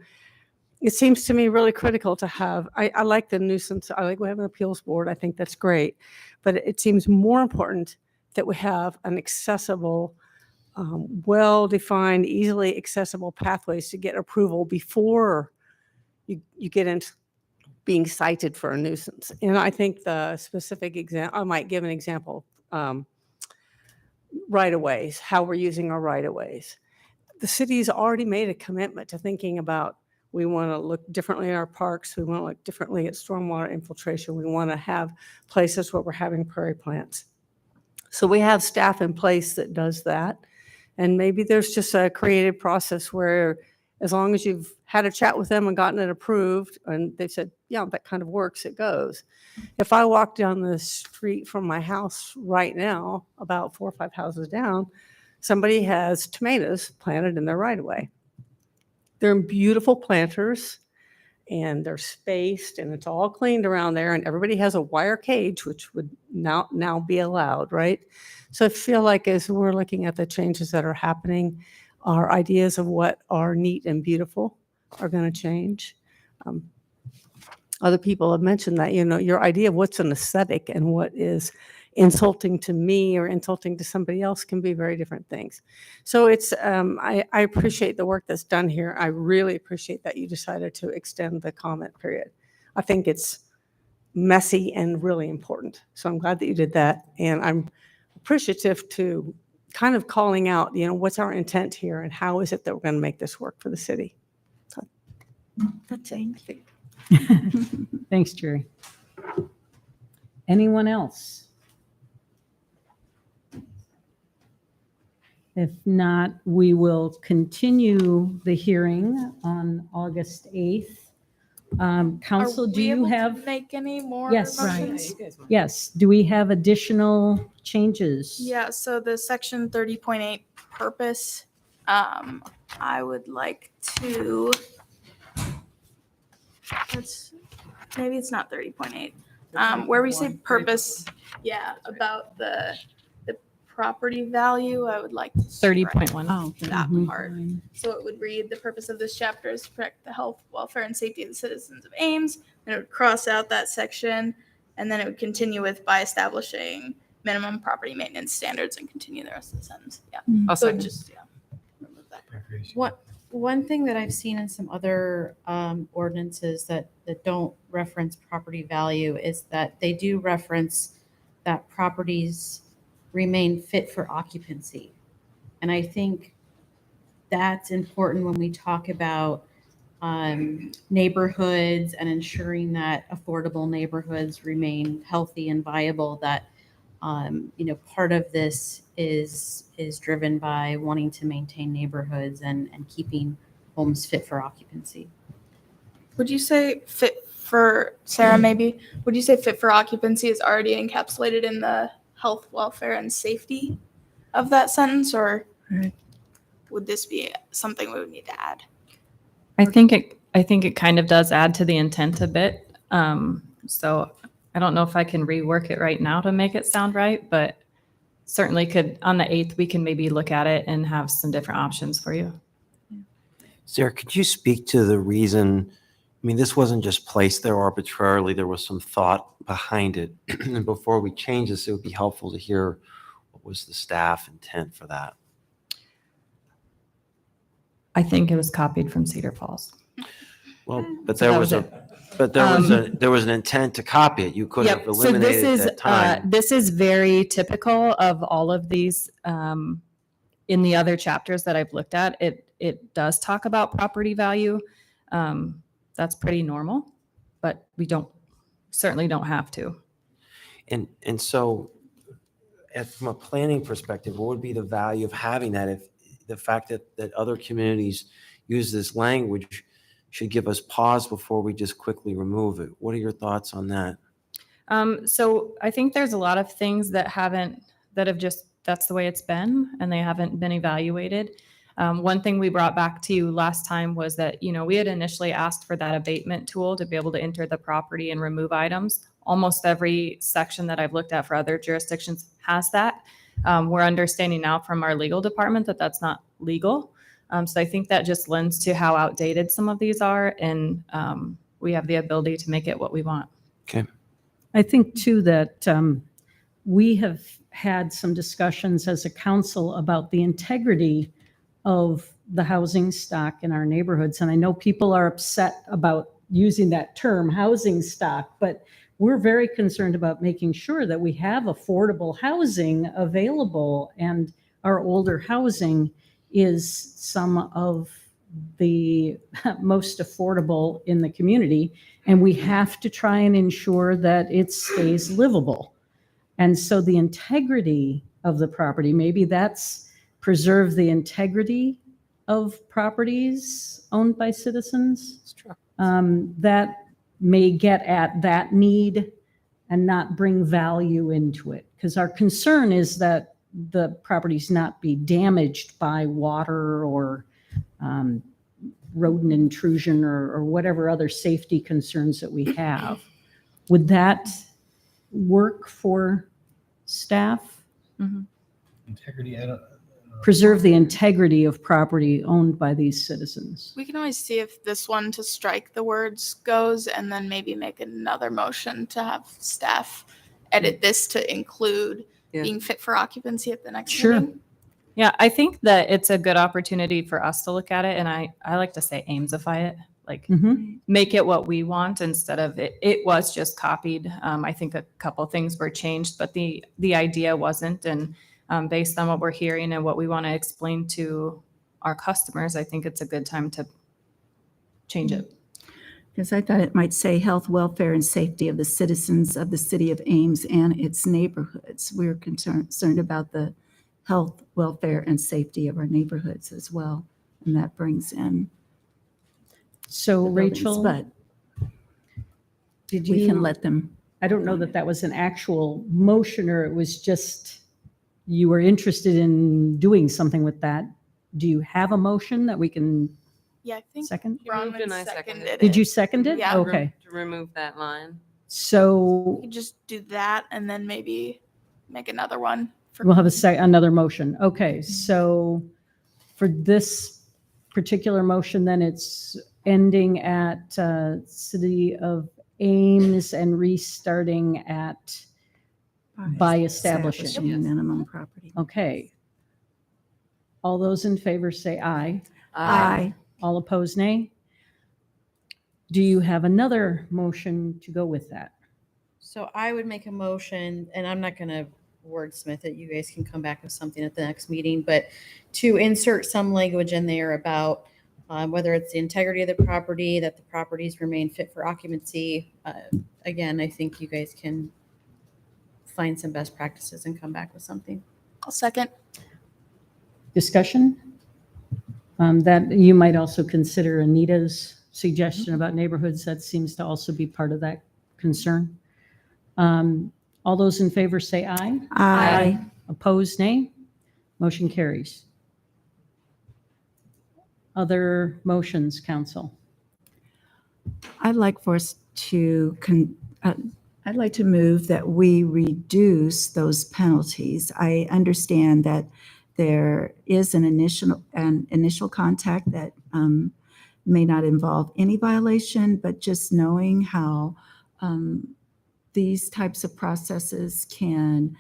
It seems to me really critical to have, I like the nuisance, I like we have an appeals board, I think that's great, but it seems more important that we have an accessible, well-defined, easily accessible pathways to get approval before you get into being cited for a nuisance. And I think the specific example, I might give an example, right-of-ways, how we're using our right-of-ways. The city's already made a commitment to thinking about, we want to look differently at our parks. We want to look differently at stormwater infiltration. We want to have places where we're having prairie plants. So we have staff in place that does that. And maybe there's just a creative process where, as long as you've had a chat with them and gotten it approved, and they said, yeah, that kind of works, it goes. If I walk down the street from my house right now, about 4 or 5 houses down, somebody has tomatoes planted in their right-of-way. They're beautiful planters, and they're spaced, and it's all cleaned around there, and everybody has a wire cage, which would now be allowed, right? So I feel like as we're looking at the changes that are happening, our ideas of what are neat and beautiful are going to change. other people have mentioned that, your idea of what's an aesthetic and what is insulting to me or insulting to somebody else can be very different things. So I appreciate the work that's done here. I really appreciate that you decided to extend the comment period. I think it's messy and really important. So I'm glad that you did that. And I'm appreciative to kind of calling out, what's our intent here and how is it that we're going to make this work for the city. So that's it. I think. Thanks, Jerry. Anyone else? If not, we will continue the hearing on August 8th. Council, do you have? Make any more Yes, motions? yes. Do we have additional changes? Yeah, so the section 30.8 purpose, I would like to, maybe it's not 30.8, where we say purpose, yeah, about the property value, I would like to 30.1. Oh, that part. So it would read, the purpose of this chapter is to protect the health, welfare, and safety of the citizens of Ames. And it would cross out that section, and then it would continue with by establishing minimum property maintenance standards and continue the rest of the sentence. Yeah. I'll So second. just, yeah. remove that. One thing that I've seen in some other ordinances that don't reference property value is that they do reference that properties remain fit for occupancy. And I think that's important when we talk about neighborhoods and ensuring that affordable neighborhoods remain healthy and viable, that part of this is driven by wanting to maintain neighborhoods and keeping homes fit for occupancy. Would you say fit for, Sarah, maybe, would you say fit for occupancy is already encapsulated in the health, welfare, and safety of that sentence, or would this be something we would need to add? I think it kind of does add to the intent a bit. So I don't know if I can rework it right now to make it sound right, but certainly could, on the 8th, we can maybe look at it and have some different options for you. Sarah, could you speak to the reason? I mean, this wasn't just placed there arbitrarily. There was some thought behind it. And before we change this, it would be helpful to hear what was the staff intent for that. I think it was copied from Cedar Falls. Well, but So there that was was there was an intent to copy it. You could have eliminated it at that time. This is very typical of all of these. In the other chapters that I've looked at, it does talk about property value. That's pretty normal, but we certainly don't have to. And so, from a planning perspective, what would be the value of having that? If the fact that other communities use this language should give us pause before we just quickly remove it. What are your thoughts on that? So I think there's a lot of things that's the way it's been, and they haven't been evaluated. One thing we brought back to you last time was that, we had initially asked for that abatement tool to be able to enter the property and remove items. Almost every section that I've looked at for other jurisdictions has that. We're understanding now from our legal department that that's not legal. So I think that just lends to how outdated some of these are, and we have the ability to make it what we want. Okay. I think too that we have had some discussions as a council about the integrity of the housing stock in our neighborhoods. And I know people are upset about using that term, housing stock, but we're very concerned about making sure that we have affordable housing available, and our older housing is some of the most affordable in the community, and we have to try and ensure that it stays livable. And so the integrity of the property, maybe that's preserve the integrity of properties owned by citizens. That may get at that need and not bring value into it. Because our concern is that the properties not be damaged by water or rodent intrusion or whatever other safety concerns that we have. Would that work for staff? Integrity, I preserve the integrity of property owned by these citizens. We can always see if this one to strike the words goes and then maybe make another motion to have staff edit this to include being fit for occupancy at the next Sure. meeting. Yeah, I think that it's a good opportunity for us to look at it, and I like to say Amesify it, like make it what we want instead of it was just copied. I think a couple things were changed, but the idea wasn't. And based on what we're hearing and what we want to explain to our customers, I think it's a good time to change it. Because I thought it might say health, welfare, and safety of the citizens of the city of Ames and its neighborhoods. We're concerned about the health, welfare, and safety of our neighborhoods as well. And that brings in So the buildings, Rachel, but did we you, can let them. I don't know that that was an actual motion or it was just you were interested in doing something with that. Do you have a motion that we can Yeah, I think second? Bronwyn seconded it. Did you second it? Yeah. Okay. To remove that line. So We could just do that and then maybe make another one. we'll have another motion. Okay, so for this particular motion, then it's ending at City of Ames and restarting at by establishing. Minimum property. Okay. All those in favor say aye. Aye. All opposed, nay. Do you have another motion to go with that? So I would make a motion, and I'm not going to wordsmith it. You guys can come back with something at the next meeting, but to insert some language in there about whether it's the integrity of the property, that the properties remain fit for occupancy. Again, I think you guys can find some best practices and come back with something. I'll second. Discussion? That you might also consider Anita's suggestion about neighborhoods. That seems to also be part of that concern. All those in favor say aye. Aye. Opposed, nay. Motion carries. Other motions, council? I'd like for us to, I'd like to move that we reduce those penalties. I understand that there is an initial contact that may not involve any violation, but just knowing how these types of processes can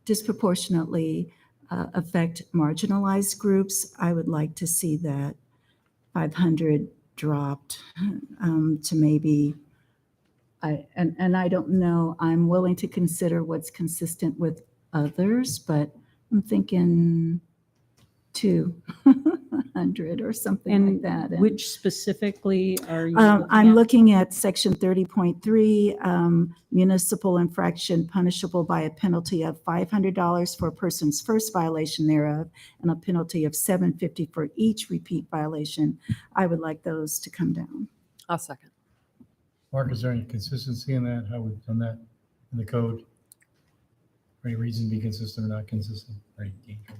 disproportionately affect marginalized groups, I would like to see that 500 dropped to maybe, I don't know, I'm willing to consider what's consistent with others, but I'm thinking 200 or something like that. And, which specifically are you? I'm looking at section 30.3, municipal infraction punishable by a penalty of $500 for a person's first violation thereof, and a penalty of $750 for each repeat violation. I would like those to come down. I'll second. Mark, is there any consistency in that, how we've done that in the code? For any reason to be consistent or not consistent? Or any danger?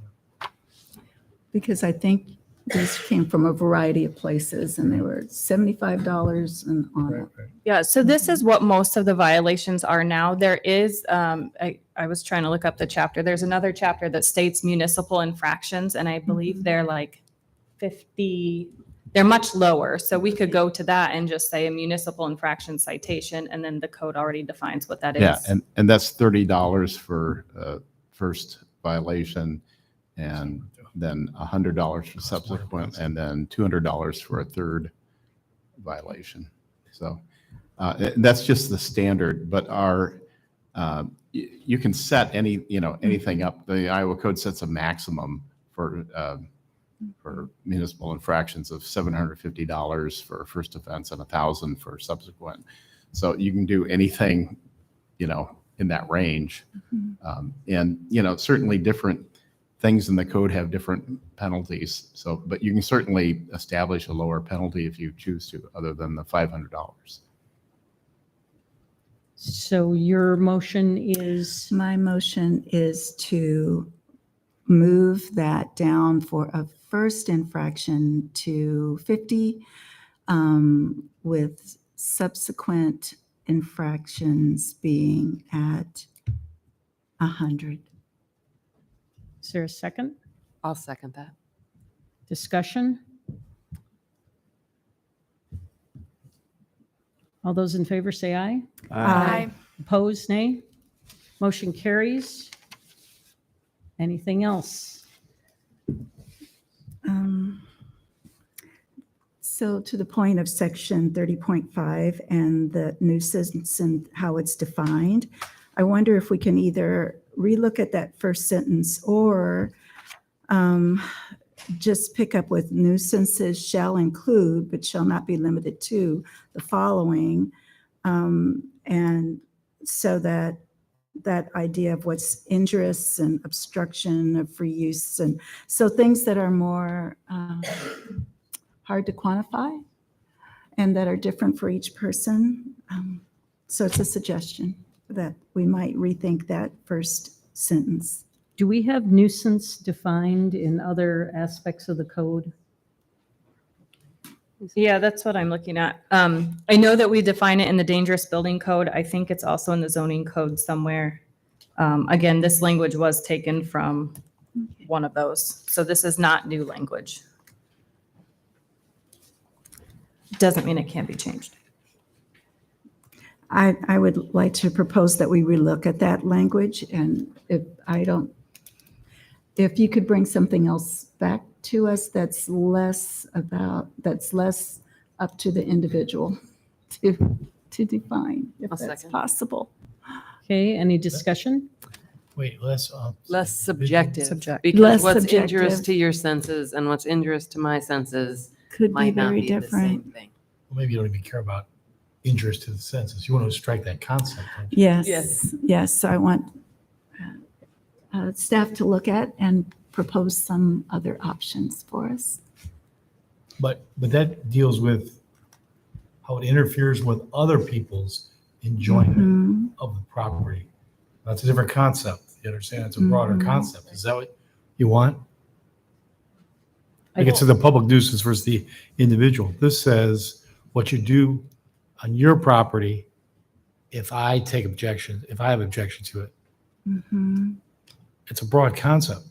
Because I think these came from a variety of places and they were $75 and on up. Yeah, so this is what most of the violations are now. There is, I was trying to look up the chapter. There's another chapter that states municipal infractions, and I believe they're like 50, they're much lower. So we could go to that and just say a municipal infraction citation, and then the code already defines what that is. Yeah, and that's $30 for first violation, and then $100 for subsequent, and then $200 for a third violation. So that's just the standard, but you can set anything up. The Iowa Code sets a maximum for municipal infractions of $750 for first offense and $1,000 for subsequent. So you can do anything, in that range. And, certainly different things in the code have different penalties. So, but you can certainly establish a lower penalty if you choose to, other than the $500. So your motion is? My motion is to move that down for a first infraction to 50, with subsequent infractions being at 100. Is there a second? I'll second that. Discussion? All those in favor say aye. Aye. Opposed, nay. Motion carries. Anything else? So to the point of section 30.5 and the nuisance and how it's defined, I wonder if we can either relook at that first sentence or just pick up with nuisances shall include, but shall not be limited to the following. And so that idea of what's injurious and obstruction of free use. And so things that are more hard to quantify and that are different for each person. So it's a suggestion that we might rethink that first sentence. Do we have nuisance defined in other aspects of the code? Yeah, that's what I'm looking at. I know that we define it in the dangerous building code. I think it's also in the zoning code somewhere. Again, this language was taken from one of those. So this is not new language. Doesn't mean it can't be changed. I would like to propose that we relook at that language, and if you could bring something else back to us that's less up to the individual to define, if I'll that's second. possible. Okay, any discussion? Wait, Less subjective. Subjective. Because Less what's injurious subjective. to your senses and what's injurious to my senses Could be might not very be the same different. thing. Well, maybe you don't even care about injuries to the senses. You want to strike that concept, don't you? Yes. So I want staff to look at and propose some other options for us. But that deals with how it interferes with other people's enjoyment Mhm. of the property. That's a different concept. You understand? It's a broader Mhm. concept. Is that what you want? Like it's the public nuisance versus the individual. This says what you do on your property if I have objection to it. Mhm. It's a broad concept.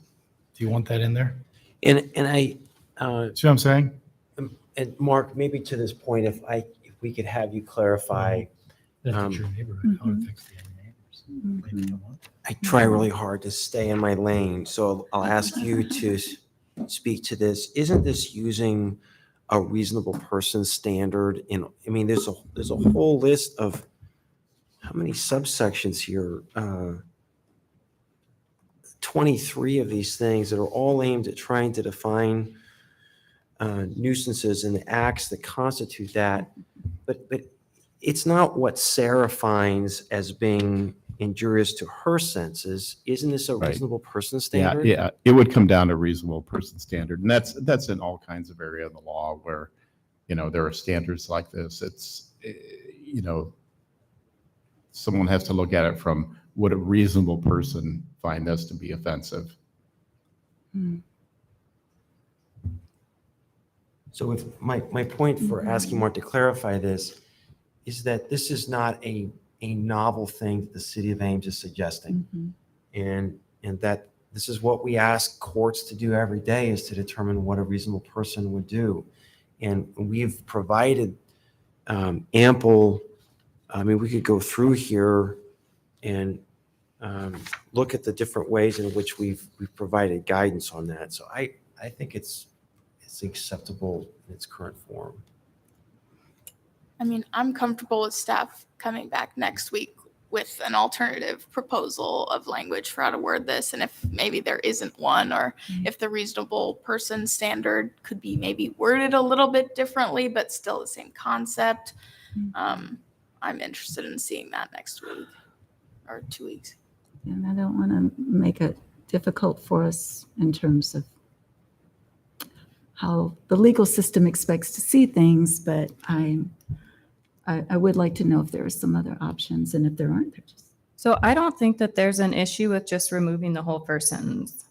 Do you want that in there? And I, See what I'm saying? and Mark, maybe to this point, if we could have you clarify, That's your neighborhood. How it Mhm. affects the other neighbors. Maybe you don't want that. I try really hard to stay in my lane, so I'll ask you to speak to this. Isn't this using a reasonable person standard? I mean, there's a whole list of how many subsections here? 23 of these things that are all aimed at trying to define nuisances and the acts that constitute that. But it's not what Sarah finds as being injurious to her senses. Isn't this a Right. reasonable person standard? Yeah, it would come down to reasonable person standard. And that's in all kinds of area of the law where, there are standards like this. It's, someone has to look at it from would a reasonable person find this to be offensive? So if my point for asking Mark to clarify this is that this is not a novel thing that the city of Ames is suggesting. Mhm. And that this is what we ask courts to do every day, is to determine what a reasonable person would do. And we've provided ample, we could go through here and look at the different ways in which we've provided guidance on that. So I think it's acceptable in its current form. I mean, I'm comfortable with staff coming back next week with an alternative proposal of language for how to word this. And if maybe there isn't one, or if the reasonable person standard could be maybe worded a little bit differently, but still the same concept. I'm interested in seeing that next week or 2 weeks. And I don't want to make it difficult for us in terms of how the legal system expects to see things, but I would like to know if there are some other options, and if there aren't, they're just. So I don't think that there's an issue with just removing the whole first sentence.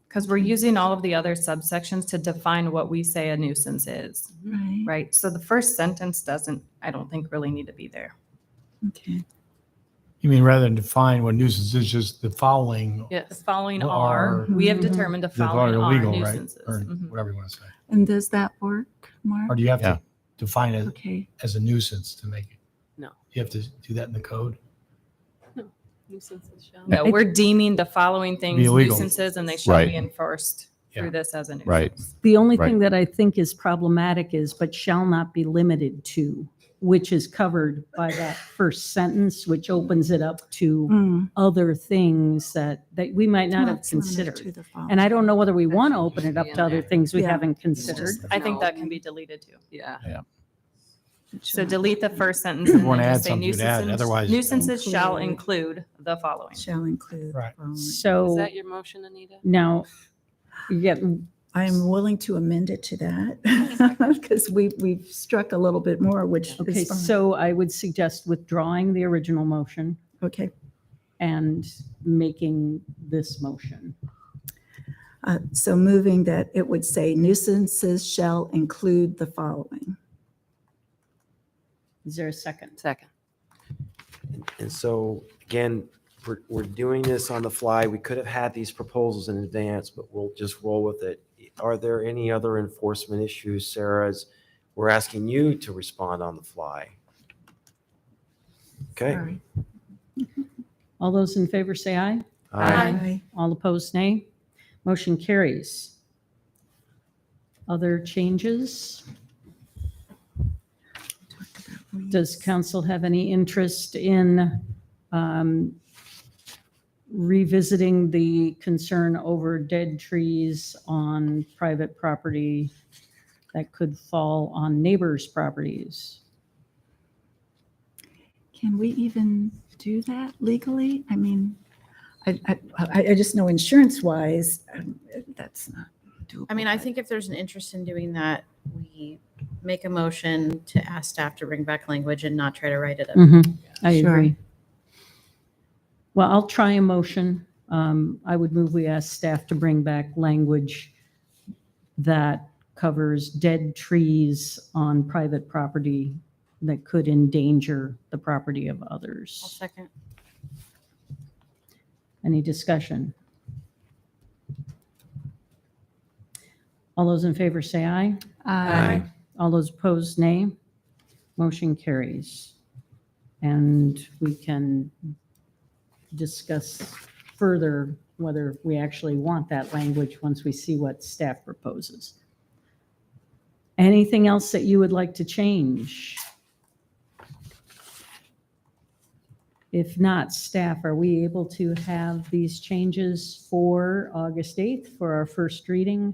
Because we're using all of the other subsections to define what we say a nuisance is, Right. right? So the first sentence doesn't, I don't think, really need to be there. Okay. You mean rather than define what nuisance is, just the following The following are- are, we have Mhm. determined the that are following are illegal, right? nuisances. Or Mhm. whatever you want to say. And does that work, Mark? Or do you have Yeah. to define it Okay. as a nuisance to make it? No. You have to do that in the code? Nuisances shall. No, we're deeming the following things illegal. nuisances and they shall be Right. enforced Yeah. through this as a nuisance. Right. The only Right. thing that I think is problematic is, but shall not be limited to, which is covered by that first sentence, which opens it up to Mm. other things that we might not Well, have it's limited to considered. the following. And I don't know whether we want to That open should it be up in to other there. things we Yeah. haven't It's considered. just- I think No. that can be deleted too. Yeah. So delete the first sentence and If you wanna then add just say something, you can add it. nuisances. Otherwise, Nuisances shall Include. include the following. Shall include. Right. following. Is So that your motion, Anita? now, yeah, I am willing to amend it to that because we've struck a little bit more, which okay, is fine. so I would suggest withdrawing the original motion Okay. and making this motion. So moving that it would say nuisances shall include the following. Is there a second? Second. And so, again, we're doing this on the fly. We could have had these proposals in advance, but we'll just roll with it. Are there any other enforcement issues, Sarah, as we're asking you to respond on the fly? Okay. All right. All those in favor say aye. Aye. All opposed, nay. Motion carries. Other changes? Does council have any interest in revisiting the concern over dead trees on private property that could fall on neighbors' properties? Can we even do that legally? I mean, I just know insurance wise, that's not doable. I mean, I think if there's an interest in doing that, we make a motion to ask staff to bring back language and not try to write it up. I Sure. agree. Well, I'll try a motion. I would move we ask staff to bring back language that covers dead trees on private property that could endanger the property of I'll others. second. Any discussion? All those in favor say aye. Aye. All those opposed, nay. Motion carries. And we can discuss further whether we actually want that language once we see what staff proposes. Anything else that you would like to change? If not, staff, are we able to have these changes for August 8th for our first reading?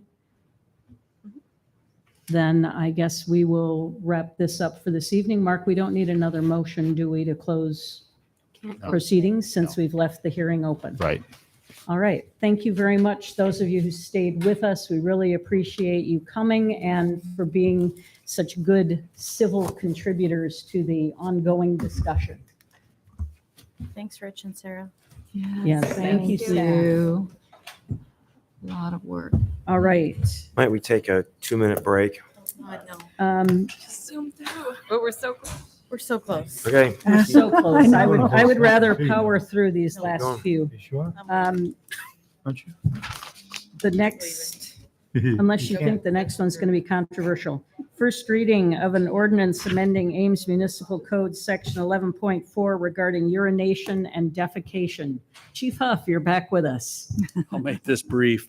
Then I guess we will wrap this up for this evening. Mark, we don't need another motion, do we, to close proceedings since we've left the hearing open? Right. All right. Thank you very much, those of you who stayed with us. We really appreciate you coming and for being such good civil contributors to the ongoing discussion. Thanks, Rich and Sarah. Yeah, thank you, staff. A lot of work. All right. Might we take a 2-minute break? I know. Just zoom through. But we're so close. We're so close. Okay. We're so close. I would rather Hey. power through these last Going. few. You sure? Um, Aren't you? The next, unless you think the next one's going to be controversial. First reading of an ordinance amending Ames Municipal Code, Section 11.4 regarding urination and defecation. Chief Huff, you're back with us. I'll make this brief.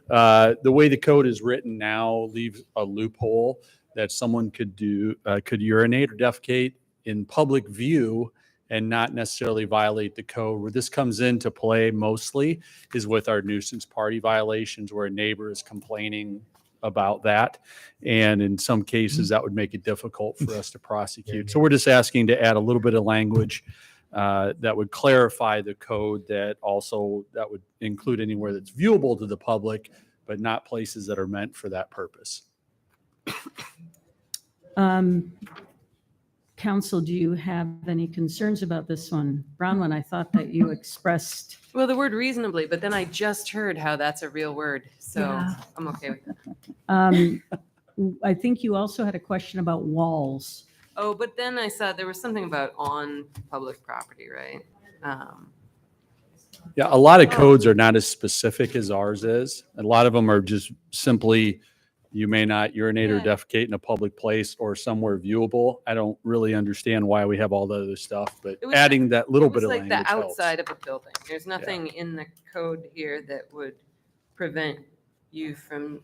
The way the code is written now leaves a loophole that someone could urinate or defecate in public view and not necessarily violate the code. Where this comes into play mostly is with our nuisance party violations, where a neighbor is complaining about that. And in some cases, that would make it difficult for us to prosecute. So we're just asking to add a little bit of language that would clarify the code, that would include anywhere that's viewable to the public, but not places that are meant for that purpose. Council, do you have any concerns about this one? Bronwyn, I thought that you expressed. Well, the word reasonably, but then I just heard how that's a real word. So Yeah. I'm okay with that. I think you also had a question about walls. Oh, but then I saw there was something about on public property, right? Yeah, a lot of codes are not as specific as ours is. A lot of them are just simply, you may not urinate or defecate in a public place or somewhere viewable. I don't really understand why we have all the other stuff, but It was adding that little It was bit of like language the helps. outside of a building. There's nothing in the code here that would prevent you from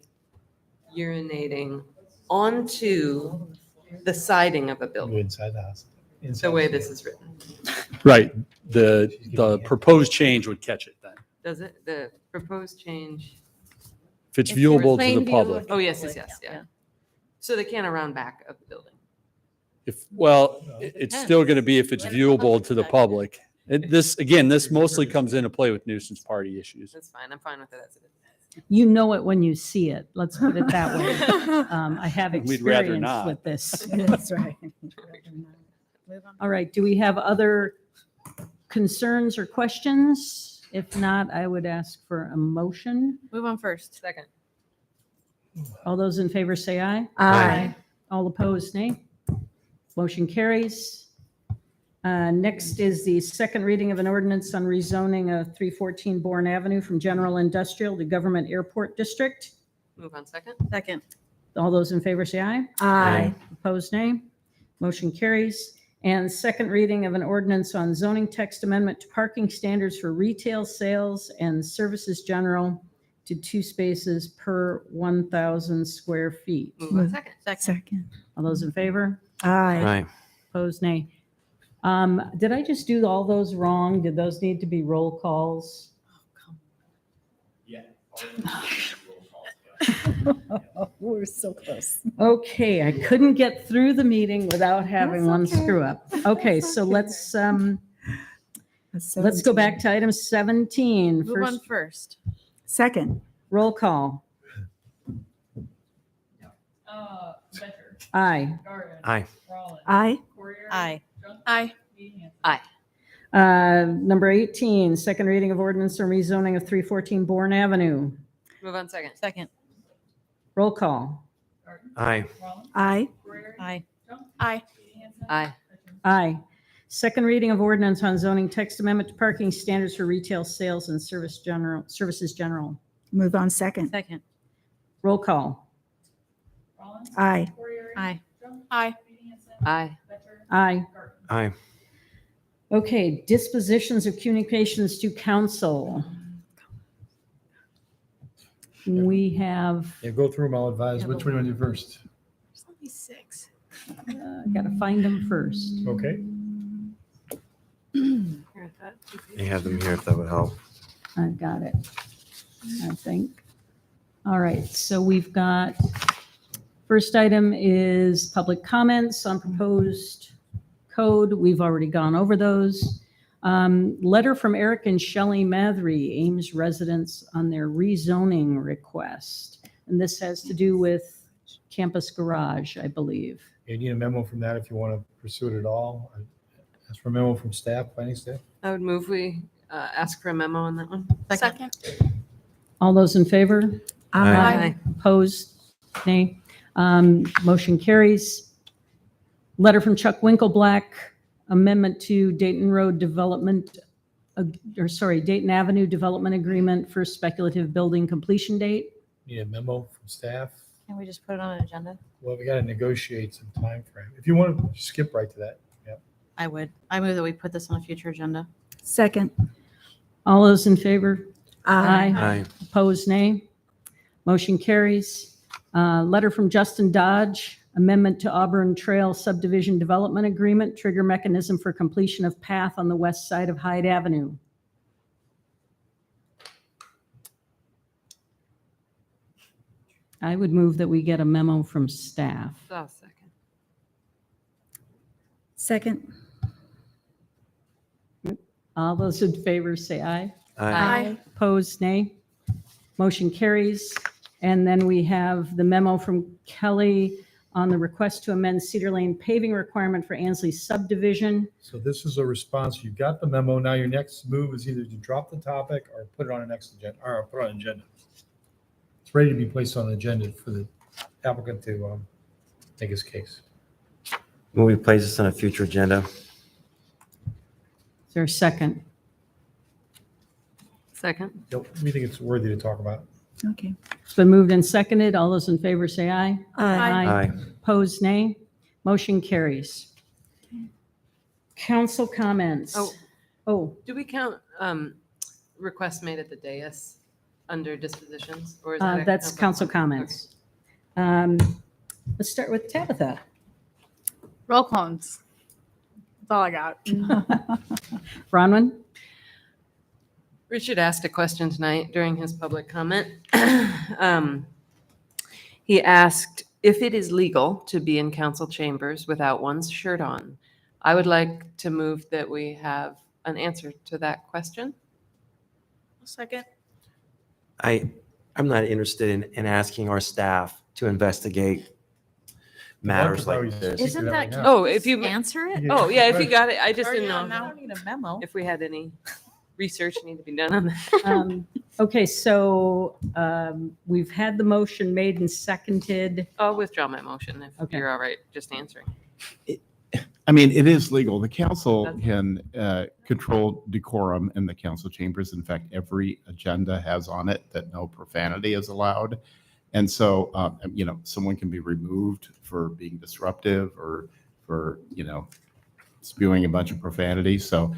urinating onto the siding of a Go building, inside the house. the way this is written. Right. The proposed change would catch it then. Does it? The proposed change? If it's viewable to the public. Oh, yes, yeah. So they can't around back of the building. It's still going to be if it's viewable to the public. This mostly comes into play with nuisance party issues. That's fine. I'm fine with it as it is. You know it when you see it. Let's put it that way. I have We'd rather experience not. with this. That's right. All right, do we have other concerns or questions? If not, I would ask for a motion. Move on first. Second. All those in favor say aye. Aye. All opposed, nay. Motion carries. Next is the second reading of an ordinance on rezoning of 314 Bourne Avenue from general industrial to government airport district. Move on second. Second. All those in favor say aye. Aye. Opposed, nay. Motion carries. And second reading of an ordinance on zoning text amendment to parking standards for retail sales and services general to 2 spaces per 1,000 square feet. Move on second. Second. All those in favor? Aye. Right. Opposed, nay. Did I just do all those wrong? Did those need to be roll calls? We're so close. Okay, I couldn't get through the meeting without having one screw up. Okay, so let's go back to item 17. Move on first. Second. Roll call. Aye. Aye. Aye. Aye. Aye. Aye. Number 18, second reading of ordinance on rezoning of 314 Bourne Avenue. Move on second. Second. Roll call. Aye. Aye. Aye. Aye. Aye. Aye. Second reading of ordinance on zoning text amendment to parking standards for retail sales and services general. Move on second. Second. Roll call. Aye. Aye. Aye. Aye. Aye. Aye. Okay, dispositions of communications to council. We have, Yeah, go through them. I'll advise. Which one do you want to do first? There's only 6. got to find them first. Okay. You have them here if that would help. I've got it, I think. All right, so we've got, first item is public comments on proposed code. We've already gone over those. Letter from Eric and Shelley Mathery, Ames residents, on their rezoning request. And this has to do with campus garage, I believe. You need a memo from that if you want to pursue it at all. Ask for a memo from staff, planning staff. I would move we ask for a memo on that one. Second. All those in favor? Aye. Opposed? Nay. Motion carries. Letter from Chuck Winkleblack, amendment to Dayton Road Development, Dayton Avenue Development Agreement for speculative building completion date. Need a memo from staff. Can we just put it on an agenda? Well, we got to negotiate some time frame. If you want to skip right to that. Yep. I would. I move that we put this on a future agenda. Second. All those in favor? Aye. Aye. Opposed, nay. Motion carries. Letter from Justin Dodge, amendment to Auburn Trail Subdivision Development Agreement, trigger mechanism for completion of path on the west side of Hyde Avenue. I would move that we get a memo from staff. So second. Second. All those in favor say aye. Aye. Opposed, nay. Motion carries. And then we have the memo from Kelly on the request to amend Cedar Lane paving requirement for Ansley subdivision. So this is a response. You got the memo. Now your next move is either to drop the topic or put it on the next agenda, or put it on an agenda. It's ready to be placed on the agenda for the applicant to make his case. Will we place this on a future agenda? Is there a second? Second. We think it's worthy to talk about. Okay. It's been moved and seconded. All those in favor say aye. Aye. Opposed, nay. Motion carries. Council comments. Oh. Oh, Do we count requests made at the dais under dispositions? Or is that that's council comments. Let's start with Tabitha. Roll calls. That's all I got. Bronwyn? Richard asked a question tonight during his public comment. He asked if it is legal to be in council chambers without one's shirt on. I would like to move that we have an answer to that question. Second. I'm not interested in asking our staff to investigate matters like this. Isn't that? can Oh, you if just you answer it? Oh, yeah, if you got it, I just Or, didn't yeah, know now. I don't need a memo. if we had any research need to be done on that. Okay, so we've had the motion made and seconded. I'll withdraw my motion if Okay. you're all right just answering. I mean, it is legal. The council can control decorum in the council chambers. In fact, every agenda has on it that no profanity is allowed. And so, someone can be removed for being disruptive or for, spewing a bunch of profanity. So,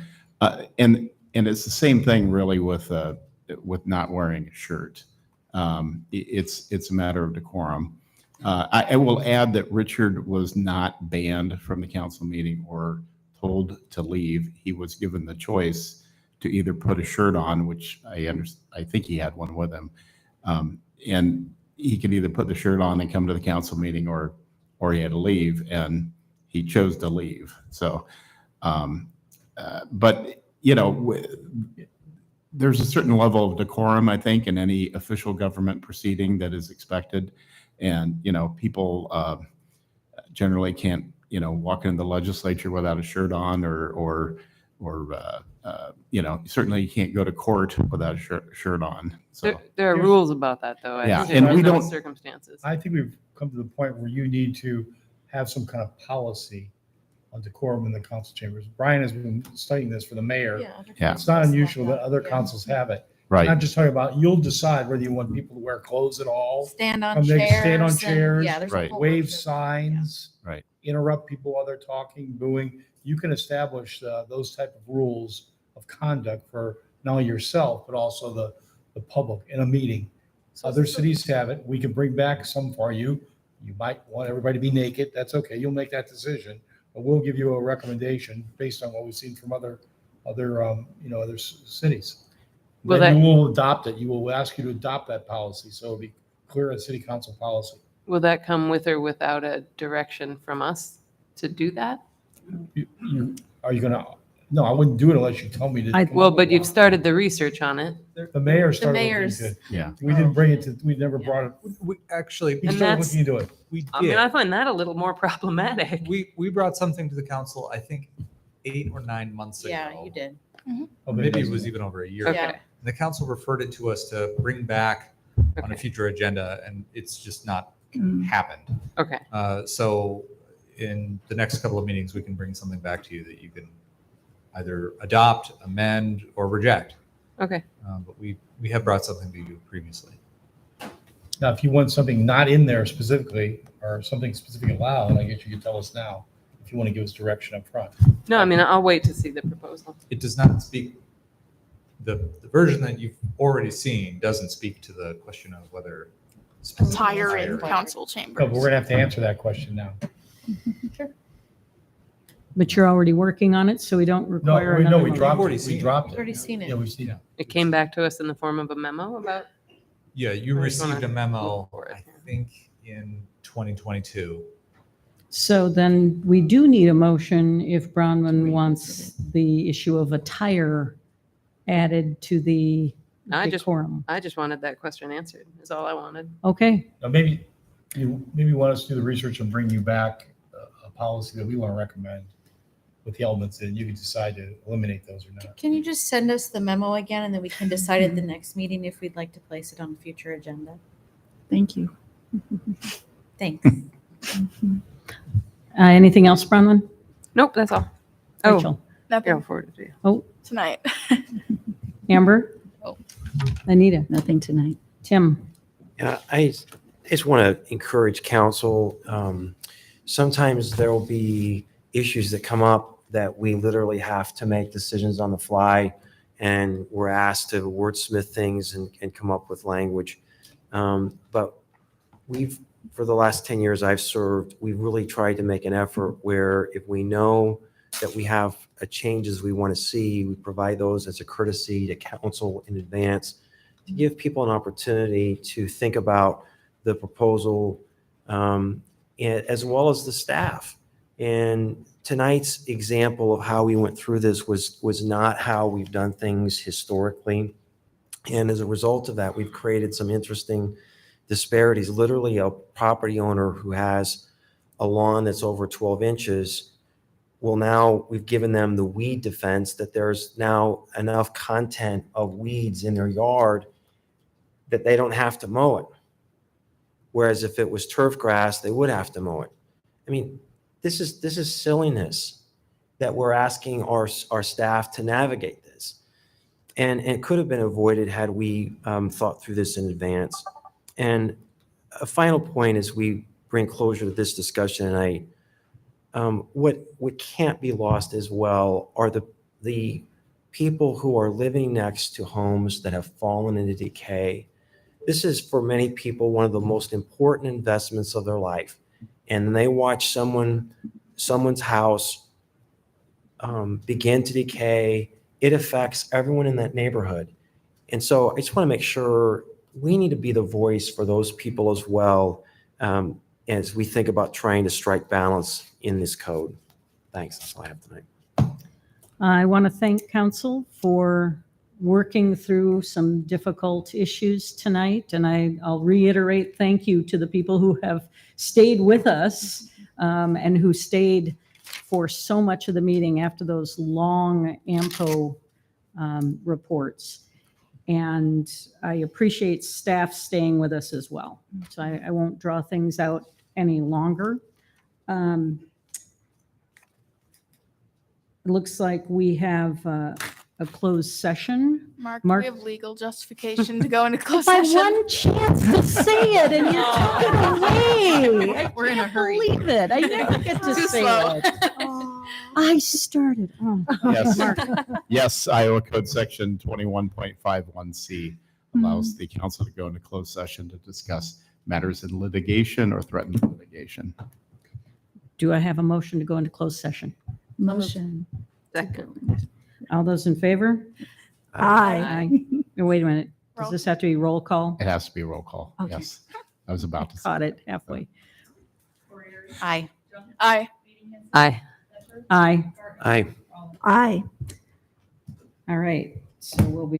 and it's the same thing really with not wearing a shirt. It's a matter of decorum. I will add that Richard was not banned from the council meeting or told to leave. He was given the choice to either put a shirt on, which I think he had one with him, and he could either put the shirt on and come to the council meeting, or he had to leave, and he chose to leave. So, but there's a certain level of decorum, I think, in any official government proceeding that is expected. And, people generally can't, walk into the legislature without a shirt on or certainly you can't go to court without a shirt on. So, There are rules about that, though. I Yeah, think and in we those don't- circumstances. I think we've come to the point where you need to have some kind of policy on decorum in the council chambers. Brian has been studying this for the mayor. Yeah. It's not unusual that other councils have it. right. Not just talking about, you'll decide whether you want people to wear clothes at all. Stand on Come, they chairs. can stand on and- chairs, Yeah, there's a Right. whole wave bunch of- signs. Right. Interrupt people while they're talking, booing. You can establish those type of rules of conduct for not only yourself, but also the public in a meeting. Other cities have it. We can bring back some for you. You might want everybody to be naked. That's okay. You'll make that decision. But we'll give you a recommendation based on what we've seen from other cities. Will Then you that- will adopt it. You will ask you to adopt that policy. So it'll be clear as city council policy. Will that come with or without a direction from us to do that? Are you gonna, no, I wouldn't do it unless you tell me to. come Well, up with but you've one. started the research on it. The mayor started looking mayor's- into it. Yeah. We didn't bring it to, we never brought it. We actually, He And started that's- looking into it. we I mean, did. I find that a little more problematic. We brought something to the council, I think, 8 or 9 months ago. Yeah, you did. Oh, Maybe it was even over a year ago. Okay. Yeah. And the council referred it to us to bring back on a future agenda, and it's just not happened. Okay. So in the next couple of meetings, we can bring something back to you that you can either adopt, amend, or reject. Okay. But we have brought something to you previously. Now, if you want something not in there specifically, or something specifically allowed, I guess you could tell us now, if you want to give us direction up front. No, I mean, I'll wait to see the proposal. It does not speak, the version that you've already seen doesn't speak to the question of whether. Attire in council No, chambers. but we're gonna have to answer that question now. But you're already working on it, so we don't require No, another we motion. dropped already it. seen We it. dropped it. Already seen Yeah, it. we've seen it. It came back to us in the form of a memo about, Yeah, you I just wanna received a memo, look for it. I think, in 2022. So then we do need a motion if Bronwyn wants the issue of attire added to the I just decorum. wanted that question answered, is all I wanted. Okay, Now, maybe you want us to do the research and bring you back a policy that we want to recommend with the elements in. You can decide to eliminate those or not. Can you just send us the memo again and then we can decide at the next meeting if we'd like to place it on a future agenda? Thank you. Thanks. anything else, Bronwyn? Nope, that's all. Oh, Rachel? yeah, I'll Nothing forward it to you. Oh, tonight. Amber? Anita? Nothing tonight. Tim? Yeah, I just want to encourage council. Sometimes there will be issues that come up that we literally have to make decisions on the fly, and we're asked to wordsmith things and come up with language. But for the last 10 years I've served, we've really tried to make an effort where if we know that we have changes we want to see, we provide those as a courtesy to council in advance to give people an opportunity to think about the proposal, as well as the staff. And tonight's example of how we went through this was not how we've done things historically. And as a result of that, we've created some interesting disparities. Literally, a property owner who has a lawn that's over 12 inches, well, now we've given them the weed defense that there's now enough content of weeds in their yard that they don't have to mow it. Whereas if it was turf grass, they would have to mow it. I mean, this is silliness that we're asking our staff to navigate this. And it could have been avoided had we thought through this in advance. And a final point as we bring closure to this discussion tonight, what can't be lost as well are the people who are living next to homes that have fallen into decay. This is for many people one of the most important investments of their life. And they watch someone's house begin to decay. It affects everyone in that neighborhood. And so I just want to make sure we need to be the voice for those people as well, as we think about trying to strike balance in this code. Thanks. That's all I have tonight. I want to thank council for working through some difficult issues tonight. And I'll reiterate thank you to the people who have stayed with us and who stayed for so much of the meeting after those long AMCO reports. And I appreciate staff staying with us as well. So I won't draw things out any longer. It looks like we have a closed session. Mark, Mark? we have legal justification to go into closed My session. one chance to say it and you took it away. We're in a hurry. Believe it. I never get to Too say slow. it. I started. Oh. Yes. Mark. Yes, Iowa Code Section 21.51C allows the council to go into closed session to discuss matters in litigation or threatened litigation. Do I have a motion to go into closed session? Motion. Second. All those in favor? Aye. No, wait a minute. Does this have to be roll call? It has to be a roll call. Okay. Yes. I was about to say. Caught it halfway. Aye. Aye. Aye. Aye. Aye. Aye. All right. So we'll be.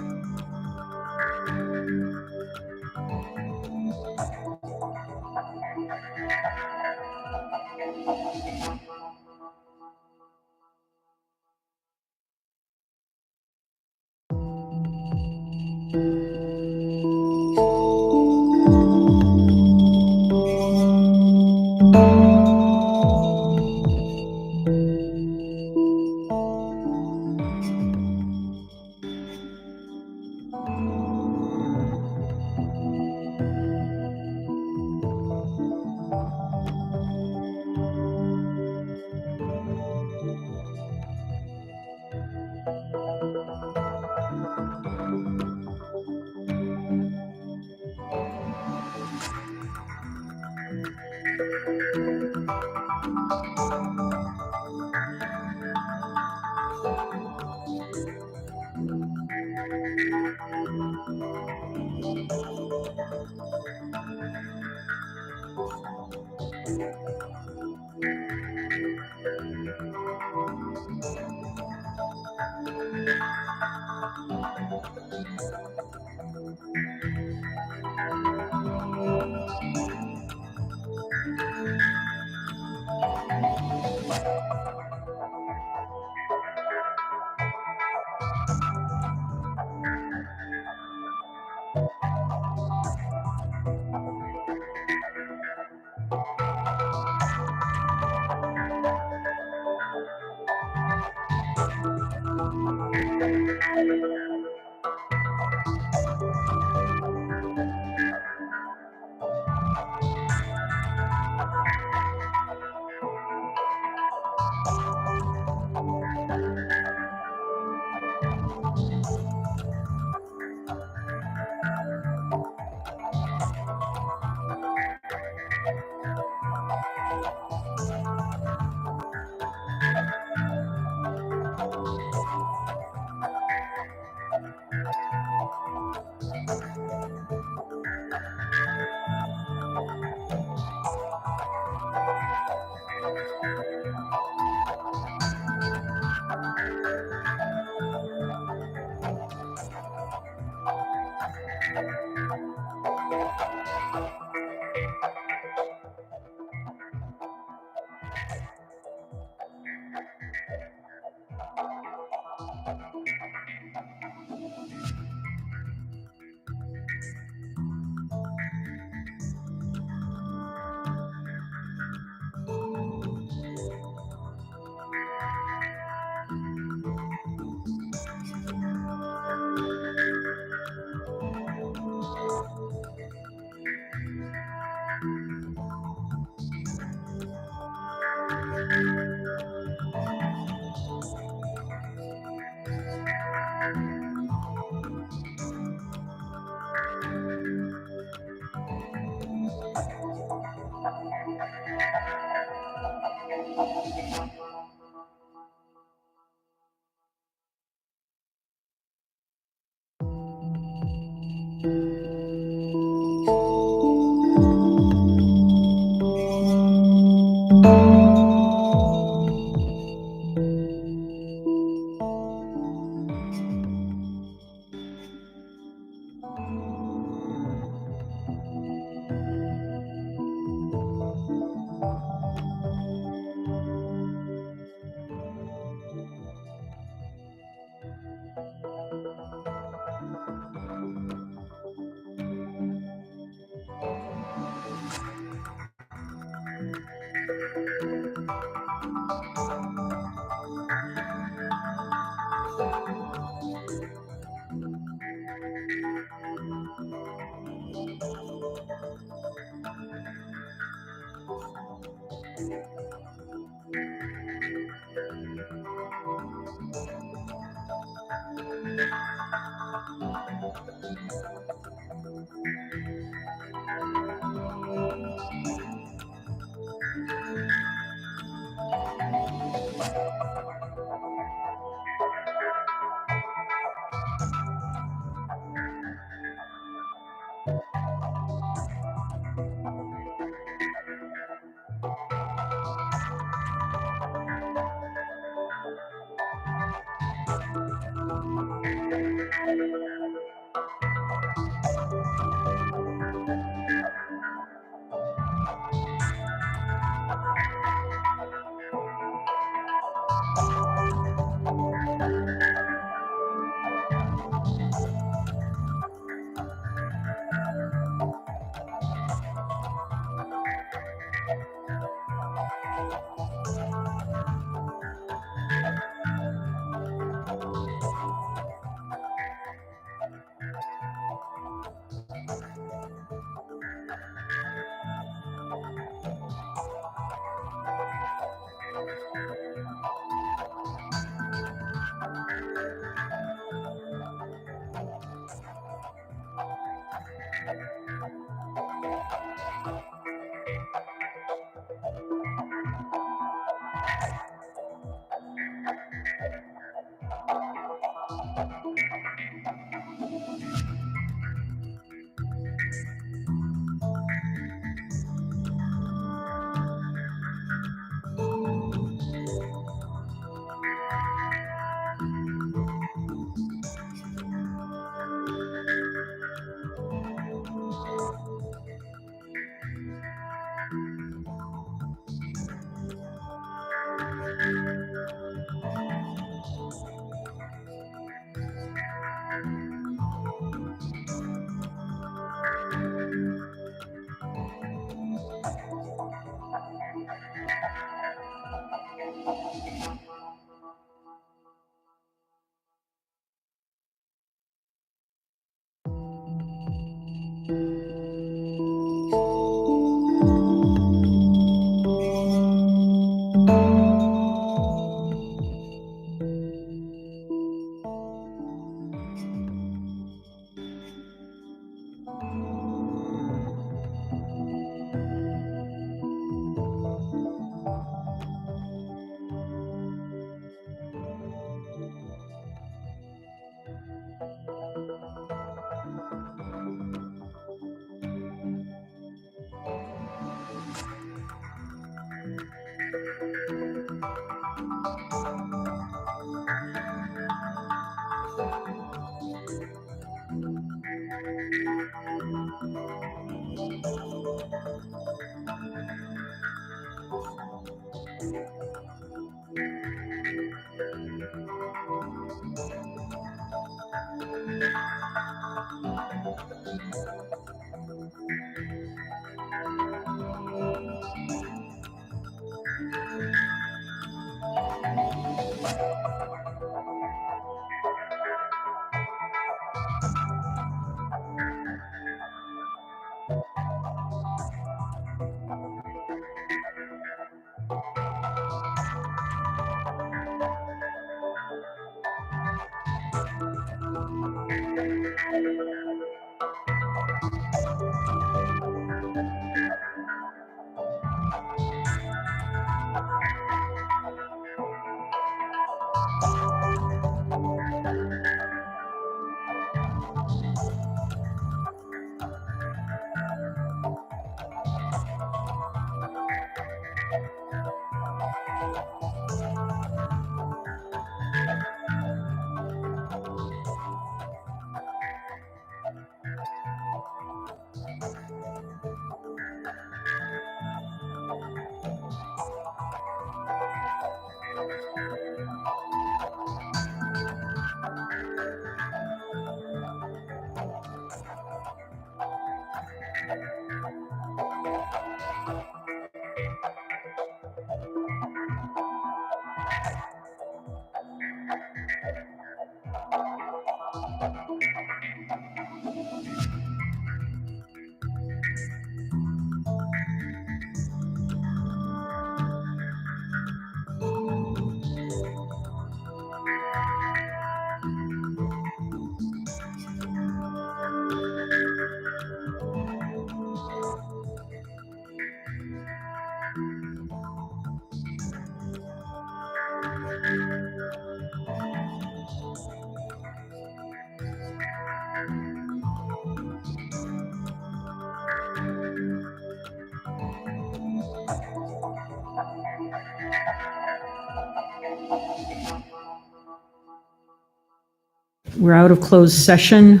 We're out of closed session,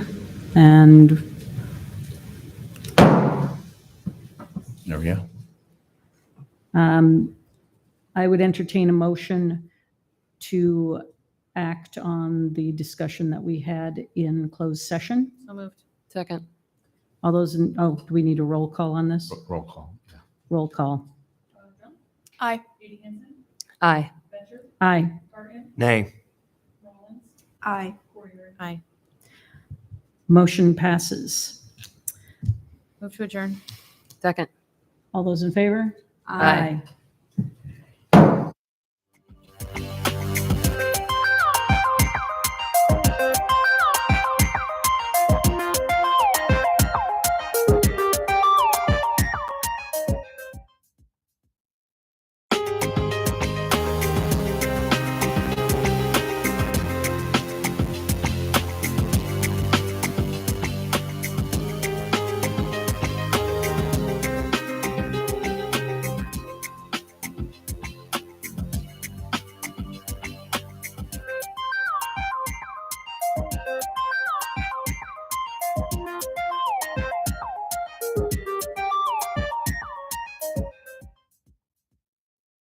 and There we go. I would entertain a motion to act on the discussion that we had in closed session. So moved. Second. All those, do we need a roll call on this? Roll call. Roll call. Aye. Aye. Aye. Nay. Aye. Aye. Motion passes. Move to adjourn. Second. All those in favor? Aye.